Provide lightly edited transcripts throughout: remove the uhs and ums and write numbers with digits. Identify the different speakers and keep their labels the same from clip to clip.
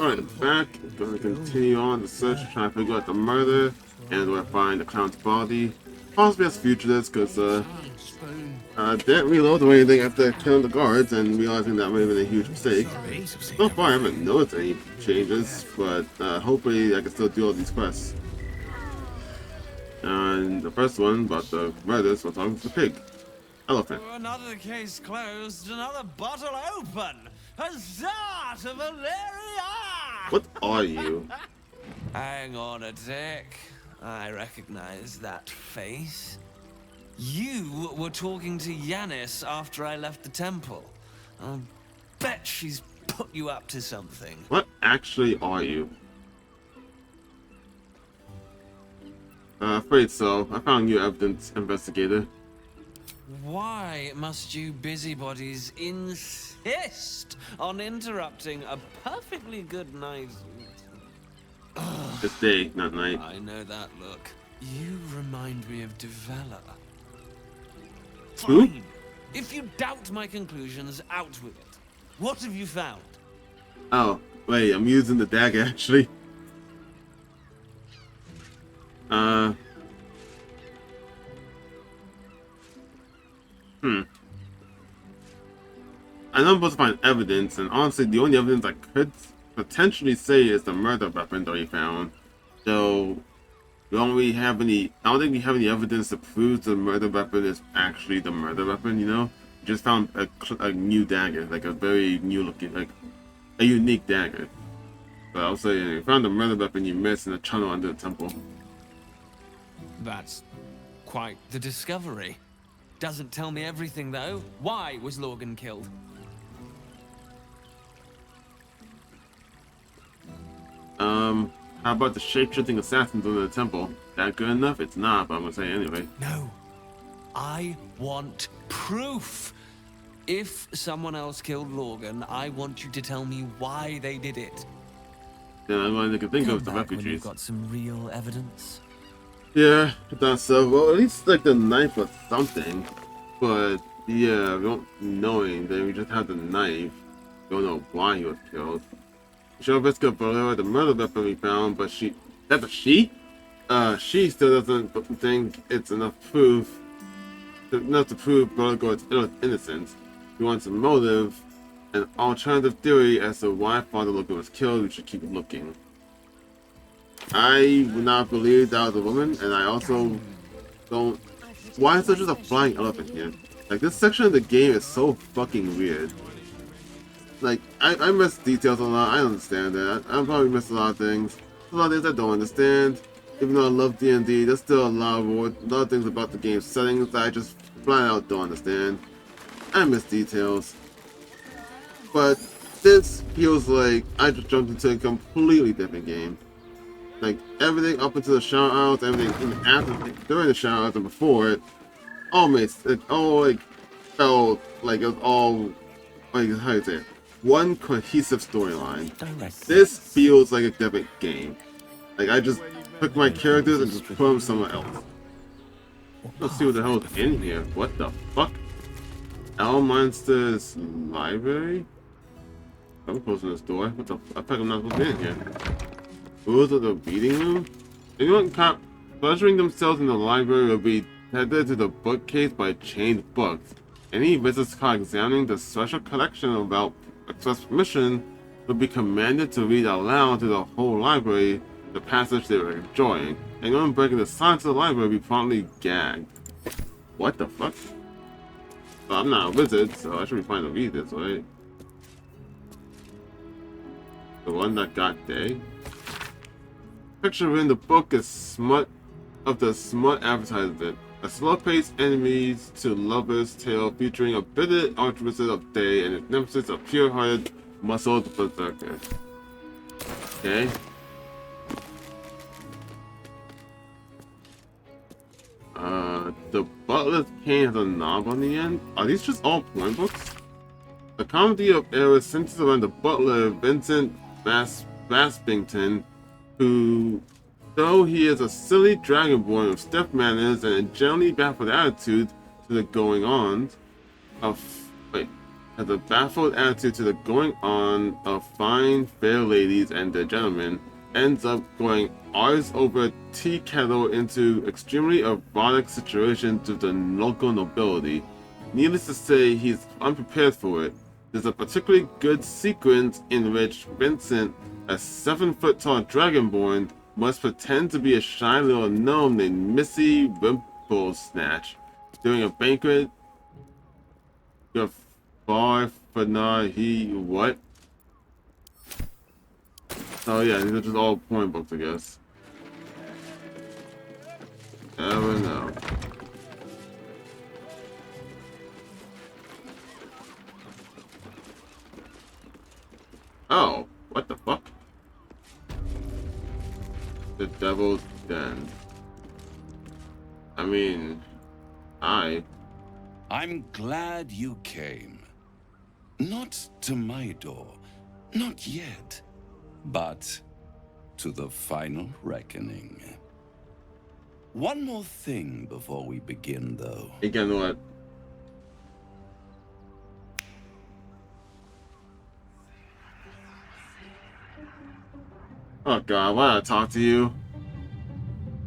Speaker 1: Alright, back. Gonna continue on the search, trying to figure out the murder, and where I find the clown's body. Possibly as fugitive, because didn't reload or anything after killing the guards and realizing that might have been a huge mistake. So far, I haven't noticed any changes, but hopefully I can still do all these quests. And the first one about the murders was talking to the pig. Elephant.
Speaker 2: Another case closed, another bottle open. Huzzah to Valeria!
Speaker 1: What are you?
Speaker 2: Hang on a tick. I recognize that face. You were talking to Yanis after I left the temple. I'll bet she's put you up to something.
Speaker 1: What actually are you? Afraid so. I found you evidence, investigator.
Speaker 2: Why must you busybodies insist on interrupting a perfectly good night?
Speaker 1: It's day, not night.
Speaker 2: I know that look. You remind me of Devella.
Speaker 1: Who?
Speaker 2: Fine. If you doubt my conclusions, out with it. What have you found?
Speaker 1: Oh, wait, I'm using the dagger actually. I know I'm supposed to find evidence, and honestly, the only evidence I could potentially say is the murder weapon that we found. So, we don't really have any. I don't think we have any evidence to prove the murder weapon is actually the murder weapon. You know, we just found a new dagger, like a very new looking, like a unique dagger. But I'll say, you found the murder weapon you missed in the tunnel under the temple.
Speaker 2: That's quite the discovery. Doesn't tell me everything, though. Why was Logan killed?
Speaker 1: How about the shape-shifting assassins under the temple? That good enough? It's not, but I'm gonna say anyway.
Speaker 2: No. I want proof. If someone else killed Logan, I want you to tell me why they did it.
Speaker 1: Then the only one I can think of is the
Speaker 2: Come back when
Speaker 1: refugees.
Speaker 2: you've got some real evidence.
Speaker 1: Yeah, that's so. Well, at least like the knife or something. But yeah, we don't know anything. We just have the knife. We don't know why he was killed. Shoviska Valera, the murder weapon we found, but that's a she? She still doesn't think it's enough proof to prove Belgor's innocence. He wants a motive, an alternative theory as to why Father Logan was killed. We should keep looking. I would not believe that was a woman, and I also don't. Why is there just a flying elephant here? Like, this section of the game is so fucking weird. Like, I miss details a lot. I understand that. I probably missed a lot of things. A lot of things I don't understand. Even though I love D&D, there's still a lot of things about the game's settings that I just flat out don't understand. I miss details. But this feels like I just jumped into a completely different game. Like, everything up until the shout-outs, everything during the shout-outs and before it, it all felt like it was all, like, how do you say it? One cohesive storyline. This feels like a different game. Like, I just took my characters and just put them somewhere else. Let's see what the hell is in here. What the fuck? Elmonster's library? I'm closing this door. What the fuck? I think I'm not supposed to be in here. Rules of the reading room? Anyone caught pleasuring themselves in the library will be tethered to the bookcase by chained books. Any visitors caught examining the special collection without express permission would be commanded to read aloud to the whole library the passage they were enjoying. Anyone breaking the silence of the library will be promptly gagged. What the fuck? Well, I'm not a wizard, so I should be fine to read this, right? The one that got day? Picture in the book is smut of the smut advertisement. A slow-paced enemies to lovers tale featuring a bitter altruism of day and its nemesis of pure-hearted, muscled berserker. Okay. The butler's cane has a knob on the end. Are these just all porn books? The comedy of errors centers around the butler, Vincent Baspington, who, though he is a silly dragonborn with stiff manners and a generally baffled attitude to the going-ons of has a baffled attitude to the going on of fine, fair ladies and their gentlemen, ends up going eyes over tea kettle into extremely erotic situations with the local nobility. Needless to say, he's unprepared for it. There's a particularly good sequence in which Vincent, a 7-foot tall dragonborn, must pretend to be a shy little gnome named Missy Wimplesnatch. During a banquet, your far for not he what? Oh yeah, these are just all point books, I guess. Never know. Oh, what the fuck? The Devil's Den. I mean,
Speaker 3: I'm glad you came. Not to my door, not yet, but to the final reckoning. One more thing before we begin, though.
Speaker 1: Again, what? Oh god, why did I talk to you?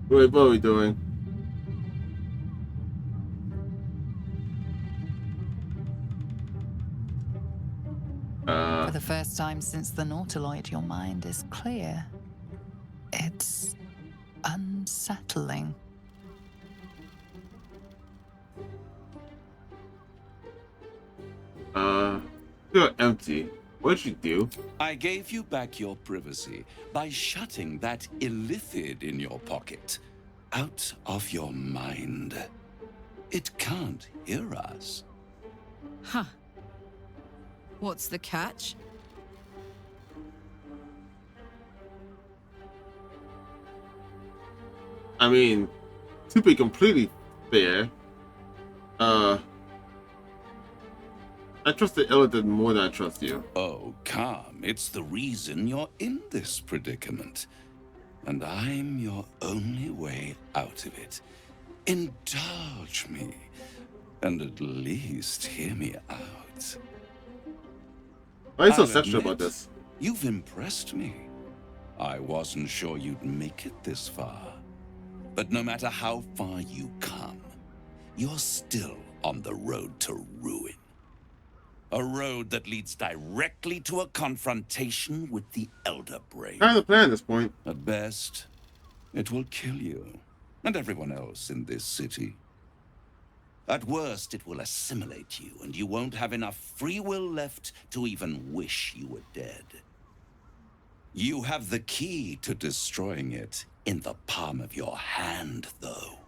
Speaker 1: Wait, what are we doing?
Speaker 4: For the first time since the Nautiloid, your mind is clear. It's unsettling.
Speaker 1: You're empty. What'd you do?
Speaker 3: I gave you back your privacy by shutting that illithid in your pocket out of your mind. It can't hear us.
Speaker 5: Huh. What's the catch?
Speaker 1: I mean, to be completely fair, I trust the Illithid more than I trust you.
Speaker 3: Oh, calm. It's the reason you're in this predicament. And I'm your only way out of it. Indulge me, and at least hear me out.
Speaker 1: Why are you so
Speaker 3: I'll
Speaker 1: sexual
Speaker 3: admit,
Speaker 1: about this?
Speaker 3: You've impressed me. I wasn't sure you'd make it this far. But no matter how far you come, you're still on the road to ruin. A road that leads directly to a confrontation with the Elder Brain.
Speaker 1: Kind of the plan at this point.
Speaker 3: At best, it will kill you and everyone else in this city. At worst, it will assimilate you, and you won't have enough free will left to even wish you were dead. You have the key to destroying it in the palm of your hand, though.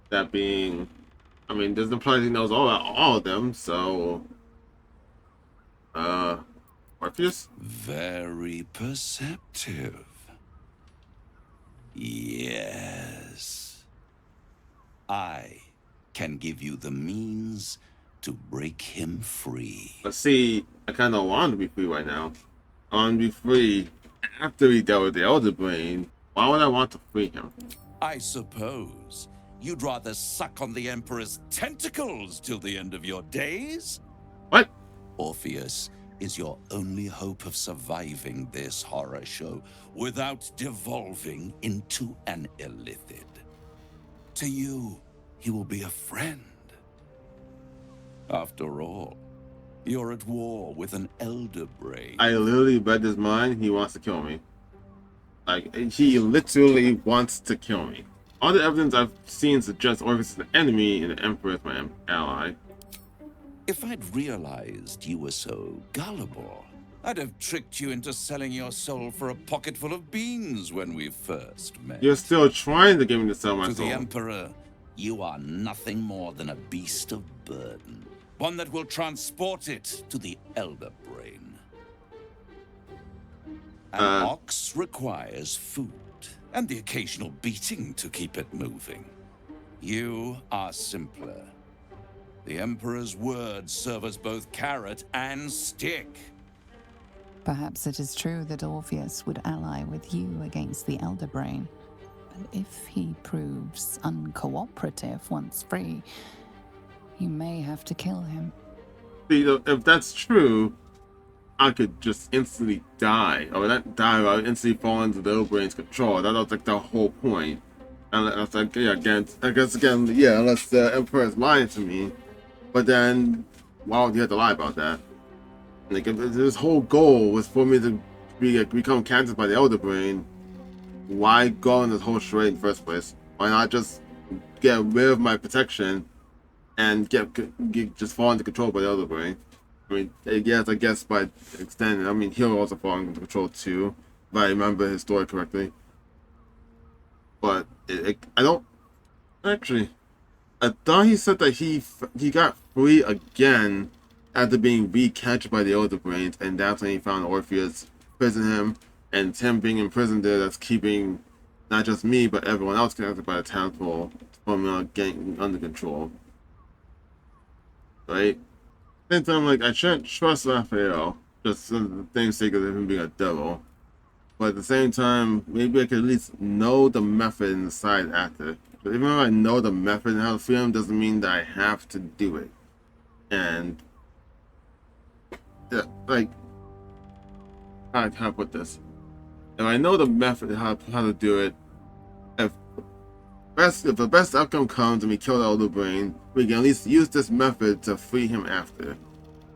Speaker 1: That being, I mean, doesn't imply he knows all of them, so Morpheus?
Speaker 3: Very perceptive. Yes. I can give you the means to break him free.
Speaker 1: Let's see, I kind of want to be free right now. I want to be free after we dealt with the Elder Brain. Why would I want to free him?
Speaker 3: I suppose you'd rather suck on the Emperor's tentacles till the end of your days?
Speaker 1: What?
Speaker 3: Orpheus is your only hope of surviving this horror show without devolving into an illithid. To you, he will be a friend. After all, you're at war with an Elder Brain.
Speaker 1: I literally read his mind. He wants to kill me. Like, he literally wants to kill me. All the evidence I've seen suggests Orpheus is an enemy and the Emperor is my ally.
Speaker 3: If I'd realized you were so gullible, I'd have tricked you into selling your soul for a pocketful of beans when we first met.
Speaker 1: You're still trying to get me to sell my
Speaker 3: To
Speaker 1: soul.
Speaker 3: the Emperor, you are nothing more than a beast of burden. One that will transport it to the Elder Brain. An ox requires food, and the occasional beating to keep it moving. You are simpler. The Emperor's words serve as both carrot and stick.
Speaker 4: Perhaps it is true that Orpheus would ally with you against the Elder Brain. But if he proves uncooperative once free, you may have to kill him.
Speaker 1: See, if that's true, I could just instantly die, or not die, but I would instantly fall into the little brain's control. That was like the whole point. And I was like, yeah, again, I guess again, yeah, unless the Emperor is lying to me. But then, why would he have to lie about that? Like, if his whole goal was for me to become captured by the Elder Brain, why go on this whole charade in the first place? Why not just get rid of my protection and just fall into control by the Elder Brain? I mean, yes, I guess by extending, I mean, he'll also fall into control too, if I remember his story correctly. But I don't actually. I thought he said that he got free again after being recaptured by the Elder Brains, and that's when he found Orpheus prison him, and it's him being imprisoned there that's keeping not just me but everyone else connected by the tadpole from getting under control. Right? Same time, like I shouldn't trust Raphael just for the same sake of him being a devil. But at the same time, maybe I could at least know the method inside after. But even though I know the method and how to free him, doesn't mean that I have to do it. And yeah, like, how to put this? If I know the method how to do it, if the best outcome comes and we kill the Elder Brain, we can at least use this method to free him after.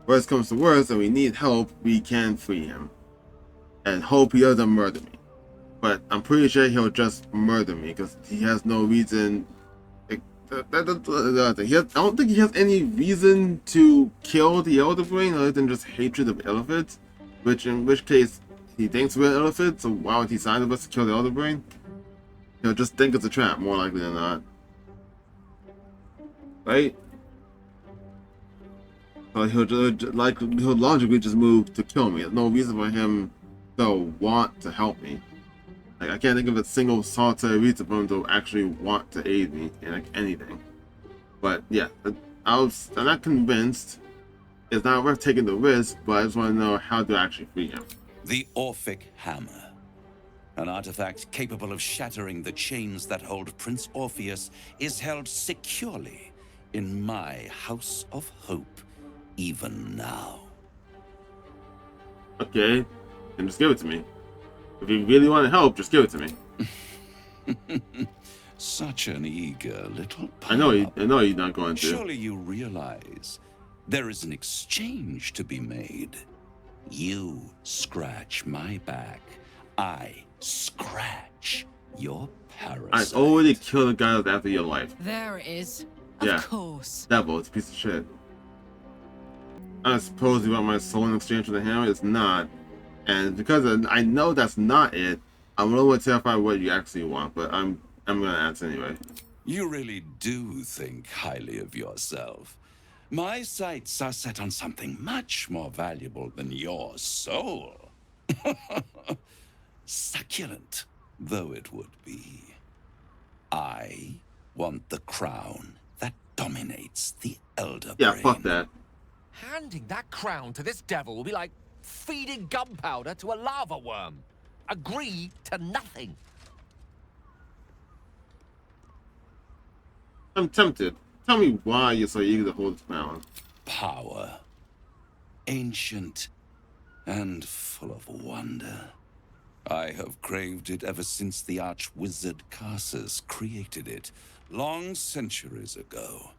Speaker 1: Worst comes to worst, and we need help, we can free him. And hope he doesn't murder me. But I'm pretty sure he'll just murder me because he has no reason. I don't think he has any reason to kill the Elder Brain other than just hatred of elephants. In which case, he thinks we're elephants, so why would he sign with us to kill the Elder Brain? He'll just think it's a trap, more likely than not. Right? So he'll logically just move to kill me. There's no reason for him to want to help me. Like, I can't think of a single solitary reason for him to actually want to aid me in like anything. But yeah, I'm not convinced. It's not worth taking the risk, but I just want to know how to actually free him.
Speaker 3: The Orphic Hammer. An artifact capable of shattering the chains that hold Prince Orpheus is held securely in my House of Hope, even now.
Speaker 1: Okay, then just give it to me. If you really want to help, just give it to me.
Speaker 3: Such an eager little pup.
Speaker 1: I know you're not going to.
Speaker 3: Surely you realize there is an exchange to be made. You scratch my back, I scratch your parasite.
Speaker 1: I already killed a guy that was after your life.
Speaker 5: There it is.
Speaker 1: Yeah.
Speaker 5: Of course.
Speaker 1: Devil, it's a piece of shit. I suppose you want my soul in exchange for the hammer? It's not. And because I know that's not it, I'm a little bit terrified what you actually want, but I'm gonna ask anyway.
Speaker 3: You really do think highly of yourself. My sights are set on something much more valuable than your soul. Succulent though it would be. I want the crown that dominates the Elder Brain.
Speaker 1: Yeah, fuck that.
Speaker 6: Handing that crown to this devil will be like feeding gunpowder to a lava worm. Agree to nothing.
Speaker 1: I'm tempted. Tell me why you're so eager to hold this crown.
Speaker 3: Power. Ancient and full of wonder. I have craved it ever since the arch-wizard Carsus created it, long centuries ago,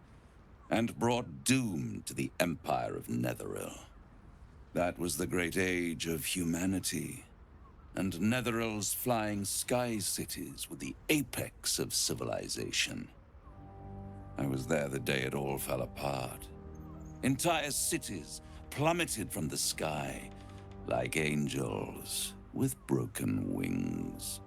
Speaker 3: and brought doom to the Empire of Netheril. That was the great age of humanity, and Netheril's flying sky cities were the apex of civilization. I was there the day it all fell apart. Entire cities plummeted from the sky like angels with broken wings.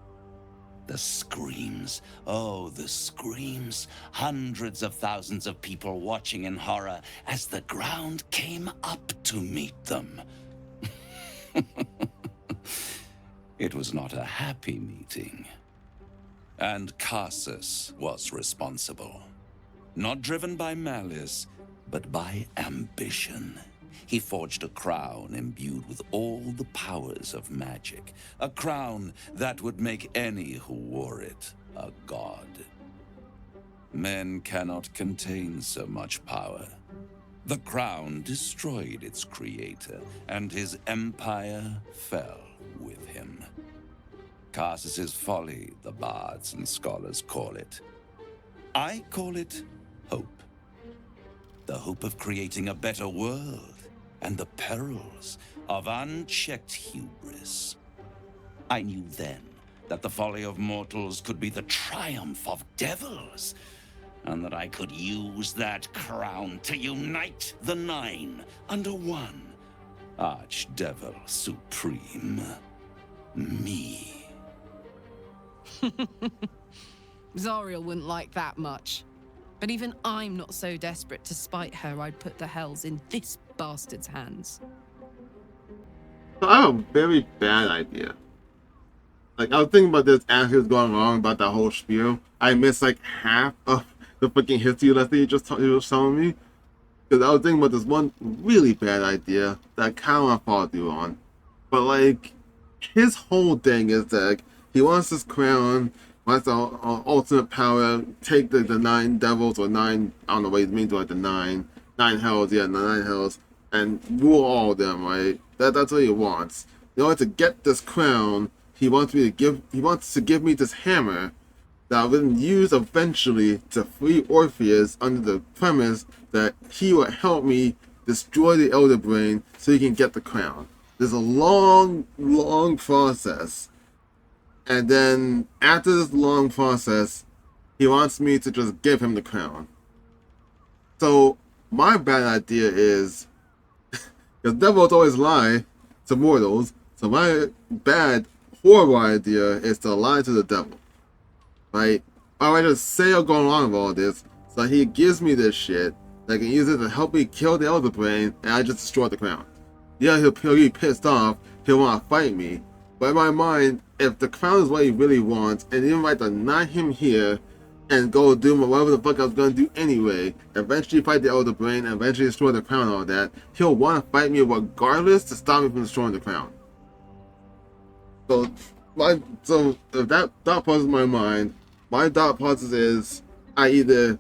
Speaker 3: The screams, oh, the screams. Hundreds of thousands of people watching in horror as the ground came up to meet them. It was not a happy meeting. And Carsus was responsible. Not driven by malice, but by ambition. He forged a crown imbued with all the powers of magic. A crown that would make any who wore it a god. Men cannot contain so much power. The crown destroyed its creator, and his empire fell with him. Karsus's folly, the bards and scholars call it. I call it hope. The hope of creating a better world, and the perils of unchecked hubris. I knew then that the folly of mortals could be the triumph of devils, and that I could use that crown to unite the Nine under one Archdevil Supreme. Me.
Speaker 5: Zariel wouldn't like that much. But even I'm not so desperate to spite her I'd put the hells in this bastard's hands.
Speaker 1: So I have a very bad idea. Like, I was thinking about this as he was going along about that whole spiel. I missed like half of the freaking history lesson he was telling me. Because I was thinking about this one really bad idea that I kind of want to follow through on. But like, his whole thing is that like, he wants this crown, wants the ultimate power, take the 9 devils or 9, I don't know what he means, like the 9 hells, yeah, the 9 hells, and rule all of them, right? That's what he wants. In order to get this crown, he wants to give me this hammer that I will use eventually to free Orpheus under the premise that he will help me destroy the Elder Brain so he can get the crown. There's a long, long process. And then after this long process, he wants me to just give him the crown. So my bad idea is, because devils always lie to mortals, so my bad, horrible idea is to lie to the devil. Right? I just say I'm going along with all this, so he gives me this shit that can use it to help me kill the Elder Brain, and I just destroy the crown. Yeah, he'll be pissed off, he'll want to fight me, but in my mind, if the crown is what he really wants, and even if I deny him here, and go do whatever the fuck I was going to do anyway, eventually fight the Elder Brain, and eventually destroy the crown and all that, he'll want to fight me regardless to stop me from destroying the crown. So if that thought process in my mind, my thought process is I either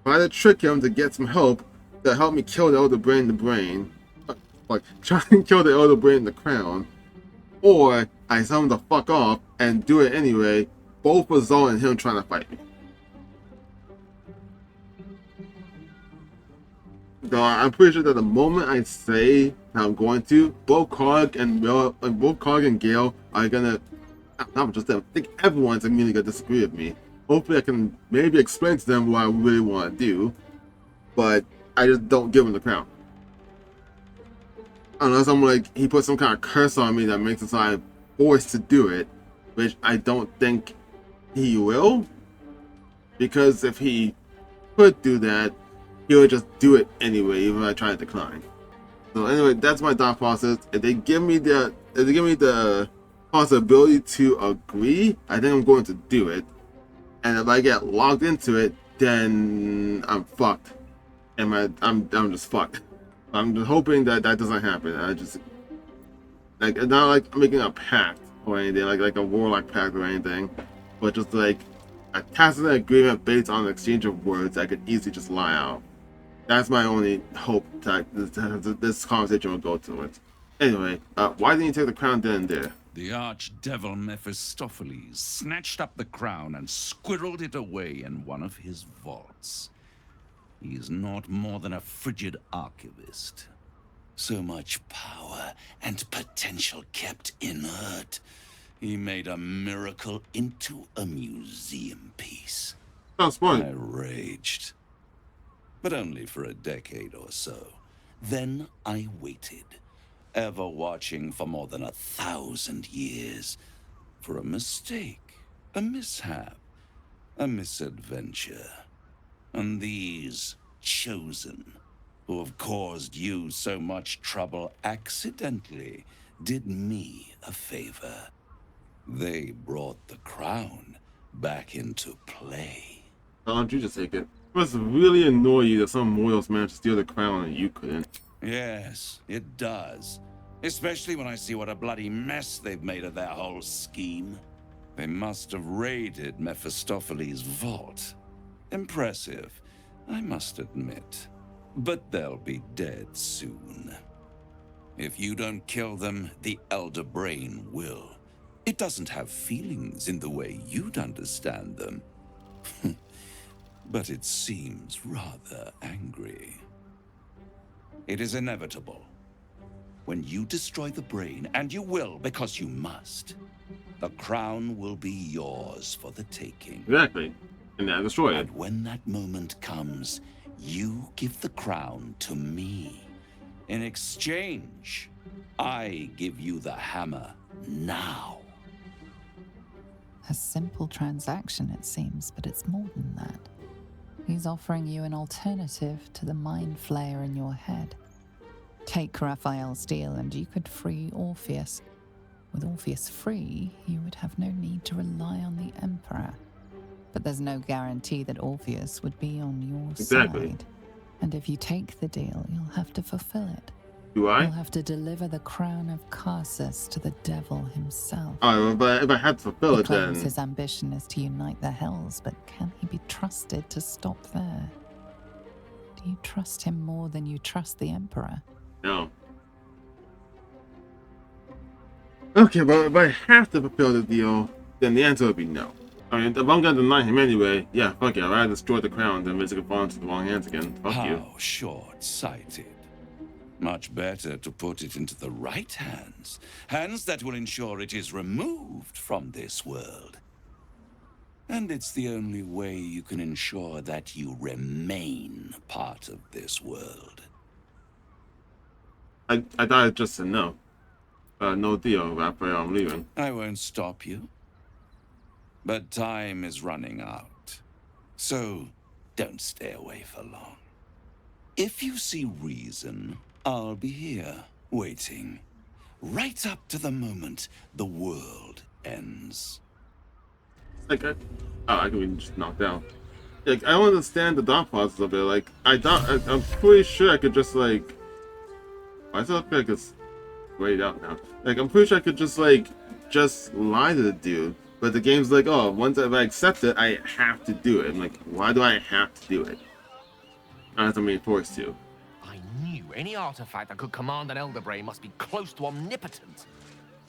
Speaker 1: try to trick him to get some help to help me kill the Elder Brain, like try and kill the Elder Brain the crown, or I tell him to fuck off and do it anyway, both result in him trying to fight me. So I'm pretty sure that the moment I say that I'm going to, both Karg and Gale are gonna, not just them, I think everyone's immediately gonna disagree with me. Hopefully I can maybe explain to them what I really want to do, but I just don't give them the crown. Unless I'm like, he puts some kind of curse on me that makes it so I'm forced to do it, which I don't think he will, because if he could do that, he would just do it anyway, even if I try to decline. So anyway, that's my thought process. If they give me the possibility to agree, I think I'm going to do it. And if I get logged into it, then I'm fucked. And I'm just fucked. I'm just hoping that doesn't happen. I just like, it's not like making a pact or anything, like a warlock pact or anything, but just like a tacit agreement based on an exchange of words that could easily just lie out. That's my only hope that this conversation will go towards. Anyway, why didn't you take the crown then and there?
Speaker 3: The archdevil Mephistopheles snatched up the crown and squirreled it away in one of his vaults. He is not more than a frigid archivist. So much power and potential kept inert. He made a miracle into a museum piece.
Speaker 1: Sounds fun.
Speaker 3: I raged. But only for a decade or so. Then I waited, ever watching for more than 1,000 years, for a mistake, a mishap, a misadventure. And these chosen, who have caused you so much trouble accidentally, did me a favor. They brought the crown back into play.
Speaker 1: Why don't you just take it? It must really annoy you that some mortals managed to steal the crown and you couldn't.
Speaker 3: Yes, it does. Especially when I see what a bloody mess they've made of their whole scheme. They must have raided Mephistopheles' vault. Impressive, I must admit. But they'll be dead soon. If you don't kill them, the Elder Brain will. It doesn't have feelings in the way you'd understand them. But it seems rather angry. It is inevitable. When you destroy the brain, and you will because you must, the crown will be yours for the taking.
Speaker 1: Exactly. And then destroy it.
Speaker 3: And when that moment comes, you give the crown to me. In exchange, I give you the hammer now.
Speaker 4: A simple transaction, it seems, but it's more than that. He's offering you an alternative to the mind flayer in your head. Take Raphael's deal and you could free Orpheus. With Orpheus free, you would have no need to rely on the Emperor. But there's no guarantee that Orpheus would be on your side. And if you take the deal, you'll have to fulfill it.
Speaker 1: Do I?
Speaker 4: You'll have to deliver the crown of Carsus to the devil himself.
Speaker 1: Oh, but if I had to fulfill
Speaker 4: He
Speaker 1: it,
Speaker 4: claims
Speaker 1: then...
Speaker 4: his ambition is to unite the Hells, but can he be trusted to stop there? Do you trust him more than you trust the Emperor?
Speaker 1: No. Okay, but if I have to fulfill the deal, then the answer would be no. I mean, if I'm gonna deny him anyway, yeah, fuck it. I'd rather destroy the crown than risk it falling into the wrong hands again. Fuck you.
Speaker 3: How short-sighted. Much better to put it into the right hands. Hands that will ensure it is removed from this world. And it's the only way you can ensure that you remain part of this world.
Speaker 1: I thought it just said no. No deal, Raphael, I'm leaving.
Speaker 3: I won't stop you. But time is running out. So don't stay away for long. If you see reason, I'll be here, waiting. Right up to the moment the world ends.
Speaker 1: Like, I could be just knocked out. Like, I don't understand the thought process of it. Like, I'm pretty sure I could just, like... Why does it feel like it's grayed out now? Like, I'm pretty sure I could just, like, just lie to the dude. But the game's like, oh, once I accept it, I have to do it. I'm like, why do I have to do it? Unless I'm being forced to.
Speaker 6: I knew any artifact that could command an Elder Brain must be close to omnipotence.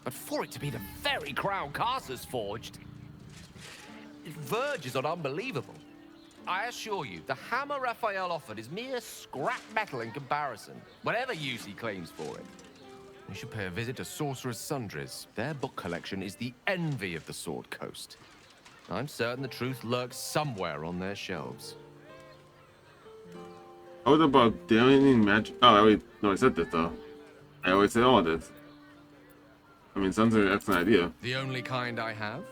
Speaker 6: But for it to be the very crown Carsus forged, it verges on unbelievable. I assure you, the hammer Raphael offered is mere scrap metal in comparison, whatever use he claims for it. We should pay a visit to Sorcerer's Sundries. Their book collection is the envy of the Sword Coast. I'm certain the truth lurks somewhere on their shelves.
Speaker 1: What about daring magic? Oh, I said this though. I always say all this. I mean, sounds like an excellent idea.
Speaker 6: The only kind I have?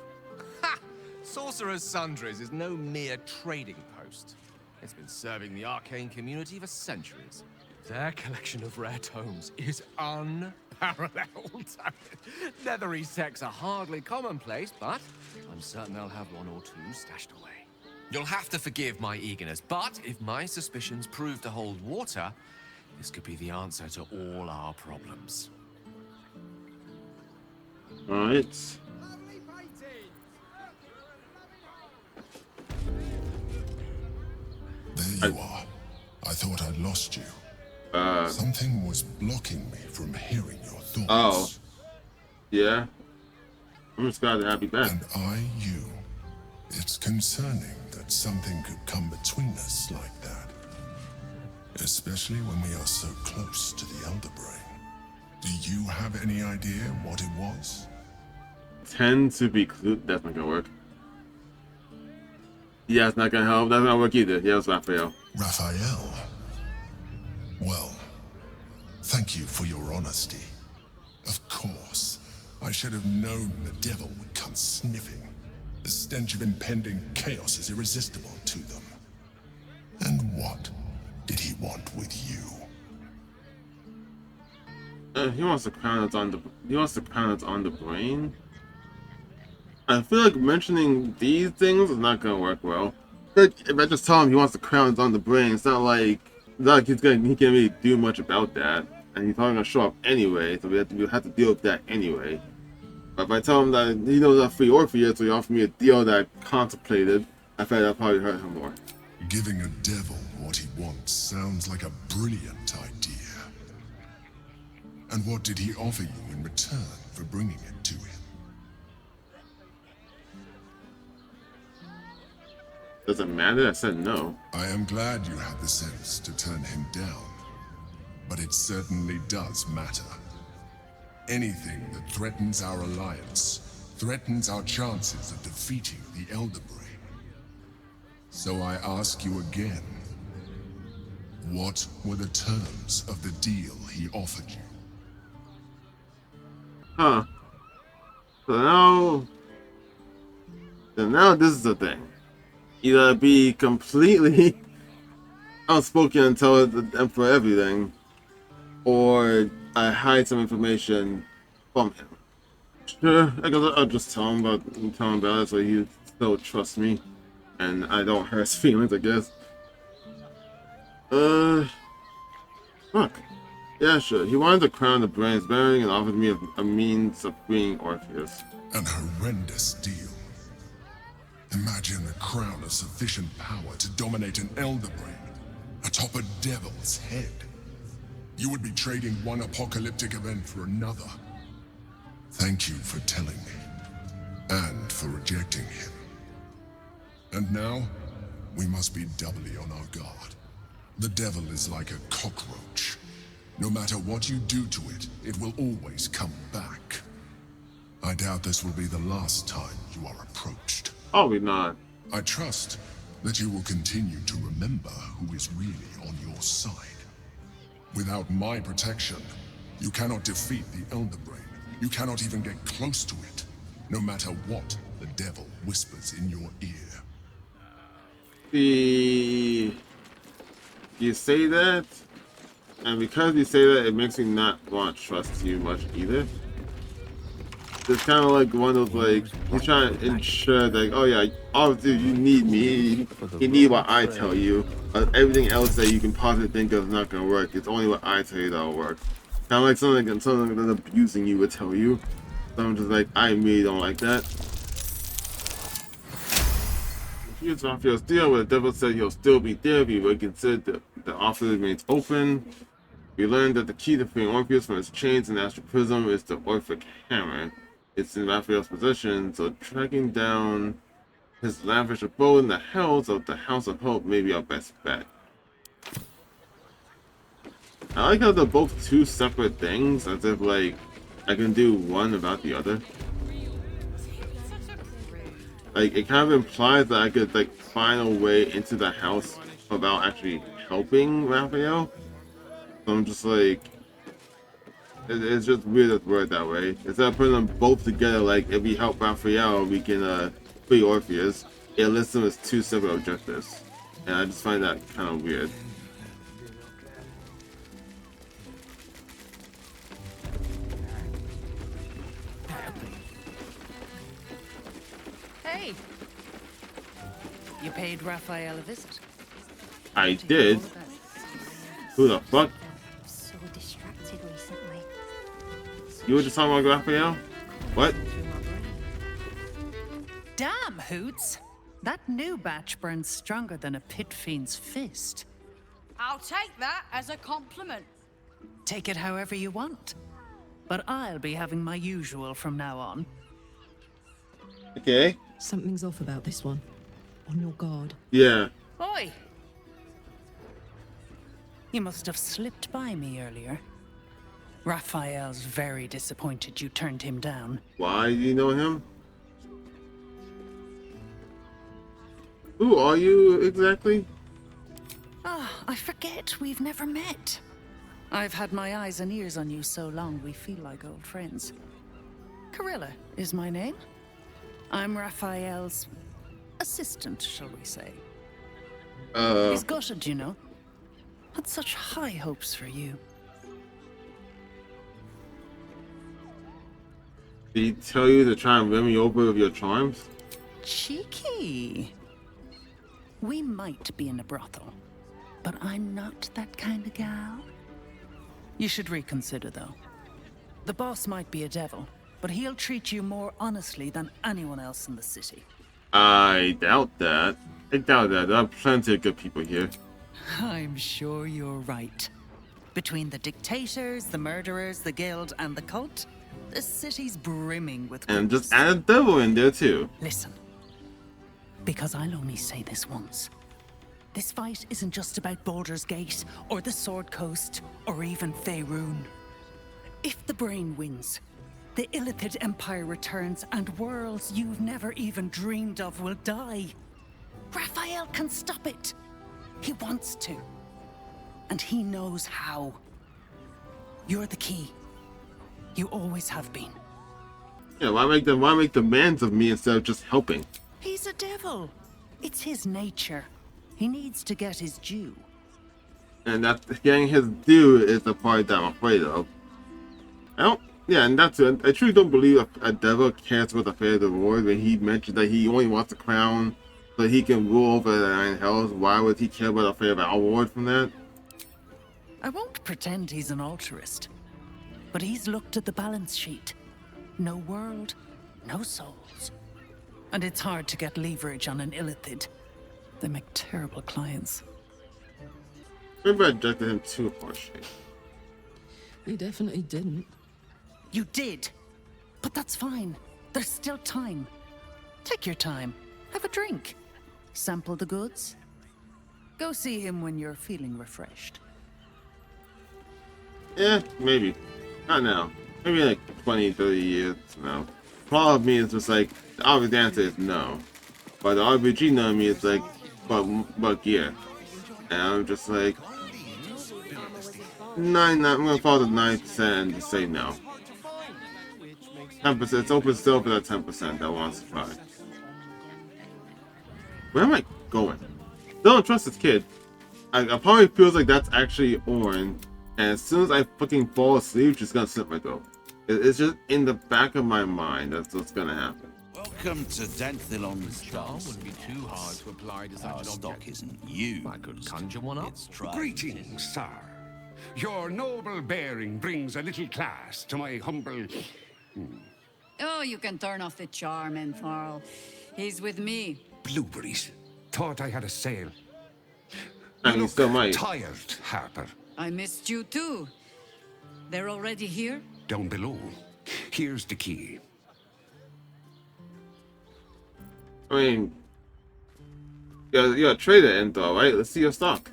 Speaker 6: Ha! Sorcerer's Sundries is no mere trading post. It's been serving the arcane community for centuries. Their collection of rare tomes is unparalleled. Leathery sects are hardly commonplace, but I'm certain they'll have one or two stashed away. You'll have to forgive my eagerness, but if my suspicions prove to hold water, this could be the answer to all our problems.
Speaker 1: Alright.
Speaker 7: There you are. I thought I'd lost you. Something was blocking me from hearing your thoughts.
Speaker 1: Oh. Yeah? I'm just glad to have you back.
Speaker 7: And you. It's concerning that something could come between us like that. Especially when we are so close to the Elder Brain. Do you have any idea what it was?
Speaker 1: Tend to be that's not gonna work. Yeah, it's not gonna help. That's not gonna work either. Yeah, it's Raphael.
Speaker 7: Raphael? Well, thank you for your honesty. Of course, I should have known the devil would come sniffing. The stench of impending chaos is irresistible to them. And what did he want with you?
Speaker 1: He wants to crown it on the brain. I feel like mentioning these things is not gonna work well. Like, if I just tell him he wants to crown it on the brain, it's not like he can't really do much about that, and he's probably gonna show up anyway. So we have to deal with that anyway. But if I tell him that he knows I'm free Orpheus, so he offered me a deal that I contemplated, I feel like that'll probably hurt him more.
Speaker 7: Giving a devil what he wants sounds like a brilliant idea. And what did he offer you in return for bringing it to him?
Speaker 1: Doesn't matter, I said no.
Speaker 7: I am glad you had the sense to turn him down, but it certainly does matter. Anything that threatens our alliance threatens our chances of defeating the Elder Brain. So I ask you again, what were the terms of the deal he offered you?
Speaker 1: Huh. So now this is the thing. Either be completely outspoken and tell the Emperor everything, or I hide some information from him. Sure, I guess I'll just tell him about it so he still trusts me, and I don't hurt his feelings, I guess. Fuck. Yeah, sure. He wanted to crown the brain's bearing and offered me a means of freeing Orpheus.
Speaker 7: An horrendous deal. Imagine a crown of sufficient power to dominate an Elder Brain atop a devil's head. You would be trading one apocalyptic event for another. Thank you for telling me, and for rejecting him. And now, we must be doubly on our guard. The devil is like a cockroach. No matter what you do to it, it will always come back. I doubt this will be the last time you are approached.
Speaker 1: Probably not.
Speaker 7: I trust that you will continue to remember who is really on your side. Without my protection, you cannot defeat the Elder Brain. You cannot even get close to it, no matter what the devil whispers in your ear.
Speaker 1: You say that, and because you say that, it makes me not want to trust you much either. It's kind of like one of those, like, he's trying to ensure that, oh yeah, obviously you need me, you need what I tell you. Everything else that you can possibly think of is not going to work. It's only what I tell you that'll work. Kind of like something that's abusing you would tell you. So I'm just like, I really don't like that. Here's Raphael's deal where the devil said he'll still be there if you reconsider the offer remains open. We learned that the key to freeing Orpheus from his chains in Astral Prism is the Orphic Hammer. It's in Raphael's possession, so tracking down his lavish abode in the hells of the House of Hope may be our best bet. I like how they're both two separate things, as if like I can do one without the other. Like it kind of implies that I could like find a way into the house without actually helping Raphael. So I'm just like, it's just weird to word that way. Instead of putting them both together, like if we help Raphael, we can free Orpheus. It lists them as two separate objectives, and I just find that kind of weird.
Speaker 8: Hey! You paid Raphael a visit?
Speaker 1: I did. Who the fuck?
Speaker 9: So distracted recently.
Speaker 1: You were just talking about Raphael? What?
Speaker 8: Damn, Hoots! That new batch burns stronger than a pit fiend's fist.
Speaker 9: I'll take that as a compliment.
Speaker 8: Take it however you want. But I'll be having my usual from now on.
Speaker 1: Okay.
Speaker 10: Something's off about this one. On your guard.
Speaker 1: Yeah.
Speaker 8: Oi! You must have slipped by me earlier. Raphael's very disappointed you turned him down.
Speaker 1: Why do you know him? Who are you exactly?
Speaker 8: Ah, I forget we've never met. I've had my eyes and ears on you so long we feel like old friends. Carilla is my name. I'm Raphael's assistant, shall we say. He's gutted, you know. Had such high hopes for you.
Speaker 1: Did he tell you to try and win me over with your charms?
Speaker 8: Cheeky. We might be in a brothel, but I'm not that kind of gal. You should reconsider, though. The boss might be a devil, but he'll treat you more honestly than anyone else in the city.
Speaker 1: I doubt that. I doubt that. There are plenty of good people here.
Speaker 8: I'm sure you're right. Between the dictators, the murderers, the guild, and the cult, the city's brimming with
Speaker 1: And
Speaker 8: groups.
Speaker 1: just add a devil in there too.
Speaker 8: Listen, because I'll only say this once. This fight isn't just about Baldur's Gate, or the Sword Coast, or even Faerun. If the brain wins, the Illithid Empire returns, and worlds you've never even dreamed of will die. Raphael can stop it. He wants to. And he knows how. You're the key. You always have been.
Speaker 1: Yeah, why make demands of me instead of just helping?
Speaker 8: He's a devil. It's his nature. He needs to get his due.
Speaker 1: And that getting his due is the part that I'm afraid of. And that's it. I truly don't believe a devil cares about the fate of the world. When he mentioned that he only wants the crown so he can rule over the nine hells, why would he care about the fate of our world from that?
Speaker 8: I won't pretend he's an altruist, but he's looked at the balance sheet. No world, no souls. And it's hard to get leverage on an Illithid. They make terrible clients.
Speaker 1: Maybe I rejected him too harshly.
Speaker 10: He definitely didn't.
Speaker 8: You did. But that's fine. There's still time. Take your time. Have a drink. Sample the goods. Go see him when you're feeling refreshed.
Speaker 1: Yeah, maybe. Not now. Maybe like 20, 30 years from now. Part of me is just like, the obvious answer is no. But the RPG know me is like, but yeah. And I'm just like, I'm gonna follow the 9% and just say no. 10%, it's open still for that 10% that wants to try. Where am I going? Don't trust this kid. I probably feels like that's actually Orin, and as soon as I fucking fall asleep, she's gonna slip my go. It's just in the back of my mind that's what's gonna happen.
Speaker 3: Welcome to Danthilon's
Speaker 6: Star wouldn't be too hard to apply to such
Speaker 3: Our
Speaker 6: an
Speaker 3: stock
Speaker 6: object.
Speaker 3: isn't used.
Speaker 6: I could conjure one up.
Speaker 3: It's tried.
Speaker 11: Greetings, sir. Your noble bearing brings a little class to my humble...
Speaker 12: Oh, you can turn off the charm, Entharl. He's with me.
Speaker 11: Blueberries. Thought I had a sale.
Speaker 1: And you still might.
Speaker 11: Tired, Harper.
Speaker 12: I missed you too. They're already here?
Speaker 11: Down below. Here's the key.
Speaker 1: I mean, you're a trader, Endor, right? Let's see your stock.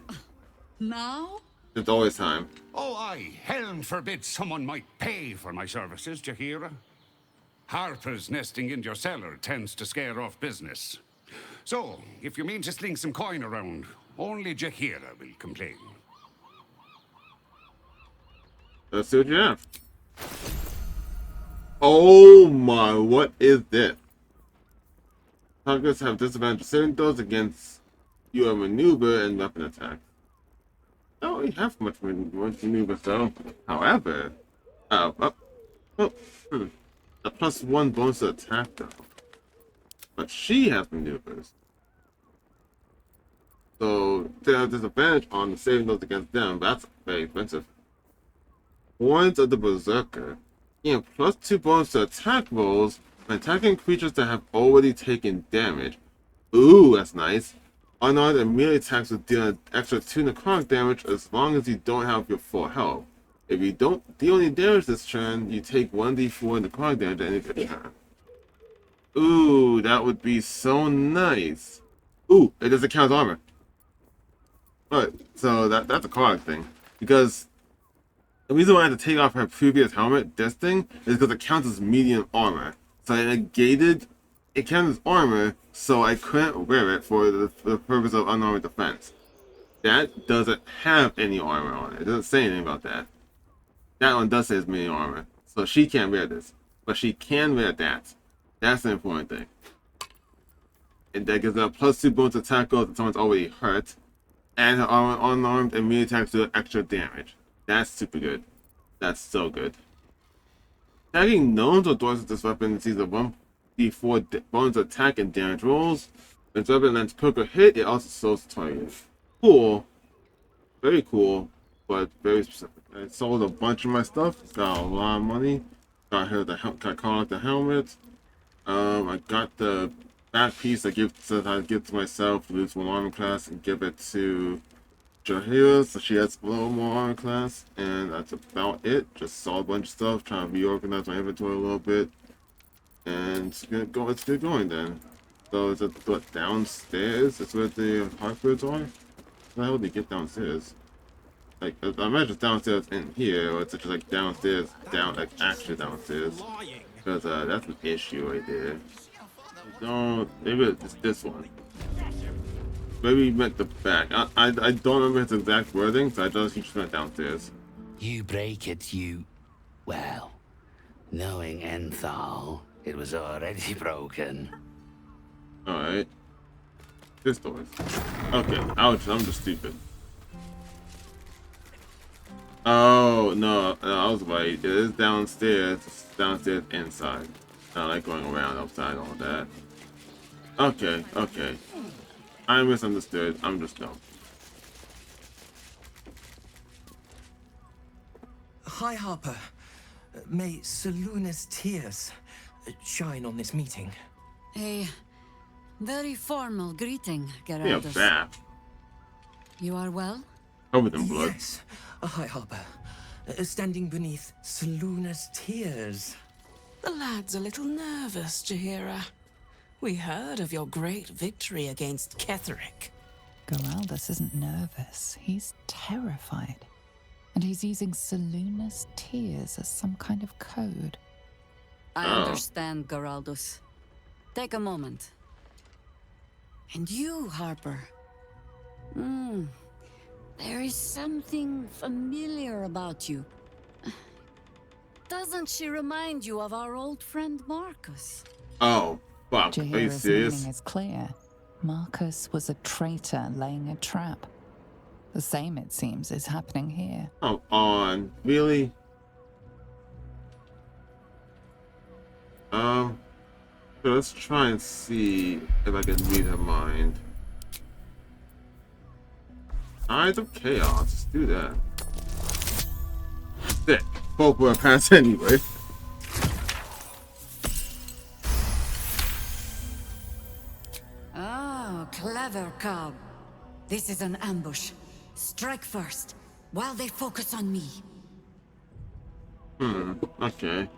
Speaker 12: Now?
Speaker 1: It's always time.
Speaker 11: Oh, aye. Helm forbid someone might pay for my services, Jahira. Harper's nesting in your cellar tends to scare off business. So, if you mean to sling some coin around, only Jahira will complain.
Speaker 1: Let's see what you have. Oh my, what is this? Targets have disadvantage saving throws against your maneuver and weapon attack. I don't really have much maneuver though. However, a +1 bonus to attack though. But she has maneuvers. So they have disadvantage on the saving throws against them, but that's very expensive. Horns of the Berserker. Gain +2 bonus to attack rolls when attacking creatures that have already taken damage. Ooh, that's nice. Unarmed and melee attacks will deal an extra 2 necrotic damage as long as you don't have your full health. If you don't deal any damage this turn, you take 1d4 necrotic damage at any good turn. Ooh, that would be so nice. Ooh, it doesn't count as armor. Alright, so that's a necrotic thing. Because the reason why I had to take off her previous helmet, this thing, is because it counts as medium armor. So I negated, it counts as armor, so I couldn't wear it for the purpose of unarmored defense. That doesn't have any armor on it. It doesn't say anything about that. That one does say it's medium armor. So she can't wear this. But she can wear that. That's the important thing. And that gives her a +2 bonus attack roll if someone's already hurt. And her armor unarmed and melee attacks do extra damage. That's super good. That's so good. Attacking gnomes or dwarves with this weapon sees a 1d4 bonus attack and damage rolls. When this weapon lands critical hit, it also slows the target. Cool. Very cool, but very specific. I sold a bunch of my stuff. Got a lot of money. Got here got caught the helmet. I got the back piece I said I'd give to myself, lose 1 armor class, and give it to Jahira, so she has a little more armor class, and that's about it. Just saw a bunch of stuff, trying to reorganize my inventory a little bit, and it's good going then. So is it what, downstairs? That's where the Harpers are? How the hell did they get downstairs? Like, I imagine it's downstairs in here, or it's just like downstairs, like actually downstairs. Because that's an issue right there. Maybe it's this one. Maybe he meant the back. I don't remember his exact wording, so I just he just meant downstairs.
Speaker 13: You break it, well, knowing Enthal, it was already broken.
Speaker 1: Alright. This doors. Okay, I'm just stupid. Oh, no, I was right. It is downstairs. It's downstairs inside. I like going around outside all that. Okay. I misunderstood. I'm just dumb.
Speaker 14: Hi, Harper. May Seluna's tears shine on this meeting.
Speaker 12: A very formal greeting,
Speaker 1: Yeah,
Speaker 12: Geraldus.
Speaker 1: bad.
Speaker 12: You are well?
Speaker 1: Covered in blood.
Speaker 14: Yes. Hi, Harper. Standing beneath Seluna's tears.
Speaker 10: The lad's a little nervous, Jahira. We heard of your great victory against Ketheric.
Speaker 4: Geraldus isn't nervous. He's terrified. And he's using Seluna's tears as some kind of code.
Speaker 12: I understand, Geraldus. Take a moment. And you, Harper. There is something familiar about you. Doesn't she remind you of our old friend Marcus?
Speaker 1: Oh, fuck. Are you
Speaker 4: Jahira's
Speaker 1: serious?
Speaker 4: meaning is clear. Marcus was a traitor laying a trap. The same, it seems, is happening here.
Speaker 1: Come on. Really? So let's try and see if I can read her mind. Eyes of Chaos. Let's do that. Sick. Both were pants anyway.
Speaker 12: Oh, clever cow. This is an ambush. Strike first, while they focus on me.
Speaker 1: Okay.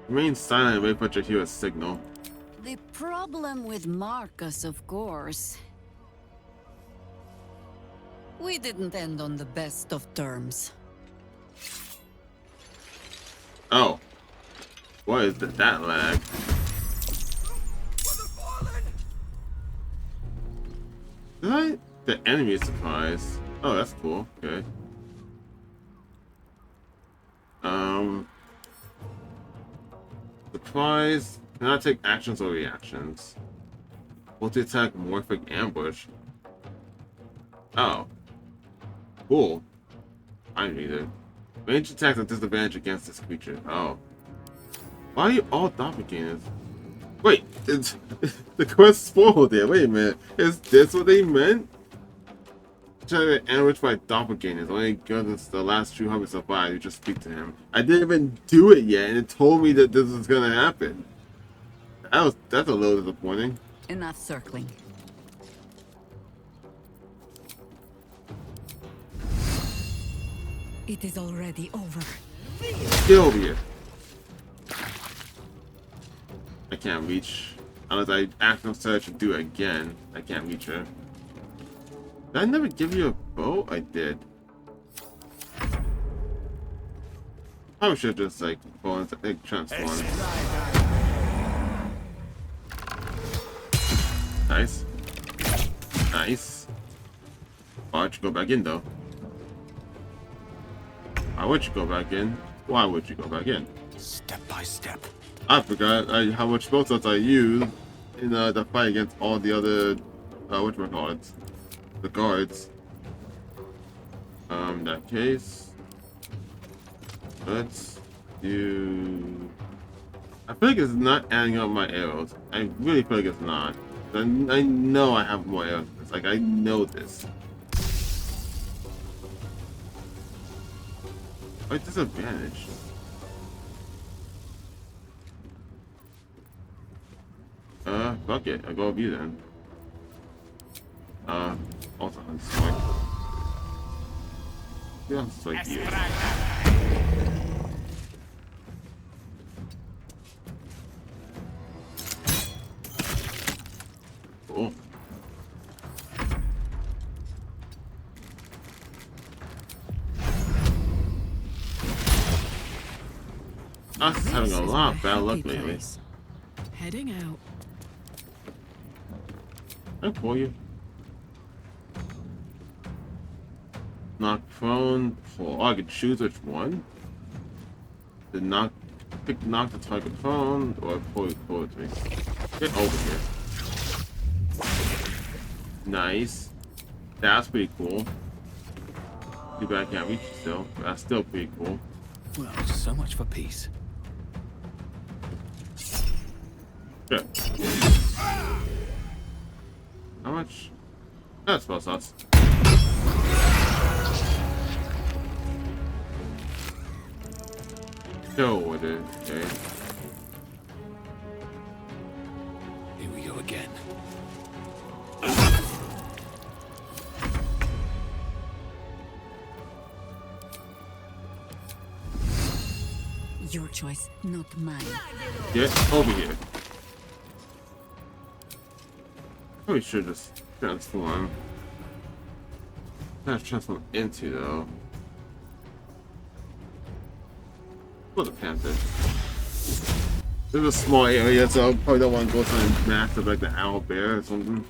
Speaker 1: Remain silent and wait for Jahira's signal.
Speaker 12: The problem with Marcus, of course. We didn't end on the best of terms.
Speaker 1: Oh. What is that lag? Did I? The enemy is surprised. Oh, that's cool. Okay. Surprise. Cannot take actions or reactions. Multi-attack morphic ambush. Oh. Cool. I need it. Range attacks at disadvantage against this creature. Oh. Why are you all doppelgangers? Wait, it's the quest spoiled there. Wait a minute. Is this what they meant? Trying to get ambushed by doppelgangers. Only because the last true Hubbard survived, you just speak to him. I didn't even do it yet, and it told me that this was gonna happen. That's a little disappointing.
Speaker 12: Enough circling. It is already over.
Speaker 1: Get over here. I can't reach. Unless I action search and do it again. I can't reach her. Did I never give you a bow? I did. I should just like go into transform. Nice. Nice. Why'd you go back in though? Why would you go back in? Why would you go back in?
Speaker 6: Step by step.
Speaker 1: I forgot how much spell slots I used in the fight against all the other whatchamacallits, the guards. In that case, let's do. I feel like it's not adding up my arrows. I really feel like it's not. I know I have more arrows. It's like I know this. Why disadvantage? Fuck it. I'll go with you then. Also, strike. Yeah, strike you. Cool. Us having a lot of bad luck lately.
Speaker 10: Heading out.
Speaker 1: Can I pull you? Knock prone, pull. Oh, I can choose which one. The knock the target prone, or pull it to me. Get over here. Nice. That's pretty cool. Too bad I can't reach you still, but that's still pretty cool.
Speaker 15: Well, so much for peace.
Speaker 1: Good. How much? That's spell slots. Go with it, okay.
Speaker 15: Here we go again.
Speaker 12: Your choice, not mine.
Speaker 1: Get over here. Probably should just transform. Not transform into though. For the panther. This is a small area, so I probably don't want to go something massive like the owl bear or something.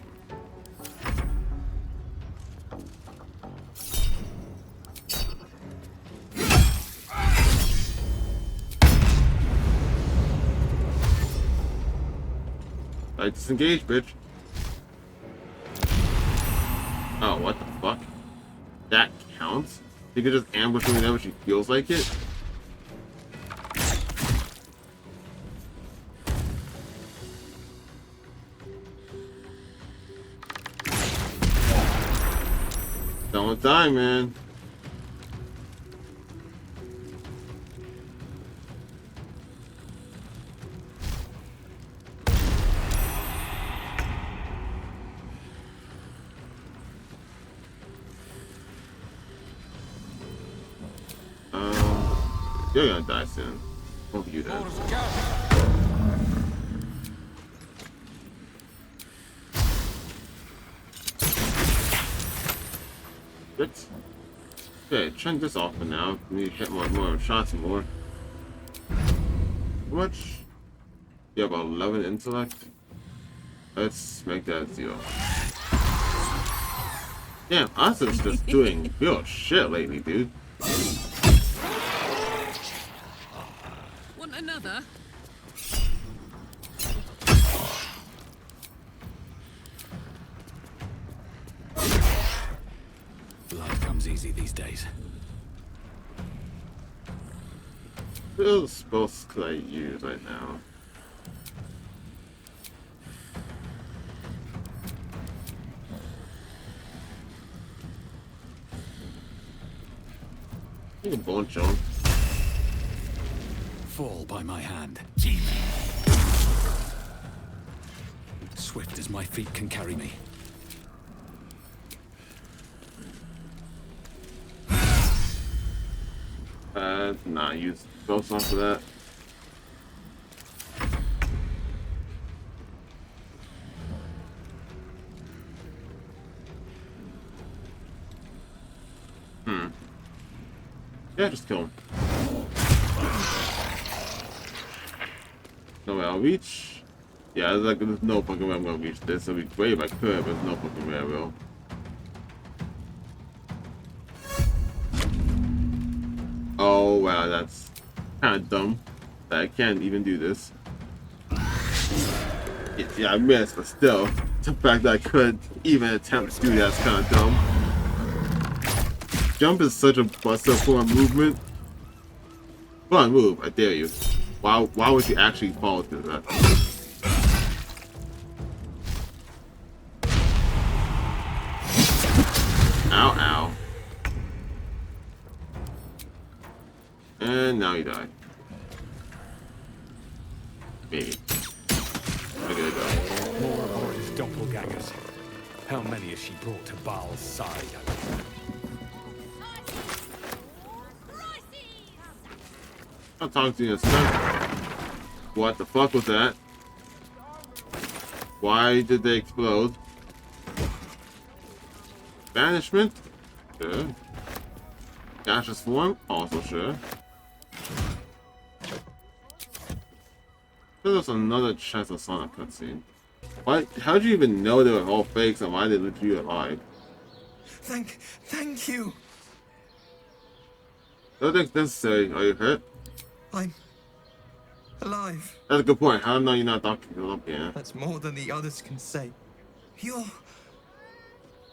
Speaker 1: I disengage, bitch. Oh, what the fuck? That counts? You can just ambush me whenever she feels like it? Don't die, man. You're gonna die soon. Both of you then. Good. Okay, turn this off for now. We need to hit more shots more. How much? You have 11 intellect? Let's make that 0. Damn, us is just doing real shit lately, dude.
Speaker 5: Want another?
Speaker 15: Blood comes easy these days.
Speaker 1: What spells could I use right now? I think a bone chunk.
Speaker 15: Fall by my hand. Swift as my feet can carry me.
Speaker 1: Nah, use spell song for that. Yeah, just kill him. No way I'll reach. Yeah, there's no fucking way I'm gonna reach this. It'd be great if I could, but there's no fucking way I will. Oh wow, that's kind of dumb that I can't even do this. Yeah, I missed, but still, the fact that I could even attempt to do that's kind of dumb. Jump is such a busted form of movement. Come on, move! I dare you. Why would you actually follow through that? Ow, ow. And now you die. Maybe. I gotta go.
Speaker 15: More horrid doppelgangers. How many has she brought to Baal's side?
Speaker 1: I'll talk to you in a second. What the fuck was that? Why did they explode? Banishment? Sure. Gaseous form? Also sure. There's another chance of Sonic cutscene. Why? How'd you even know they were all fakes and why they left you alive?
Speaker 14: Thank you.
Speaker 1: Nothing's necessary. Are you hurt?
Speaker 14: I'm alive.
Speaker 1: That's a good point. How do I know you're not Dr. Olympia?
Speaker 14: That's more than the others can say. You're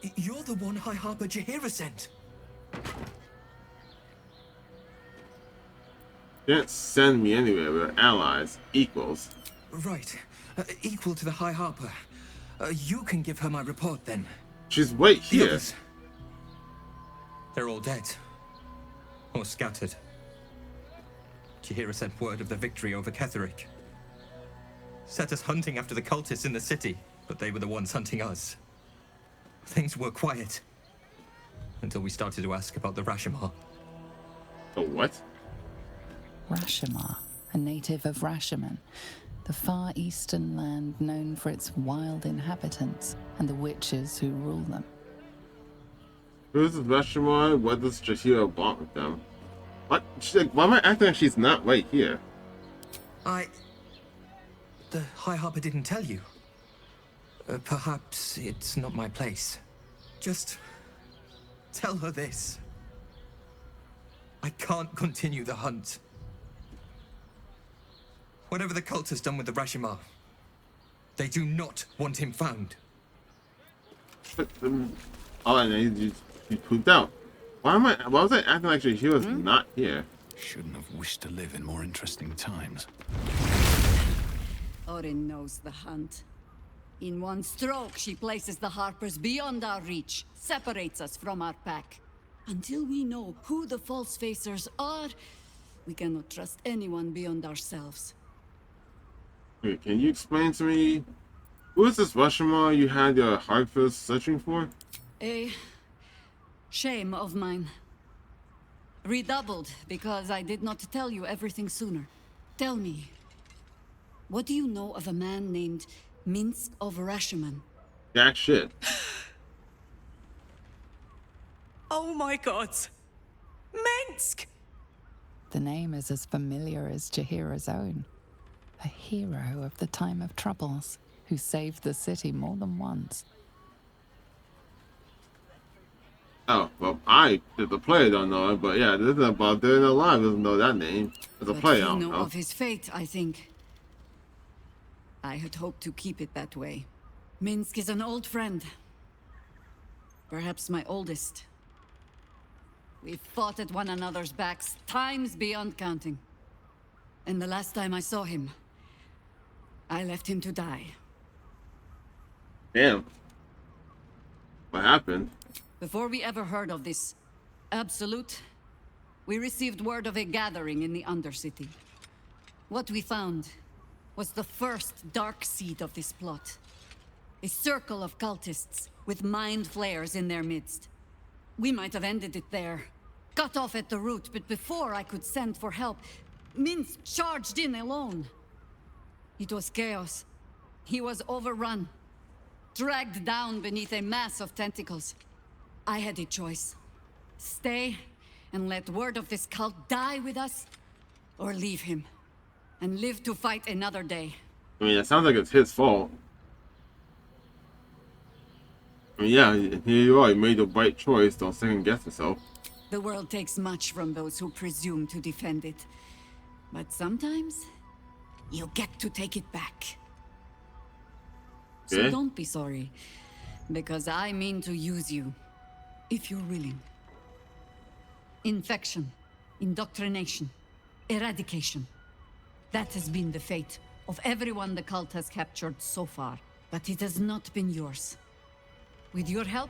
Speaker 14: the one High Harper Jaheira sent.
Speaker 1: You didn't send me anywhere. We're allies. Equals.
Speaker 14: Right. Equal to the High Harper. You can give her my report then.
Speaker 1: She's right
Speaker 14: The
Speaker 1: here.
Speaker 14: others, they're all dead. Or scattered. Jaheira sent word of the victory over Ketheric. Set us hunting after the cultists in the city, but they were the ones hunting us. Things were quiet. Until we started to ask about the Rashomar.
Speaker 1: The what?
Speaker 4: Rashomar, a native of Rashomon, the far eastern land known for its wild inhabitants and the witches who rule them.
Speaker 1: Who's this Rashomon? What does Jaheira want with them? What? Why am I acting like she's not right here?
Speaker 14: The High Harper didn't tell you. Perhaps it's not my place. Just tell her this. I can't continue the hunt. Whatever the cult has done with the Rashomar, they do not want him found.
Speaker 1: But, oh, and you pooped out. Why was I acting like she was not here?
Speaker 15: Shouldn't have wished to live in more interesting times.
Speaker 12: Orin knows the hunt. In one stroke, she places the Harpers beyond our reach, separates us from our pack. Until we know who the false facers are, we cannot trust anyone beyond ourselves.
Speaker 1: Wait, can you explain to me who is this Rashomon you had your Harpers searching for?
Speaker 12: A shame of mine. Redoubled because I did not tell you everything sooner. Tell me, what do you know of a man named Minsk of Rashomon?
Speaker 1: Jack shit.
Speaker 10: Oh my god! Minsk!
Speaker 4: The name is as familiar as Jaheira's own. A hero of the time of troubles, who saved the city more than once.
Speaker 1: Oh, well, I, as a player, don't know it, but yeah, this is about Dead or Alive doesn't know that name. As a player, I
Speaker 12: But
Speaker 1: don't
Speaker 12: you know
Speaker 1: know.
Speaker 12: of his fate, I think. I had hoped to keep it that way. Minsk is an old friend. Perhaps my oldest. We've fought at one another's backs times beyond counting. And the last time I saw him, I left him to die.
Speaker 1: Damn. What happened?
Speaker 12: Before we ever heard of this Absolute, we received word of a gathering in the Undercity. What we found was the first dark seed of this plot. A circle of cultists with mind flayers in their midst. We might have ended it there, cut off at the root, but before I could send for help, Minsk charged in alone. It was chaos. He was overrun, dragged down beneath a mass of tentacles. I had a choice. Stay and let word of this cult die with us, or leave him and live to fight another day.
Speaker 1: I mean, it sounds like it's his fault. I mean, yeah, here you are. You made the right choice. Don't second guess yourself.
Speaker 12: The world takes much from those who presume to defend it. But sometimes, you get to take it back. So
Speaker 1: Okay.
Speaker 12: don't be sorry, because I mean to use you, if you're willing. Infection, indoctrination, eradication. That has been the fate of everyone the cult has captured so far. But it has not been yours. With your help,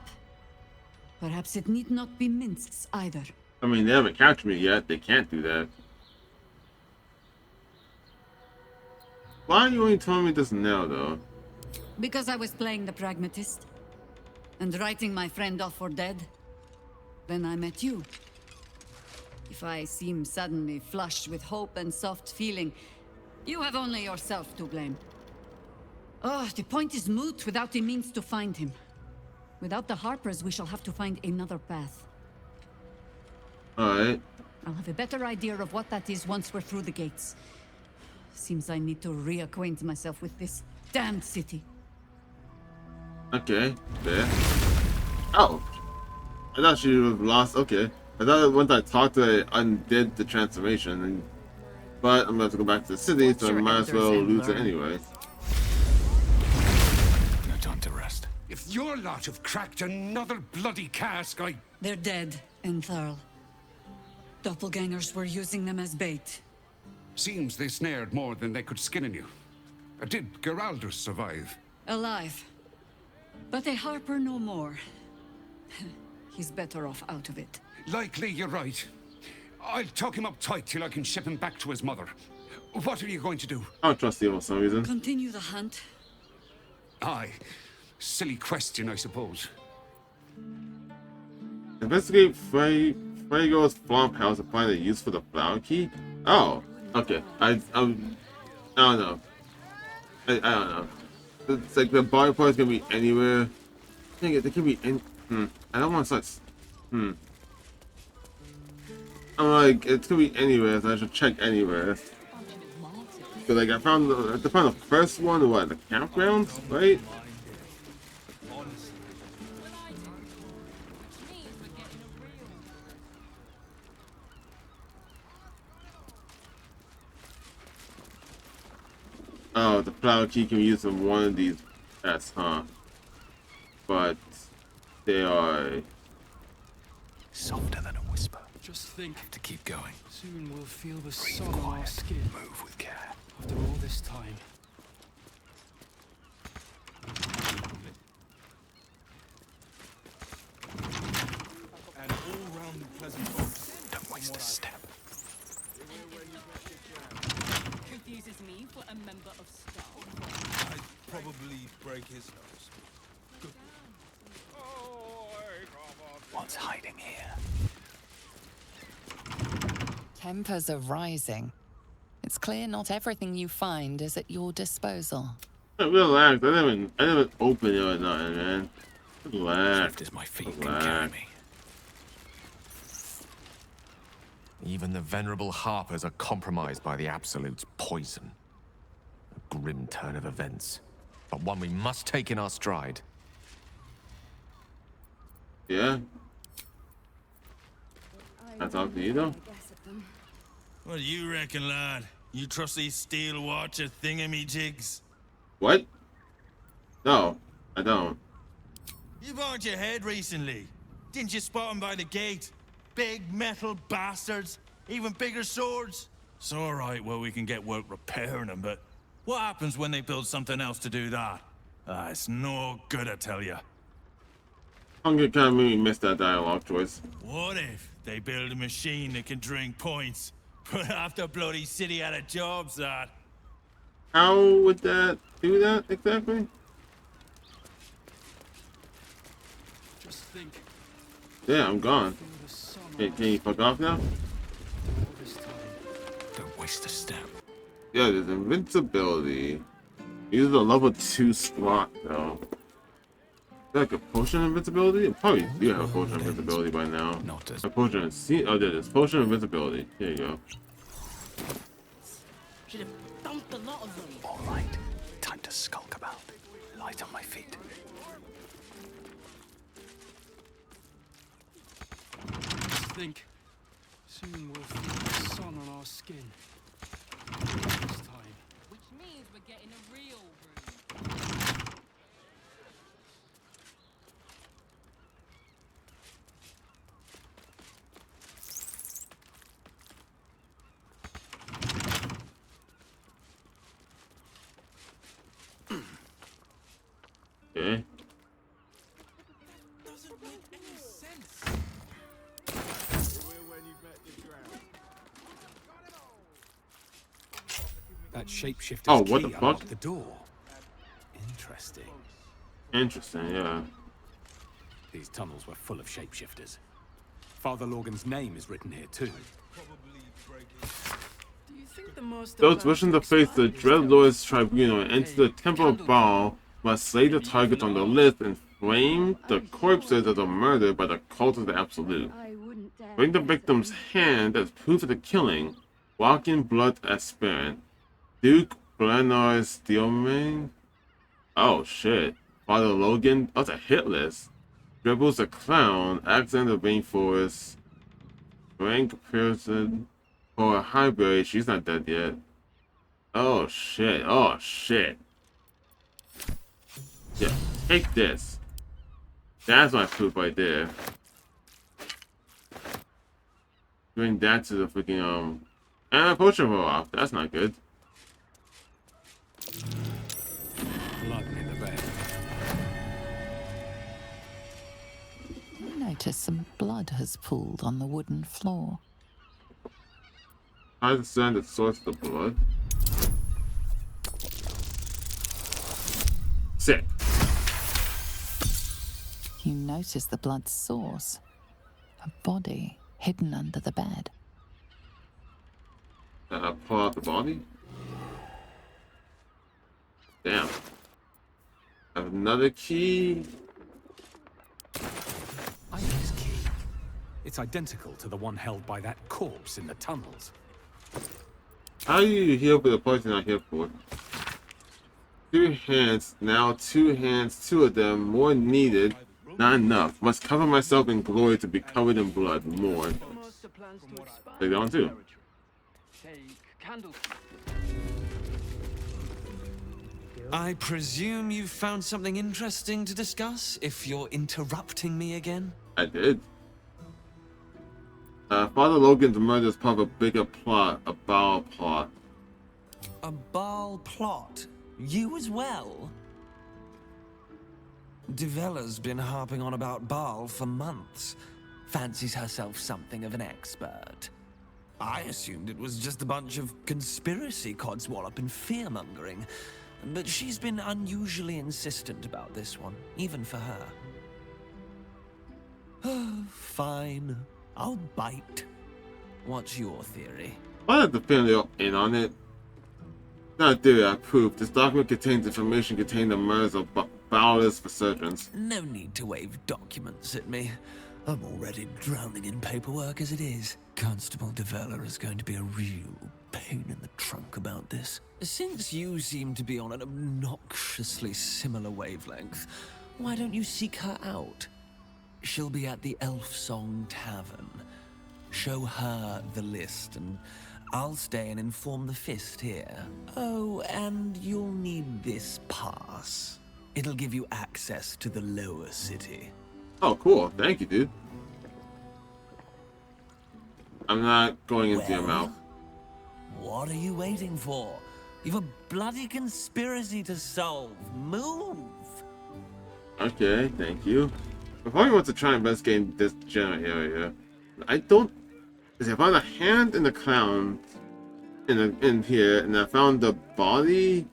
Speaker 12: perhaps it need not be Minsk's either.
Speaker 1: I mean, they haven't captured me yet. They can't do that. Why are you only telling me this now, though?
Speaker 12: Because I was playing the pragmatist. and writing my friend off for dead. Then I met you. If I seem suddenly flushed with hope and soft feeling, you have only yourself to blame. Oh, the point is moot without the means to find him. Without the Harpers, we shall have to find another path.
Speaker 1: Alright.
Speaker 12: I'll have a better idea of what that is once we're through the gates. Seems I need to reacquaint myself with this damned city.
Speaker 1: Okay, there. Oh! I thought she was lost. Okay. I thought once I talked to her, it undid the transformation. But I'm going to have to go back to the city, so I might as well lose it anyway.
Speaker 15: No time to rest.
Speaker 11: If your lot have cracked another bloody cask,
Speaker 12: They're dead, Entharl. Doppelgangers were using them as bait.
Speaker 11: Seems they snared more than they could skin in you. Did Geraldus survive?
Speaker 12: Alive. But a Harper no more. He's better off out of it.
Speaker 11: Likely you're right. I'll tuck him up tight till I can ship him back to his mother. What are you going to do?
Speaker 1: I don't trust you for some reason.
Speaker 12: Continue the hunt.
Speaker 11: Aye. Silly question, I suppose.
Speaker 1: Investigate Fuego's farmhouse to find a use for the flower key? Oh, okay. I don't know. I don't know. It's like the body part can be anywhere. Dang it, they can be in. I don't want to start. I'm like, it could be anywhere, so I should check anywhere. So like, I found the first one, what, the campground, right? Oh, the flower key can be used in one of these tests, huh? But they are
Speaker 15: softer than a whisper.
Speaker 16: Just think.
Speaker 15: Have to keep going.
Speaker 16: Soon we'll feel the
Speaker 15: Breathe
Speaker 16: sun on our
Speaker 15: quiet.
Speaker 16: skin.
Speaker 15: Move with care.
Speaker 16: After all this time.
Speaker 17: And all round pleasant folks.
Speaker 15: Don't waste a step.
Speaker 18: Confuses me for a member of staff.
Speaker 17: I'd probably break his nose. Good.
Speaker 15: What's hiding here?
Speaker 4: Tempers are rising. It's clear not everything you find is at your disposal.
Speaker 1: Relax, I didn't open it or nothing, man. Relax.
Speaker 15: Swift as my feet can carry me.
Speaker 6: Even the venerable Harpers are compromised by the Absolute's poison. A grim turn of events, but one we must take in our stride.
Speaker 1: Yeah. I talk to you though.
Speaker 17: What do you reckon, lad? You trust these steel watcher thingamajigs?
Speaker 1: What? No, I don't.
Speaker 17: You bonked your head recently. Didn't you spot them by the gate? Big metal bastards, even bigger swords. It's all right, well, we can get work repairing them, but what happens when they build something else to do that? It's no good, I tell you.
Speaker 1: Hunger kind of made me miss that dialogue choice.
Speaker 17: What if they build a machine that can drink points? Put half the bloody city out of jobs, that.
Speaker 1: How would that do that exactly?
Speaker 16: Just think.
Speaker 1: Yeah, I'm gone. Hey, can you fuck off now?
Speaker 15: Don't waste a step.
Speaker 1: Yeah, there's invincibility. Use a level 2 slot though. Is that like a potion of invincibility? I probably do have a potion of invincibility by now.
Speaker 15: Not as
Speaker 1: a potion of oh, there it is. Potion of invincibility. Here you go.
Speaker 18: Should have dumped a lot of them.
Speaker 15: All right. Time to skulk about. Light on my feet.
Speaker 16: Just think. Soon we'll feel the sun on our skin. This time.
Speaker 18: Which means we're getting a real room.
Speaker 1: Okay.
Speaker 17: Doesn't make any sense.
Speaker 15: That shapeshifter's
Speaker 1: Oh, what the
Speaker 15: key
Speaker 1: fuck?
Speaker 15: unlocked the door. Interesting.
Speaker 1: Interesting, yeah.
Speaker 15: These tunnels were full of shapeshifters. Father Lorgan's name is written here too.
Speaker 1: Those wishing to face the Dread Lord's tribunal and enter the Temple of Baal must slay the targets on the list and flame the corpses of the murdered by the cult of the Absolute. Bring the victim's hand as proof of the killing. Walk in blood aspirant. Duke Blanar Steelman. Oh shit. Father Logan. That's a hit list. Dribbles a clown. Alexander Rainforest. Frank Pearson. Or Highbury. She's not dead yet. Oh shit. Oh shit. Yeah. Take this. That's my proof right there. Bring that to the freaking and a potion roll off. That's not good.
Speaker 15: Blood in the bed.
Speaker 4: You notice some blood has pooled on the wooden floor.
Speaker 1: I understand the source of the blood. Sick.
Speaker 4: You notice the blood's source. A body hidden under the bed.
Speaker 1: Pull out the body? Damn. I have another key.
Speaker 15: I need this key. It's identical to the one held by that corpse in the tunnels.
Speaker 1: How do you heal for the poison I heal for? 2 hands, now 2 hands, 2 of them, more needed. Not enough. Must cover myself in glory to be covered in blood. More. Take that one too.
Speaker 2: I presume you've found something interesting to discuss, if you're interrupting me again?
Speaker 1: I did. Father Logan's murder is part of a bigger plot, a Baal plot.
Speaker 2: A Baal plot? You as well? Devella's been harping on about Baal for months. Fancies herself something of an expert. I assumed it was just a bunch of conspiracy codswallop and fear-mongering. But she's been unusually insistent about this one, even for her. Fine. I'll bite. What's your theory?
Speaker 1: I have the family in on it. Not a theory, I proof. This document contains information containing the murders of Baldurs resurgence.
Speaker 2: No need to wave documents at me. I'm already drowning in paperwork as it is. Constable Devella is going to be a real pain in the trunk about this. Since you seem to be on an obnoxiously similar wavelength, why don't you seek her out? She'll be at the Elf Song Tavern. Show her the list, and I'll stay and inform the Fist here. Oh, and you'll need this pass. It'll give you access to the lower city.
Speaker 1: Oh, cool. Thank you, dude. I'm not going into your mouth.
Speaker 2: What are you waiting for? You've a bloody conspiracy to solve. Move!
Speaker 1: Okay, thank you. I probably want to try and investigate this general area. I don't... I found a hand in the clown in here, and I found the body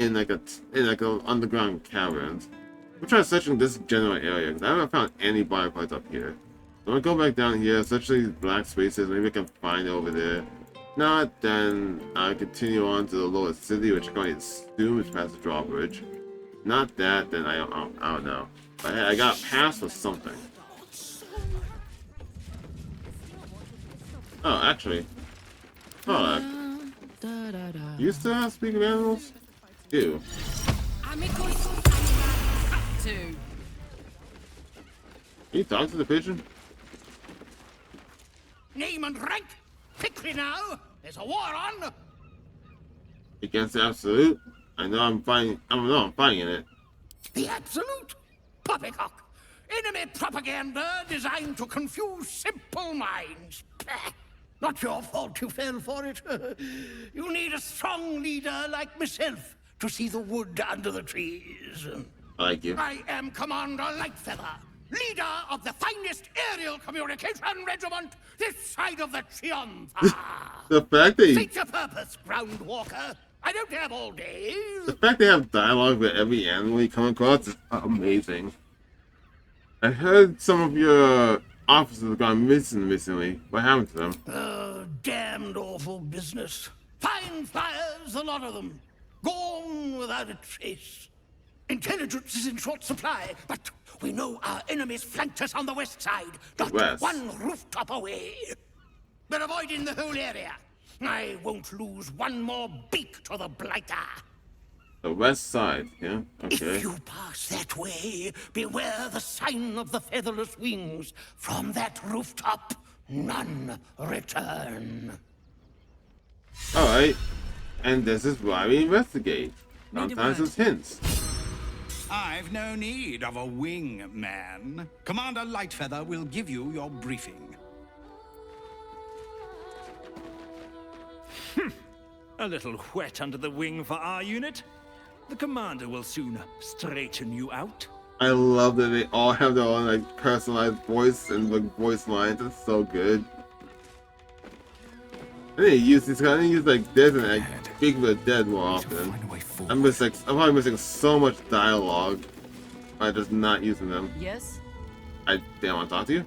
Speaker 1: in like a underground caverns. I'm trying to search in this general area because I haven't found any body parts up here. I'm gonna go back down here, search these black spaces. Maybe I can find it over there. Not, then I continue on to the lower city, which I can only assume is past the drawbridge. Not that, then I don't know. But I got passed for something. Oh, actually. Hold on. You still have speak of animals? Ew. Can you talk to the pigeon?
Speaker 11: Name and rank! Quickly now! There's a war on!
Speaker 1: Against the Absolute? I know I'm fighting in it.
Speaker 11: The Absolute? Poppycock! Enemy propaganda designed to confuse simple minds. Pah. Not your fault you fell for it. You need a strong leader like myself to see the wood under the trees.
Speaker 1: I like you.
Speaker 11: I am Commander Lightfeather, leader of the finest aerial communication regiment this side of the Triumph.
Speaker 1: The fact that
Speaker 11: State your purpose, Groundwalker. I don't have all day.
Speaker 1: The fact they have dialogue with every animal you come across is amazing. I heard some of your officers have gone missing recently. What happened to them?
Speaker 19: Damned awful business. Fine flyers, a lot of them. Gone without a trace. Intelligence is in short supply, but we know our enemies flanked us on the west side, not one rooftop away. They're avoiding the whole area. I won't lose one more beak to the blighter.
Speaker 1: The west side, yeah? Okay.
Speaker 19: If you pass that way, beware the sign of the featherless wings. From that rooftop, none return.
Speaker 1: Alright. And this is why we investigate. Sometimes it's hints.
Speaker 11: I've no need of a wing man. Commander Lightfeather will give you your briefing.
Speaker 17: A little wet under the wing for our unit. The commander will soon straighten you out.
Speaker 1: I love that they all have their own like personalized voice and like voice lines. It's so good. I need to use these. I need to use like this and like Speak of the Dead more often. I'm probably missing so much dialogue by just not using them.
Speaker 12: Yes?
Speaker 1: I want to talk to you.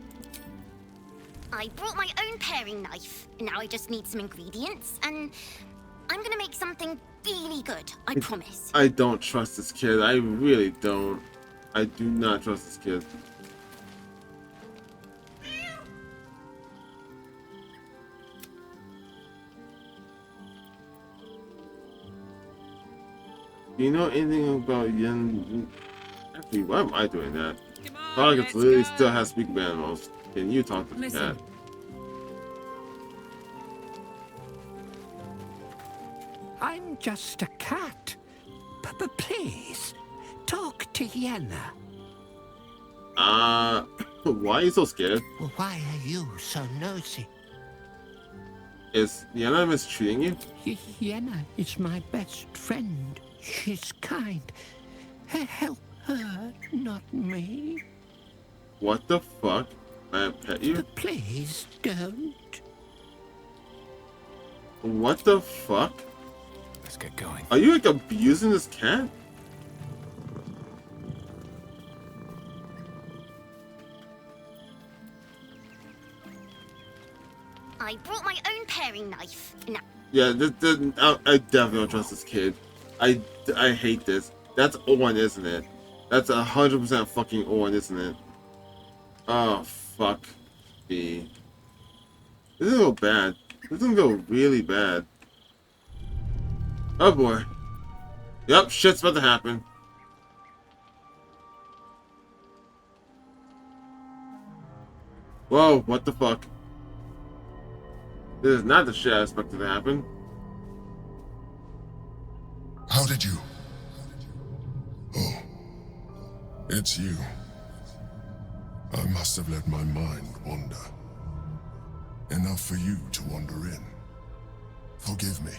Speaker 20: I brought my own paring knife. Now I just need some ingredients, and I'm gonna make something really good. I promise.
Speaker 1: I don't trust this kid. I really don't. I do not trust this kid. Do you know anything about Yen? Actually, why am I doing that? Targets literally still has speaking animals. Can you talk to the cat?
Speaker 19: I'm just a cat. But please, talk to Yenna.
Speaker 1: Why are you so scared?
Speaker 19: Why are you so nosy?
Speaker 1: Is Yenna mistreating you?
Speaker 19: Yenna is my best friend. She's kind. Help her, not me.
Speaker 1: What the fuck? May I pet you?
Speaker 19: Please don't.
Speaker 1: What the fuck?
Speaker 15: Let's get going.
Speaker 1: Are you like abusing this cat?
Speaker 20: I brought my own paring knife. Now
Speaker 1: Yeah, I definitely don't trust this kid. I hate this. That's Owen, isn't it? That's 100% fucking Owen, isn't it? Oh, fuck me. This is gonna go bad. This is gonna go really bad. Oh boy. Yep, shit's about to happen. Whoa, what the fuck? This is not the shit I expected to happen.
Speaker 7: How did you? Oh, it's you. I must have let my mind wander. Enough for you to wander in. Forgive me.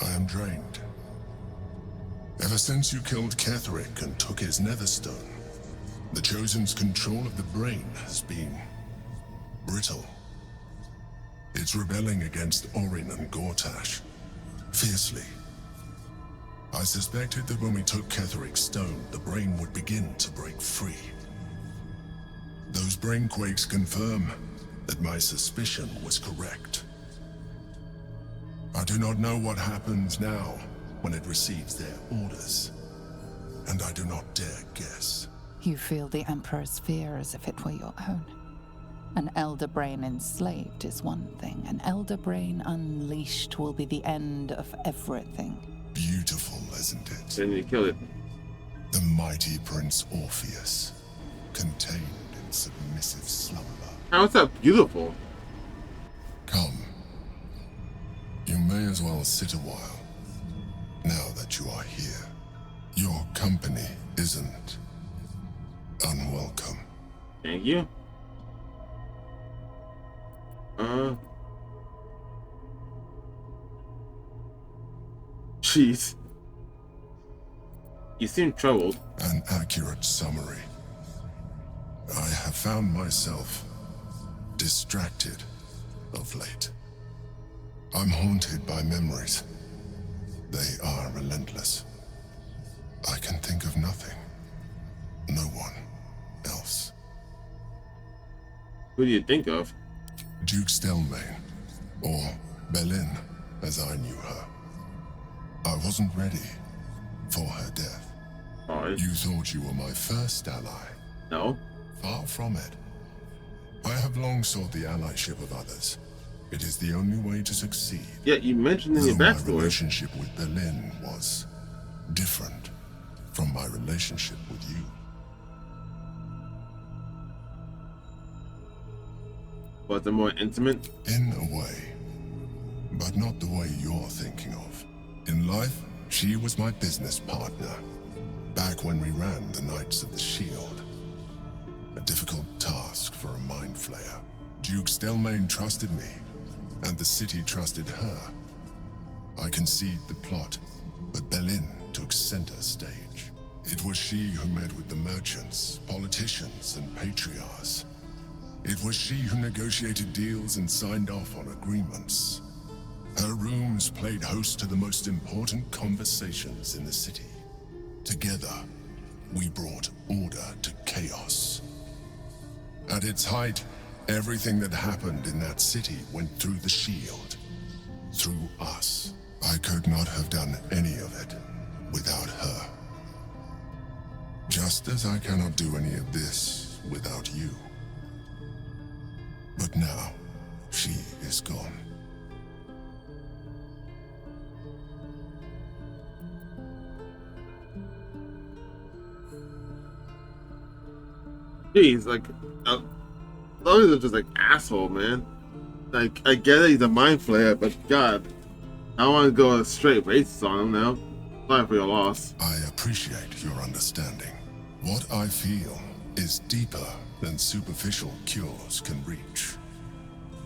Speaker 7: I am drained. Ever since you killed Ketherick and took his netherstone, the Chosen's control of the brain has been brittle. It's rebelling against Orin and Gortash, fiercely. I suspected that when we took Ketherick's stone, the brain would begin to break free. Those brain quakes confirm that my suspicion was correct. I do not know what happens now when it receives their orders, and I do not dare guess.
Speaker 4: You feel the Emperor's fear as if it were your own. An Elder Brain enslaved is one thing. An Elder Brain unleashed will be the end of everything.
Speaker 7: Beautiful, isn't it?
Speaker 1: Then you kill it.
Speaker 7: The mighty Prince Orpheus, contained in submissive slumber.
Speaker 1: How is that beautiful?
Speaker 7: Come. You may as well sit a while, now that you are here. Your company isn't unwelcome.
Speaker 1: Thank you. Jeez. You seem troubled.
Speaker 7: An accurate summary. I have found myself distracted of late. I'm haunted by memories. They are relentless. I can think of nothing. No one else.
Speaker 1: Who do you think of?
Speaker 7: Duke Stelmane, or Belin, as I knew her. I wasn't ready for her death.
Speaker 1: Alright.
Speaker 7: You thought you were my first ally.
Speaker 1: No.
Speaker 7: Far from it. I have long sought the allyship of others. It is the only way to succeed.
Speaker 1: Yeah, you mentioned in your backstory.
Speaker 7: My relationship with Belin was different from my relationship with you.
Speaker 1: Was it more intimate?
Speaker 7: In a way, but not the way you're thinking of. In life, she was my business partner, back when we ran the Knights of the Shield. A difficult task for a mind flayer. Duke Stelmane trusted me, and the city trusted her. I conceived the plot, but Belin took center stage. It was she who met with the merchants, politicians, and patriarchs. It was she who negotiated deals and signed off on agreements. Her rooms played host to the most important conversations in the city. Together, we brought order to chaos. At its height, everything that happened in that city went through the shield. Through us. I could not have done any of it without her. Just as I cannot do any of this without you. But now, she is gone.
Speaker 1: Jeez, like, those are just like asshole, man. Like, I get it, he's a mind flayer, but God, I don't want to go straight racist on him now. Sorry for your loss.
Speaker 7: I appreciate your understanding. What I feel is deeper than superficial cures can reach,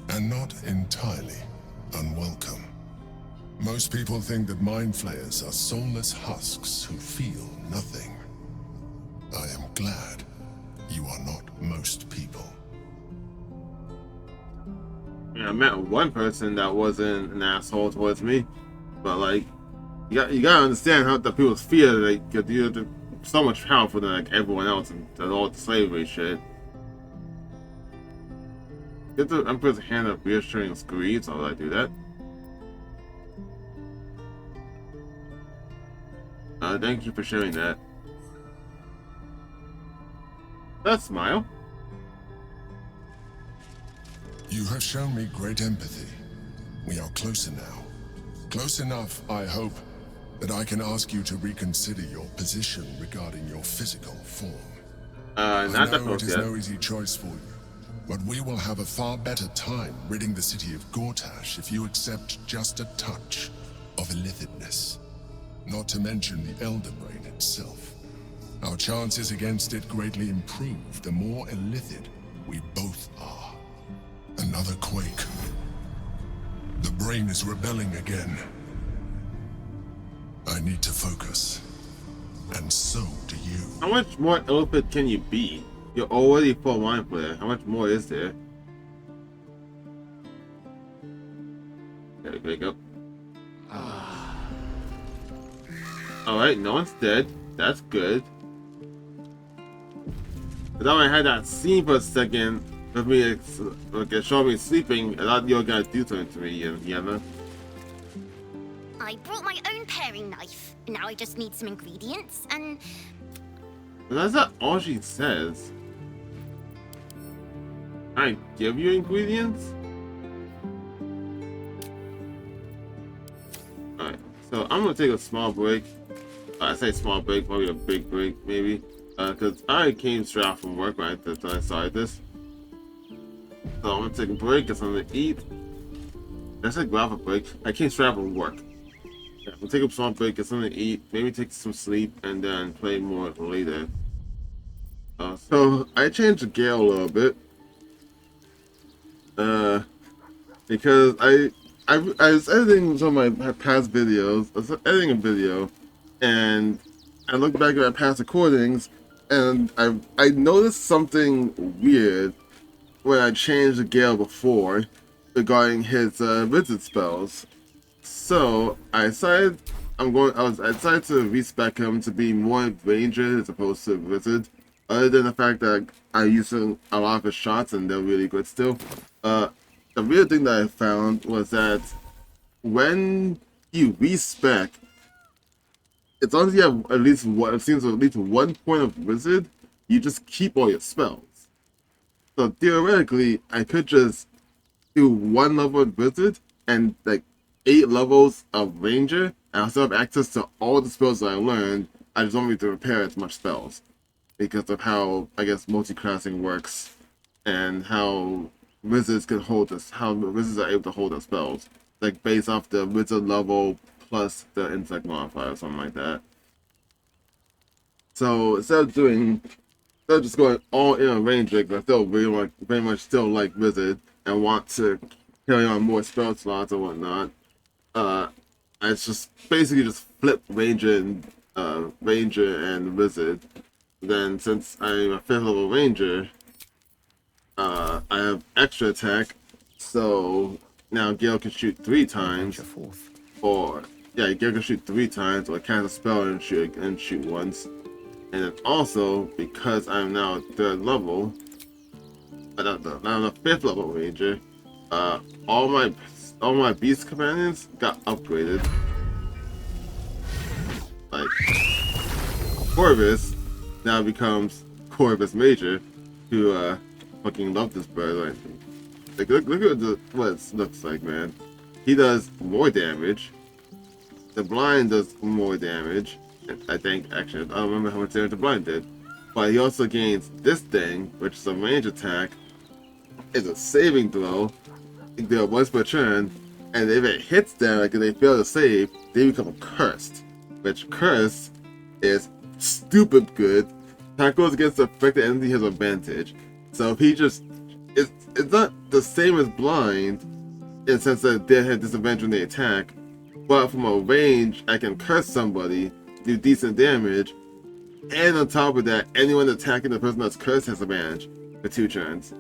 Speaker 7: and not entirely unwelcome. Most people think that mind flayers are soulless husks who feel nothing. I am glad you are not most people.
Speaker 1: Yeah, I met one person that wasn't an asshole towards me, but like, you gotta understand how the people's fear, like, you're so much powerful than like everyone else and all the slavery shit. Get the Emperor's hand of reassuring screeds. How did I do that? Thank you for sharing that. That smile.
Speaker 7: You have shown me great empathy. We are closer now. Close enough, I hope, that I can ask you to reconsider your position regarding your physical form. I know it is no easy choice for you, but we will have a far better time ridding the city of Gortash if you accept just a touch of illithidness. Not to mention the Elder Brain itself. Our chances against it greatly improve the more illithid we both are. Another quake. The brain is rebelling again. I need to focus. And so do you.
Speaker 1: How much more illithid can you be? You're already full mind player. How much more is there? Gotta wake up. Alright, no one's dead. That's good. But then I had that scene for a second with me, like, showing me sleeping, I thought you were gonna do something to me, Yenna.
Speaker 20: I brought my own paring knife. Now I just need some ingredients and...
Speaker 1: But that's not all she says. I give you ingredients? Alright, so I'm gonna take a small break. I say small break, probably a big break, maybe. Because I came straight out from work when I started this. So I'm gonna take a break, get something to eat. I said grab a break. I came straight out from work. Yeah, I'm gonna take a small break, get something to eat, maybe take some sleep, and then play more later. So I changed the Gale a little bit. Because I was editing some of my past videos. I was editing a video, and I looked back at my past recordings, and I noticed something weird when I changed the Gale before regarding his wizard spells. So I decided I decided to respec him to be more ranger as opposed to wizard. Other than the fact that I used a lot of his shots and they're really good still. The real thing that I found was that when you respec, as long as you have at least one, it seems at least 1 point of wizard, you just keep all your spells. So theoretically, I could just do 1 level of wizard and like 8 levels of ranger, and I still have access to all the spells that I learned. I just don't need to repair as much spells because of how, I guess, multi-classing works and how wizards can hold this, how wizards are able to hold their spells, like based off the wizard level plus the insect modifier or something like that. So instead of just going all in on ranger, because I still very much still like wizard and want to carry on more spell slots and whatnot, I just basically just flip ranger and wizard. Then since I'm a 5th level ranger, I have extra attack, so now Gale can shoot 3 times. Or yeah, Gale can shoot 3 times, or cast a spell and shoot once. And then also, because I'm now 3rd level, I'm a 5th level ranger, all my beast companions got upgraded. Like Corvus now becomes Corvus Major, who fucking love this bird. Like look at what it looks like, man. He does more damage. The blind does more damage. I think, actually, I don't remember how much damage the blind did. But he also gains this thing, which is a range attack. It's a saving throw. You do it once per turn. And if it hits them, like if they fail to save, they become cursed. Which cursed is stupid good. Attack goes against the affected entity has advantage. So if he just... It's not the same as blind, in the sense that they have disadvantage when they attack. But from a range, I can curse somebody, do decent damage, and on top of that, anyone attacking the person that's cursed has advantage for 2 turns.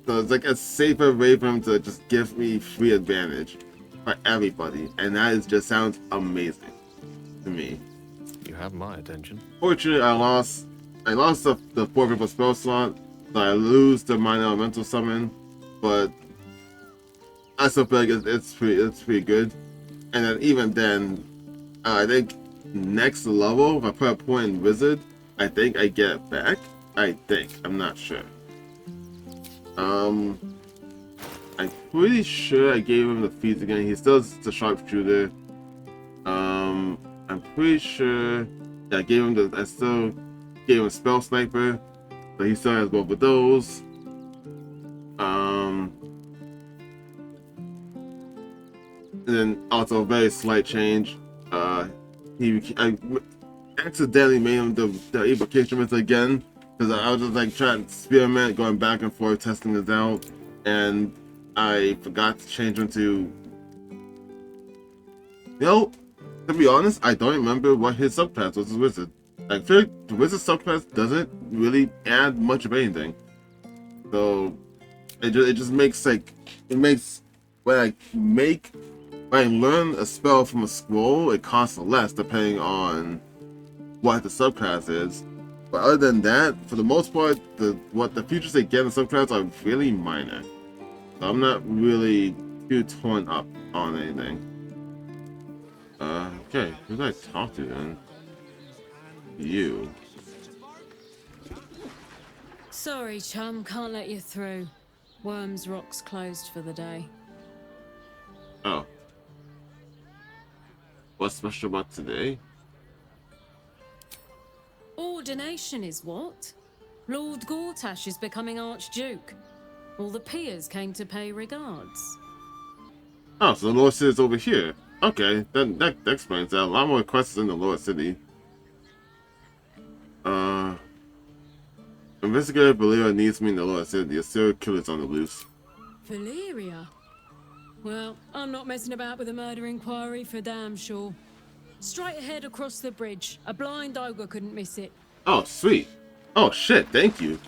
Speaker 1: So it's like a safer way for him to just give me free advantage for everybody, and that just sounds amazing to me.
Speaker 21: You have my attention.
Speaker 1: Fortunately, I lost the 4th level spell slot, so I lose the minor elemental summon, but I still feel like it's pretty good. And then even then, I think next level, if I put a point in wizard, I think I get it back. I'm not sure. I'm pretty sure I gave him the feats again. He still has the sharpshooter. I'm pretty sure. Yeah, I still gave him spell sniper, so he still has both of those. And then also a very slight change. I accidentally made him the evocation method again, because I was just like trying to experiment, going back and forth, testing this out, and I forgot to change him to. To be honest, I don't remember what his subclass was as wizard. I feel like the wizard subclass doesn't really add much of anything. So it just makes when I learn a spell from a scroll, it costs less depending on what the subclass is. But other than that, for the most part, what the features they get in the subclass are really minor. So I'm not really too torn up on anything. Okay, who did I talk to then? You.
Speaker 22: Sorry, chum, can't let you through. Worms Rock's closed for the day.
Speaker 1: Oh. What's special about today?
Speaker 22: Ordination is what? Lord Gortash is becoming Archduke. All the peers came to pay regards.
Speaker 1: Oh, so the Lower City is over here. Okay, that explains that. A lot more quests in the Lower City. Investigator Valeria needs me in the Lower City. A serial killer's on the loose.
Speaker 22: Valeria? Well, I'm not messing about with a murder inquiry for damn sure. Straight ahead across the bridge. A blind ogre couldn't miss it.
Speaker 1: Oh, sweet. Oh, shit. Thank you.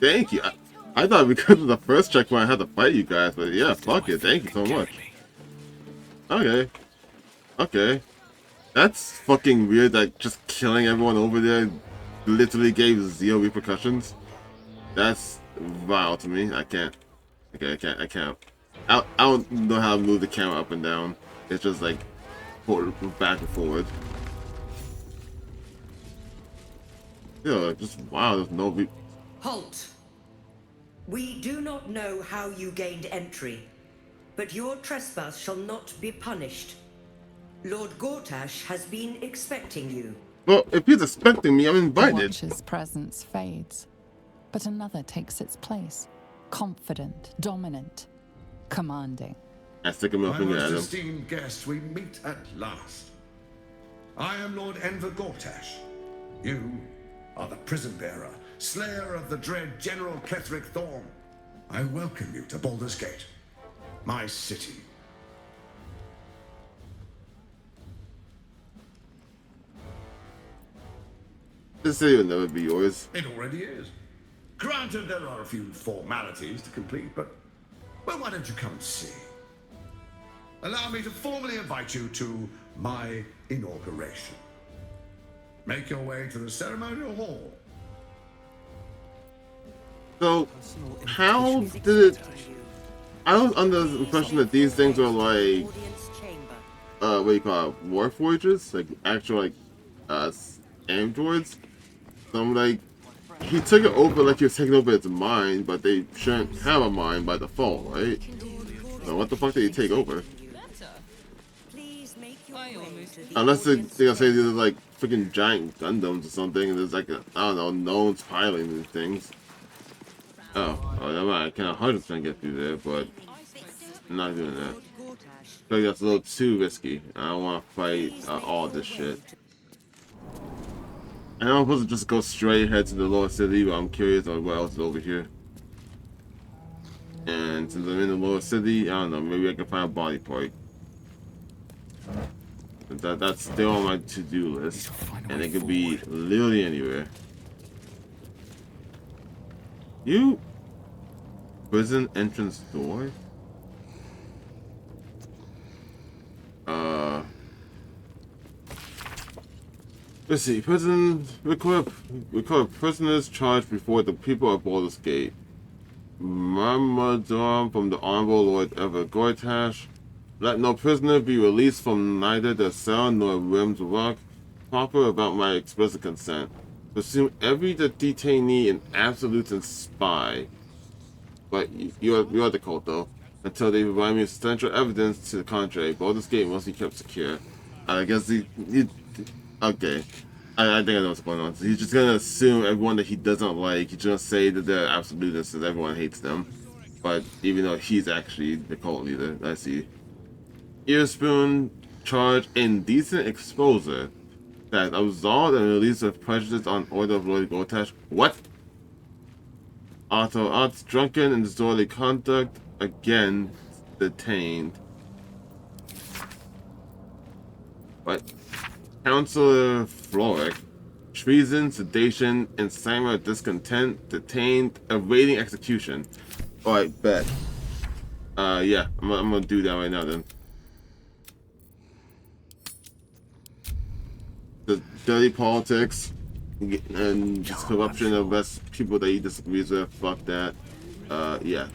Speaker 1: Thank you. I thought because of the first checkpoint I had to fight you guys, but yeah, fuck it. Thank you so much. Okay. Okay. That's fucking weird, like, just killing everyone over there literally gave 0 repercussions. That's vile to me. I can't. Okay, I can't. I don't know how to move the camera up and down. It's just like back and forward. Yeah, just wow. There's no.
Speaker 8: Halt! We do not know how you gained entry, but your trespass shall not be punished. Lord Gortash has been expecting you.
Speaker 1: Well, if he's expecting me, I'm
Speaker 4: The
Speaker 1: invited.
Speaker 4: Watcher's presence fades, but another takes its place. Confident, dominant, commanding.
Speaker 1: I stick him up
Speaker 9: My
Speaker 1: finger
Speaker 9: most
Speaker 1: at him.
Speaker 9: esteemed guest, we meet at last. I am Lord Enver Gortash. You are the prison bearer, slayer of the dread General Ketheric Thorm. I welcome you to Baldur's Gate, my city.
Speaker 1: This city will never be yours.
Speaker 9: It already is. Granted, there are a few formalities to complete, but well, why don't you come and see? Allow me to formally invite you to my inauguration. Make your way to the ceremonial hall.
Speaker 1: So, how did it... I was under the impression that these things were like... what do you call it? Warforges? Like, actual, like, androids? So I'm like... He took it over like he was taking over its mind, but they shouldn't have a mind by default, right? So what the fuck did he take over? Unless they're gonna say these are like freaking giant Gundams or something, and there's like a, I don't know, gnomes piloting these things. Oh, I can 100% get through there, but I'm not doing that. I feel like that's a little too risky. I don't want to fight all this shit. And I'm supposed to just go straight ahead to the lower city, but I'm curious on what else is over here. And since I'm in the lower city, I don't know, maybe I can find a body part. That's still on my to-do list, and it could be literally anywhere. You prison entrance door? Let's see. Prison record prisoners charged before the people of Baldur's Gate. Myrmidon from the Honorable Lord Ever Gortash. Let no prisoner be released from neither the cell nor Rim's Rock, proper about my explicit consent. Pursue every detainee an absolute and spy. But you're the cult though. Until they provide me substantial evidence to the contrary, Baldur's Gate must be kept secure. I guess okay. I think I know what's going on. So he's just gonna assume everyone that he doesn't like, he's gonna say that they're absolutists and everyone hates them. But even though he's actually the cult leader, I see. Earspoon charge indecent exposure that absolved and released with prejudice on order of Lord Gortash. What? Auto arts drunken and disorderly conduct again detained. What? Counselor Floric, treason, sedation, incitement of discontent, detained, awaiting execution. Alright, bet. Yeah, I'm gonna do that right now then. The dirty politics and just corruption of best people that he disagrees with. Fuck that. Yeah.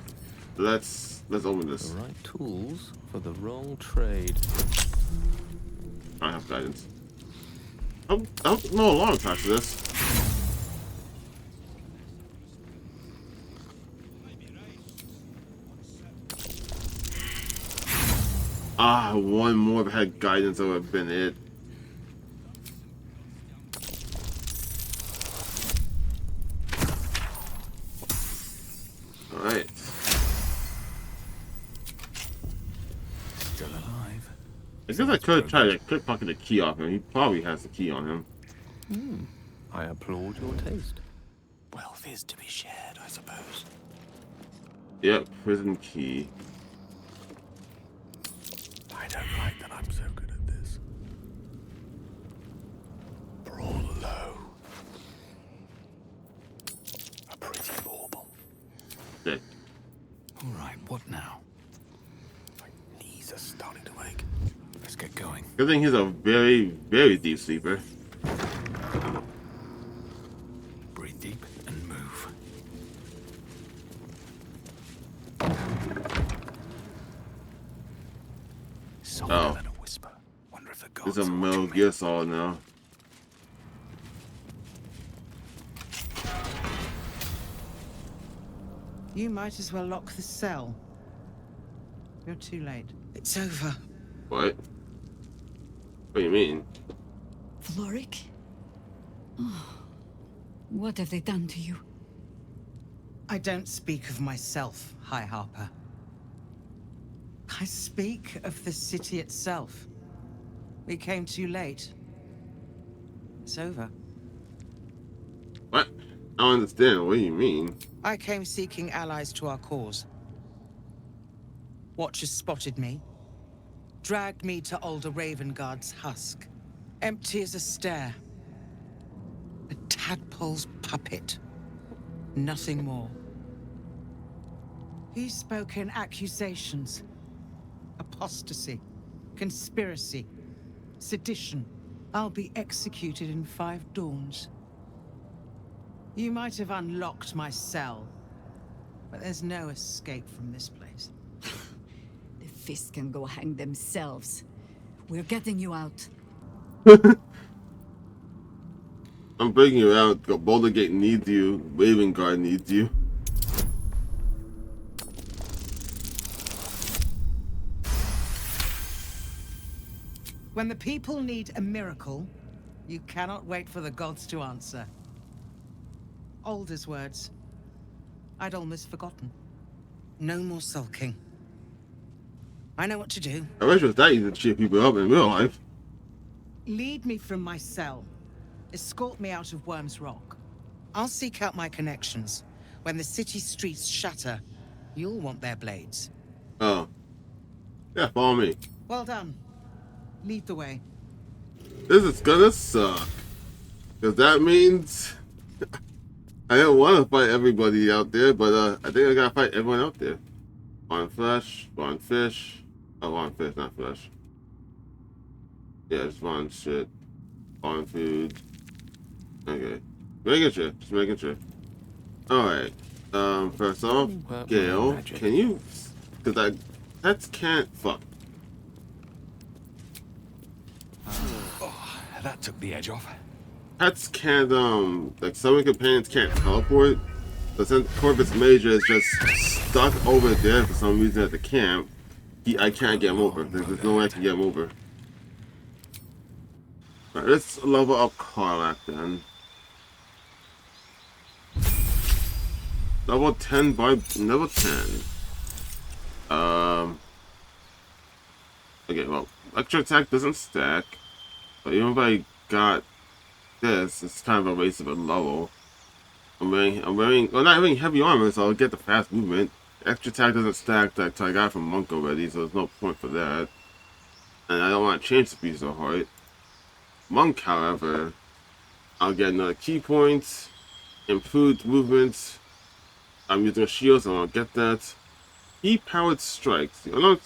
Speaker 1: Let's open this.
Speaker 21: The right tools for the wrong trade.
Speaker 1: I don't have guidance. I don't know a long time for this. Ah, one more if I had guidance, that would have been it. Alright.
Speaker 15: Still alive.
Speaker 1: I guess I could try to pickpocket the key off him. He probably has the key on him.
Speaker 21: I applaud your taste.
Speaker 15: Wealth is to be shared, I suppose.
Speaker 1: Yep, prison key.
Speaker 15: I don't like that I'm so good at this. Brawl low. A pretty bauble.
Speaker 1: Sick.
Speaker 15: Alright, what now? My knees are starting to ache. Let's get going.
Speaker 1: Good thing he's a very, very deep sleeper. Oh. It's a Metal Gear Solid now.
Speaker 3: You might as well lock the cell. You're too late. It's over.
Speaker 1: What? What do you mean?
Speaker 12: Floric? Oh, what have they done to you?
Speaker 3: I don't speak of myself, High Harper. I speak of the city itself. We came too late. It's over.
Speaker 1: What? I don't understand. What do you mean?
Speaker 3: I came seeking allies to our cause. Watchers spotted me, dragged me to Older Ravenguard's husk. Empty as a stare. A tadpole's puppet. Nothing more. He spoke in accusations. Apostasy. Conspiracy. Sedition. I'll be executed in 5 dawns. You might have unlocked my cell, but there's no escape from this place.
Speaker 12: The Fists can go hang themselves. We're getting you out.
Speaker 1: I'm breaking you out. Boulder Gate needs you. Ravenguard needs you.
Speaker 3: When the people need a miracle, you cannot wait for the gods to answer. Alder's words. I'd almost forgotten. No more sulking. I know what to do.
Speaker 1: I wish it was that easy to cheer people up in real life.
Speaker 3: Lead me from my cell. Escort me out of Worm's Rock. I'll seek out my connections. When the city streets shatter, you'll want their blades.
Speaker 1: Oh. Yeah, follow me.
Speaker 3: Well done. Lead the way.
Speaker 1: This is gonna suck. Because that means... I don't want to fight everybody out there, but I think I gotta fight everyone out there. On flesh, on fish. Oh, on fish, not flesh. Yeah, just on shit. On food. Okay. Making sure. Just making sure. Alright. First off, Gale, can you... Because pets can't... Fuck.
Speaker 11: Oh, that took the edge off.
Speaker 1: Pets can't, like summon companions can't teleport. So since Corvus Major is just stuck over there for some reason at the camp, I can't get him over. There's no way I can get him over. Alright, let's level up Karlach then. Level 10 by level 10. Okay, well, Electric Attack doesn't stack. But even if I got this, it's kind of a waste of a level. I'm wearing, well, not wearing heavy armor, so I'll get the fast movement. Extra attack doesn't stack that I got from Monk already, so there's no point for that. And I don't want to change the piece of heart. Monk, however, I'll get another key point, improved movement. I'm using a shield, so I'll get that. Heat-powered strikes. I know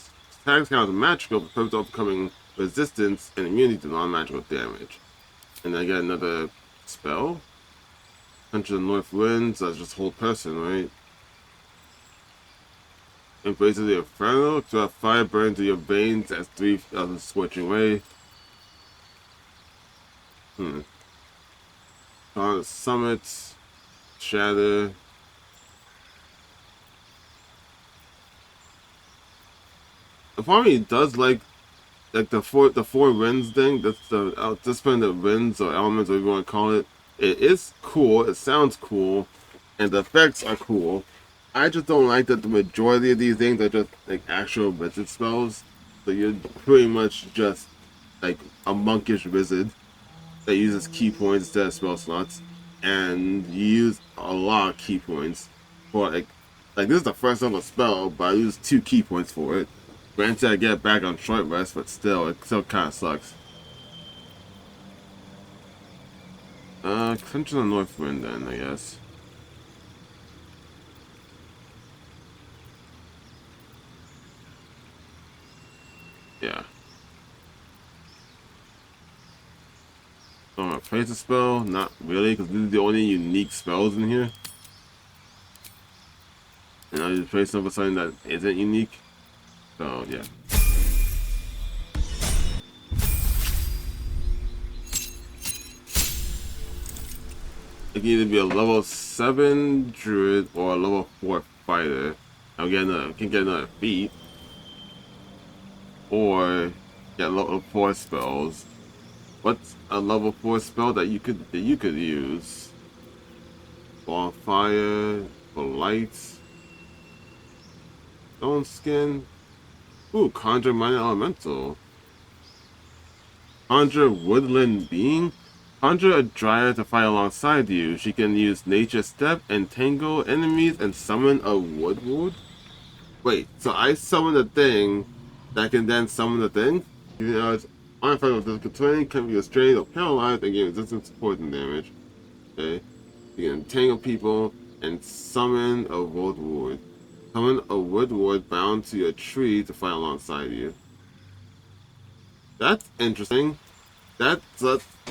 Speaker 1: attacks count as magical, but purpose of overcoming resistance and immunity to non-magical damage. And I get another spell. Punch of the North Winds, that's just whole person, right? Embrace of the Inferno, to have fire burn through your veins as 3,000 scorching away. On the summit, shatter. The farming does like the four winds thing. That's the discipline that winds or elements, whatever you want to call it. It is cool. It sounds cool, and the effects are cool. I just don't like that the majority of these things are just like actual wizard spells. So you're pretty much just like a monkish wizard that uses key points instead of spell slots, and you use a lot of key points for like this is the first level spell, but I use 2 key points for it. Granted, I get back on short rest, but still, it still kind of sucks. Clinch on the North Wind then, I guess. Yeah. I'm gonna place a spell? Not really, because these are the only unique spells in here. And I just place them for something that isn't unique. So, yeah. it can either be a level 7 druid or a level 4 fighter. I'm getting can get another feat. Or get level 4 spells. What's a level 4 spell that you could use? Ball of fire, for lights, stone skin. Ooh, conjure minor elemental. Conjure woodland being. Conjure a dryad to fight alongside you. She can use nature step, entangle enemies, and summon a woodward. Wait, so I summon a thing that can then summon the thing? You know, it's uneffective with difficult terrain, can be restrained or paralyzed and gain resistance to poison damage. Okay. You can entangle people and summon a woodward. Summon a woodward bound to a tree to fight alongside you. That's interesting. That's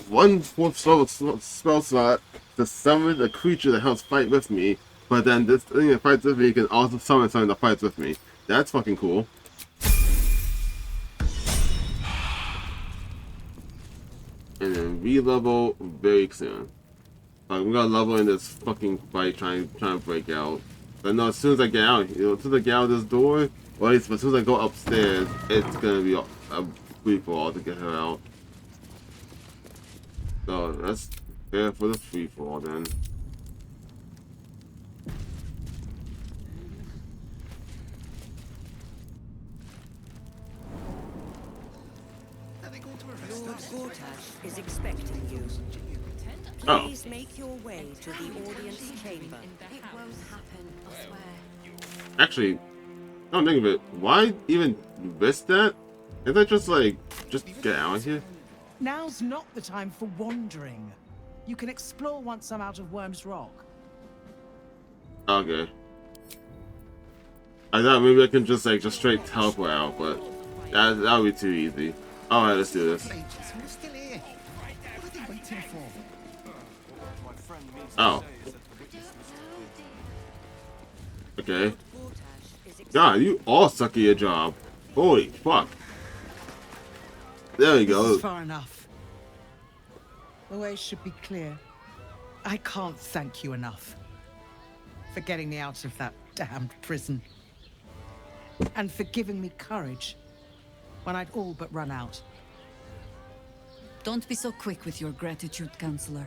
Speaker 1: one fourth spell slot to summon a creature that helps fight with me, but then this thing that fights with me can also summon something that fights with me. That's fucking cool. And then re-level very soon. I'm gonna level in this fucking fight trying to break out. But no, as soon as I get out, as soon as I get out this door, or at least as soon as I go upstairs, it's gonna be a free for all to get her out. So that's fair for the free for all then.
Speaker 8: Lord Gortash is expecting you.
Speaker 1: Oh.
Speaker 8: Please make your way to the audience chamber.
Speaker 12: It won't happen, I swear.
Speaker 1: Actually, don't think of it. Why even risk that? Can't I just get out of here?
Speaker 3: Now's not the time for wandering. You can explore once I'm out of Worm's Rock.
Speaker 1: Okay. I thought maybe I can just straight teleport out, but that would be too easy. Alright, let's do this. Oh. Okay. God, you all suck at your job. Holy fuck. There we go.
Speaker 3: This is far enough. The way should be clear. I can't thank you enough for getting me out of that damned prison. And for giving me courage when I'd all but run out.
Speaker 12: Don't be so quick with your gratitude, Counselor.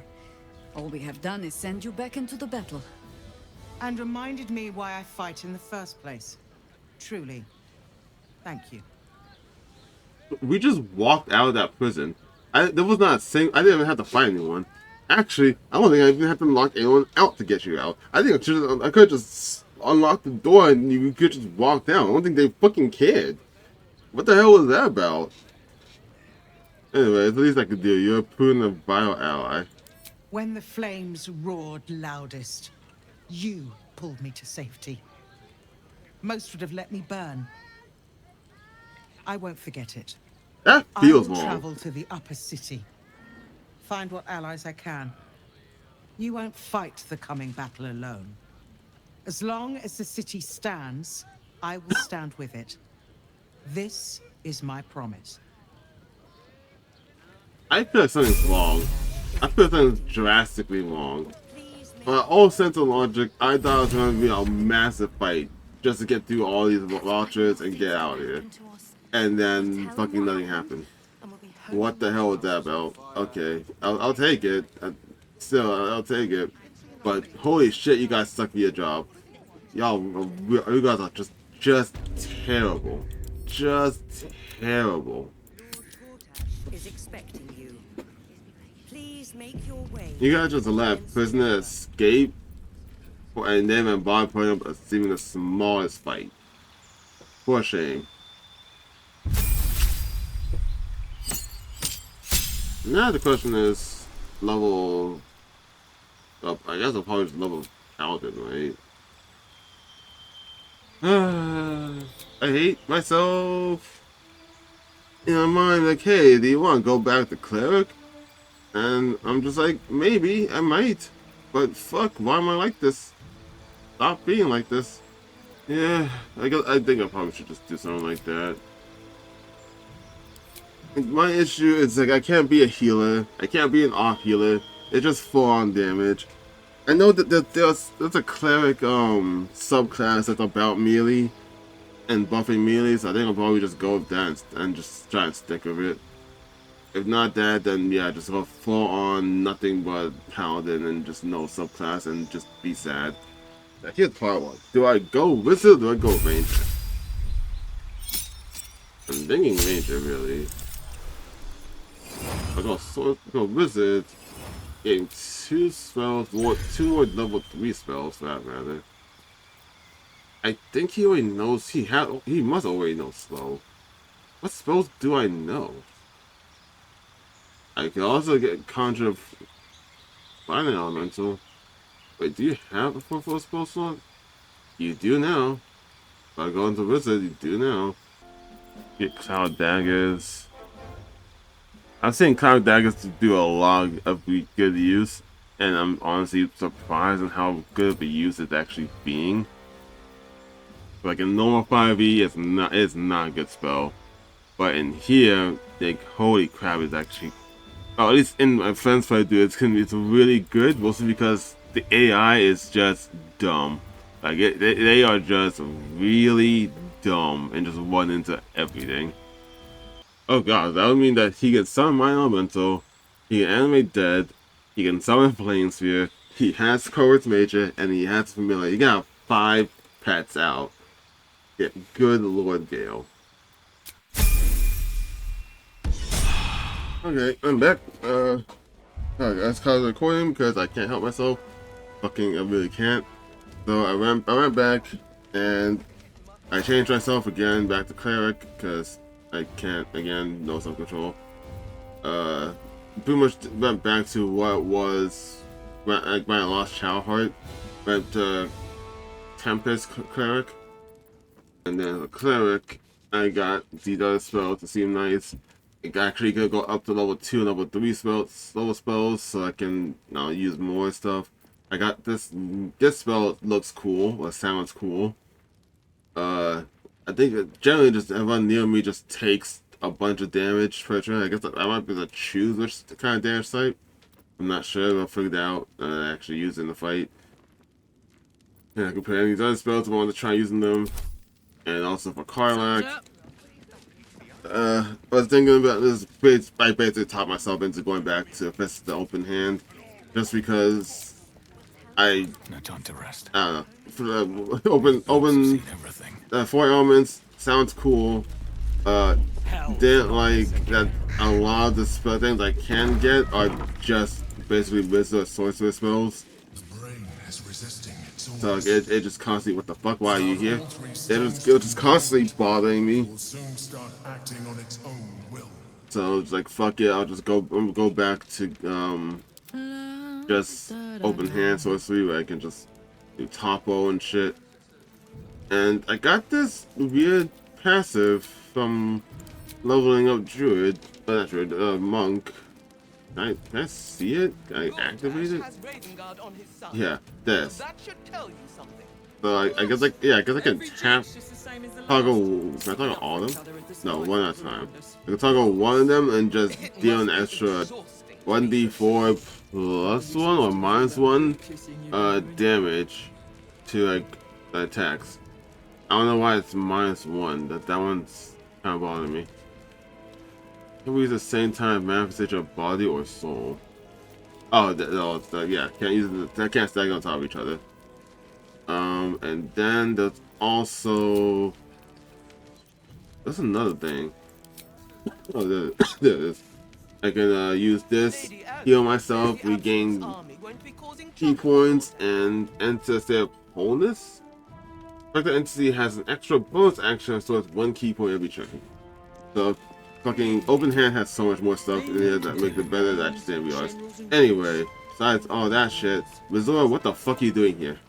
Speaker 12: All we have done is send you back into the battle.
Speaker 3: And reminded me why I fight in the first place. Truly. Thank you.
Speaker 1: We just walked out of that prison. There was not a single. I didn't even have to fight anyone. Actually, I don't think I even have to lock anyone out to get you out. I think I could just unlock the door and you could just walk down. I don't think they fucking cared. What the hell was that about? Anyway, at least I could do. You're a proven a vile ally.
Speaker 3: When the flames roared loudest, you pulled me to safety. Most would have let me burn. I won't forget it.
Speaker 1: That feels
Speaker 3: I will
Speaker 1: wrong.
Speaker 3: travel to the upper city. Find what allies I can. You won't fight the coming battle alone. As long as the city stands, I will stand with it. This is my promise.
Speaker 1: I feel like something's wrong. I feel like something's drastically wrong. By all sense of logic, I thought it was going to be a massive fight just to get through all these vultures and get out of here. And then fucking nothing happened. What the hell was that about? Okay, I'll take it. I'll take it. But holy shit, you guys suck at your job. Y'all, you guys are just terrible. Just terrible.
Speaker 8: Is expecting you. Please make your way.
Speaker 1: You guys just let prisoner escape and then embark putting up even the smallest fight. For shame. Now the question is level up. I guess I'll probably just level paladin, right? I hate myself. In my mind, like, hey, do you want to go back to cleric? And I'm just like, maybe, I might. But fuck, why am I like this? Stop being like this. Yeah, I think I probably should just do something like that. My issue is, like, I can't be a healer. I can't be an off healer. It's just full-on damage. I know that there's a cleric subclass that's about melee and buffing melee, so I think I'll probably just go with that and just try and stick with it. If not that, then yeah, just go full on nothing but paladin and just no subclass and just be sad. Now, here's part one. Do I go wizard or do I go ranger? I'm thinking ranger really. I go wizard, getting 2 spells, two more level 3 spells for that matter. I think he already knows he must already know slow. What spells do I know? I can also get conjure fire elemental. Wait, do you have a 4/4 spell slot? You do now. If I go into wizard, you do now. Get cloud daggers. I've seen cloud daggers to do a lot of good use, and I'm honestly surprised at how good of a use it's actually being. Like in normal 5e, it's not a good spell, but in here, like holy crap, it's actually. Oh, at least in my friend's playthrough, it's really good, mostly because the AI is just dumb. Like they are just really dumb and just run into everything. Oh god, that would mean that he can summon Mind Elemental, he can animate Dead, he can summon Flame Sphere, he has Courage Major, and he has Familiar. You got 5 pets out. Yeah, good Lord Gale. Okay, I'm back. That's cause of recording because I can't help myself. I really can't. So I went back and I changed myself again back to cleric because I can't again, no self-control. Pretty much went back to what was when I lost Childheart. Went to Tempest cleric, and then the cleric I got the other spell to seem nice. It actually could go up to level 2 and level 3 spells, so I can now use more stuff. I got this spell looks cool, or sounds cool. I think generally just everyone near me just takes a bunch of damage per turn. I guess I might be able to choose which kind of damage type. I'm not sure, but I'll figure it out and actually use it in the fight. And I can put any of these other spells if I want to try using them. And also for Karlach. I was thinking about this. I basically taught myself into going back to Fist the Open Hand, just because
Speaker 17: No time to rest.
Speaker 1: I don't know. For the open 4 elements sounds cool. Didn't like that a lot of the spell things I can get are just basically wizard or sorcerer spells. So it just constantly, what the fuck? Why are you here? It was just constantly bothering me. So it's like fuck it, I'll just go back to just open hand sorcery where I can just do topo and shit. And I got this weird passive from leveling up druid, not druid, monk. Can I see it? Can I activate it? Yeah, this. So I guess I can tap toggle. Can I toggle all of them? No, one at a time. I can toggle one of them and just deal an extra 1d4 plus 1 or minus 1 damage to like the attacks. I don't know why it's minus 1. That one's kind of bothering me. Can we use the same time manifestation of body or soul? Oh, yeah, can't use it. I can't stack on top of each other. And then there's also another thing. Oh, there it is. I can use this, heal myself, regain key points, and enter state of wholeness. Like the entity has an extra bonus action, so it's 1 key point every turn. So fucking open hand has so much more stuff in here that make it better than I just didn't realize. Anyway, besides all that shit, Rizora, what the fuck are you doing here?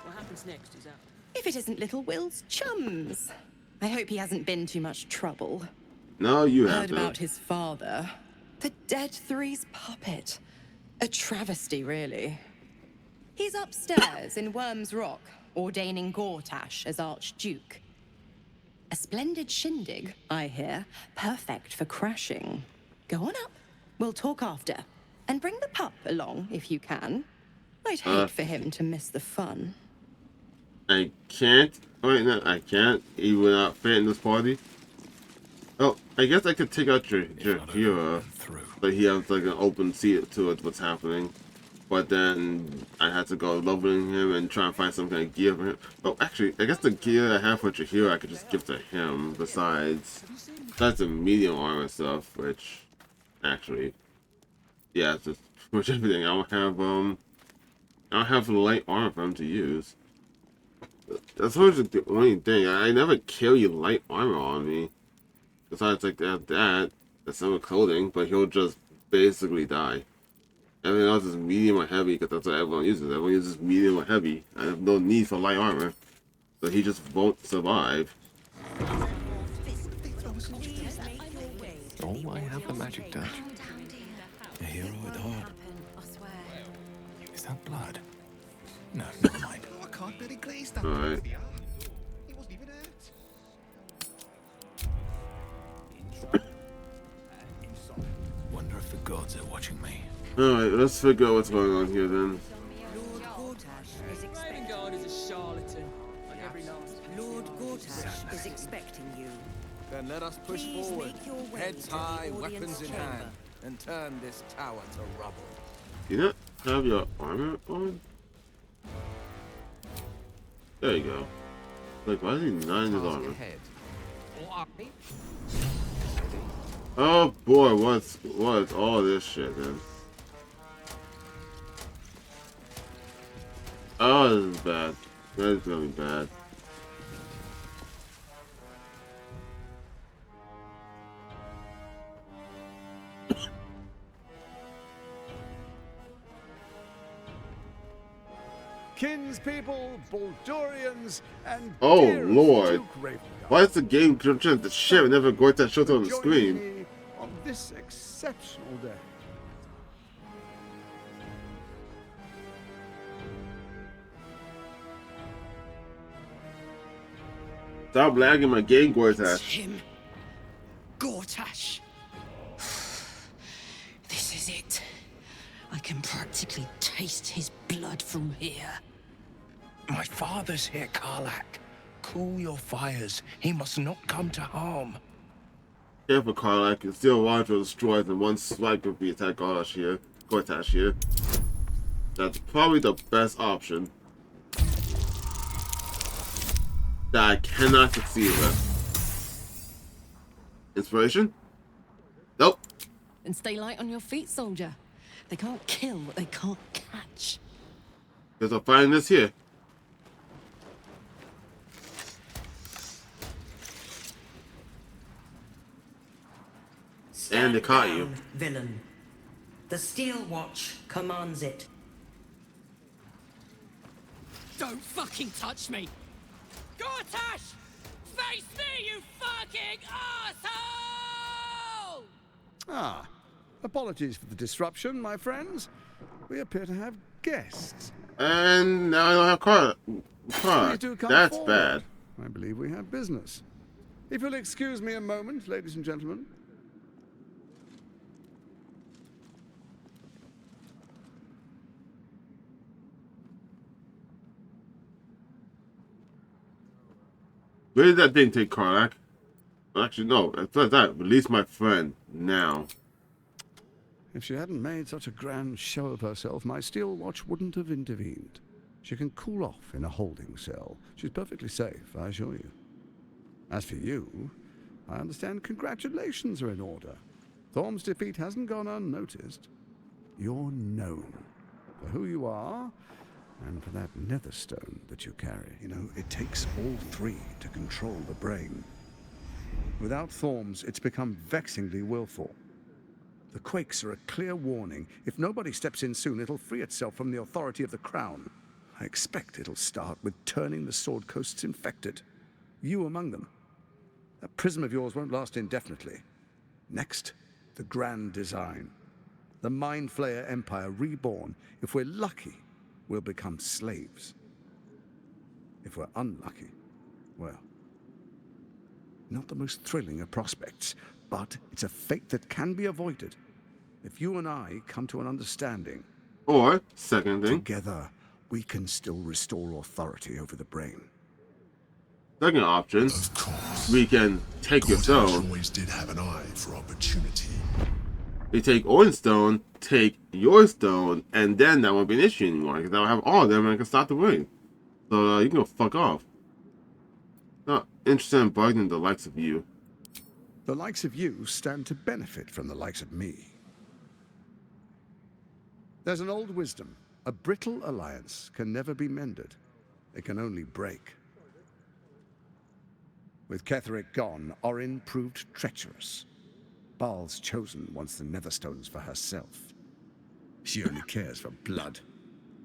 Speaker 5: What happens next is out. If it isn't little Will's chums. I hope he hasn't been too much trouble.
Speaker 1: No, you have
Speaker 5: Heard about his father. The Dead Three's puppet. A travesty, really. He's upstairs in Worm's Rock, ordaining Gortash as Archduke. A splendid shindig, I hear. Perfect for crashing. Go on up. We'll talk after. And bring the pup along, if you can. I'd hate for him to miss the fun.
Speaker 1: I can't. Wait, no, I can't. He will not fit in this party. Oh, I guess I could take out your hero, but he has like an open seat to it, what's happening. But then I had to go leveling him and try and find some kind of gear for him. Oh, actually, I guess the gear I have for Chihiro I could just give to him. Besides, that's the medium armor stuff, which actually, yeah, it's just pretty much everything. I don't have the light armor for him to use. That's always the only thing. I never carry light armor on me. Besides, like that's some clothing, but he'll just basically die. Everything else is medium or heavy because that's what everyone uses. Everyone uses medium or heavy. I have no need for light armor, so he just won't survive.
Speaker 21: Oh, I have a magic touch.
Speaker 13: A hero at heart. Is that blood? No, never mind.
Speaker 14: I can't let it glaze that.
Speaker 1: Alright.
Speaker 14: He wasn't even hurt.
Speaker 13: Wonder if the gods are watching me.
Speaker 1: Alright, let's figure out what's going on here then.
Speaker 8: Lord Gortash is expecting.
Speaker 16: God is a charlatan, like every last.
Speaker 8: Lord Gortash is expecting you.
Speaker 23: Then let us push
Speaker 8: Please
Speaker 23: forward,
Speaker 8: make your way
Speaker 23: heads
Speaker 8: to the
Speaker 23: high,
Speaker 8: audience
Speaker 23: weapons in
Speaker 8: chamber.
Speaker 23: hand, and turn this tower to rubble.
Speaker 1: Do you not have your armor on? There you go. Like, why is he not in his armor? Oh boy, what's all this shit then? Oh, this is bad. That is gonna be bad.
Speaker 24: Kinspeople, Baldurians, and
Speaker 1: Oh
Speaker 24: dearest
Speaker 1: lord.
Speaker 24: Duke Ravenguard,
Speaker 1: Why is the game jumping the shit and never going to show on the
Speaker 24: joining
Speaker 1: screen?
Speaker 24: me on this exceptional day.
Speaker 1: Stop lagging my game, Gortash.
Speaker 12: Him. Gortash. This is it. I can practically taste his blood from here.
Speaker 6: My father's here, Karlak. Cool your fires. He must not come to harm.
Speaker 1: Careful, Karlak. It's still Roger destroyed in one swipe of the attack Gortash here. That's probably the best option that I cannot succeed with. Inspiration? Nope.
Speaker 5: And stay light on your feet, soldier. They can't kill what they can't catch.
Speaker 1: Guess I'll find this here. And they caught you.
Speaker 8: Down, villain. The Steel Watch commands it.
Speaker 12: Don't fucking touch me!
Speaker 18: Gortash! Face me, you fucking asshole!
Speaker 24: Ah, apologies for the disruption, my friends. We appear to have guests.
Speaker 1: And now I don't have Karlak.
Speaker 24: Please do come
Speaker 1: That's
Speaker 24: forward.
Speaker 1: bad.
Speaker 24: I believe we have business. If you'll excuse me a moment, ladies and gentlemen.
Speaker 1: Where did that thing take Karlak? Actually, no. It's not that. Release my friend now.
Speaker 24: If she hadn't made such a grand show of herself, my steel watch wouldn't have intervened. She can cool off in a holding cell. She's perfectly safe, I assure you. As for you, I understand congratulations are in order. Thorm's defeat hasn't gone unnoticed. You're known for who you are and for that netherstone that you carry.
Speaker 25: You know, it takes all three to control the brain.
Speaker 24: Without Thorms, it's become vexingly willful.
Speaker 25: The quakes are a clear warning. If nobody steps in soon, it'll free itself from the authority of the crown. I expect it'll start with turning the Sword Coasts infected. You among them. That prism of yours won't last indefinitely. Next, the grand design. The Mind Flayer Empire reborn. If we're lucky, we'll become slaves. If we're unlucky, well, not the most thrilling of prospects, but it's a fate that can be avoided if you and I come to an understanding.
Speaker 1: Or, second thing.
Speaker 25: Together, we can still restore authority over the brain.
Speaker 1: Second option, we can take your stone.
Speaker 2: Always did have an eye for opportunity.
Speaker 1: They take Orin's stone, take your stone, and then that won't be an issue anymore. Because I'll have all of them and I can stop the ring. So you can go fuck off. Not interested in bargaining the likes of you.
Speaker 25: The likes of you stand to benefit from the likes of me. There's an old wisdom. A brittle alliance can never be mended. It can only break. With Ketheric gone, Orin proved treacherous. Baal's chosen wants the Netherstones for herself. She only cares for blood.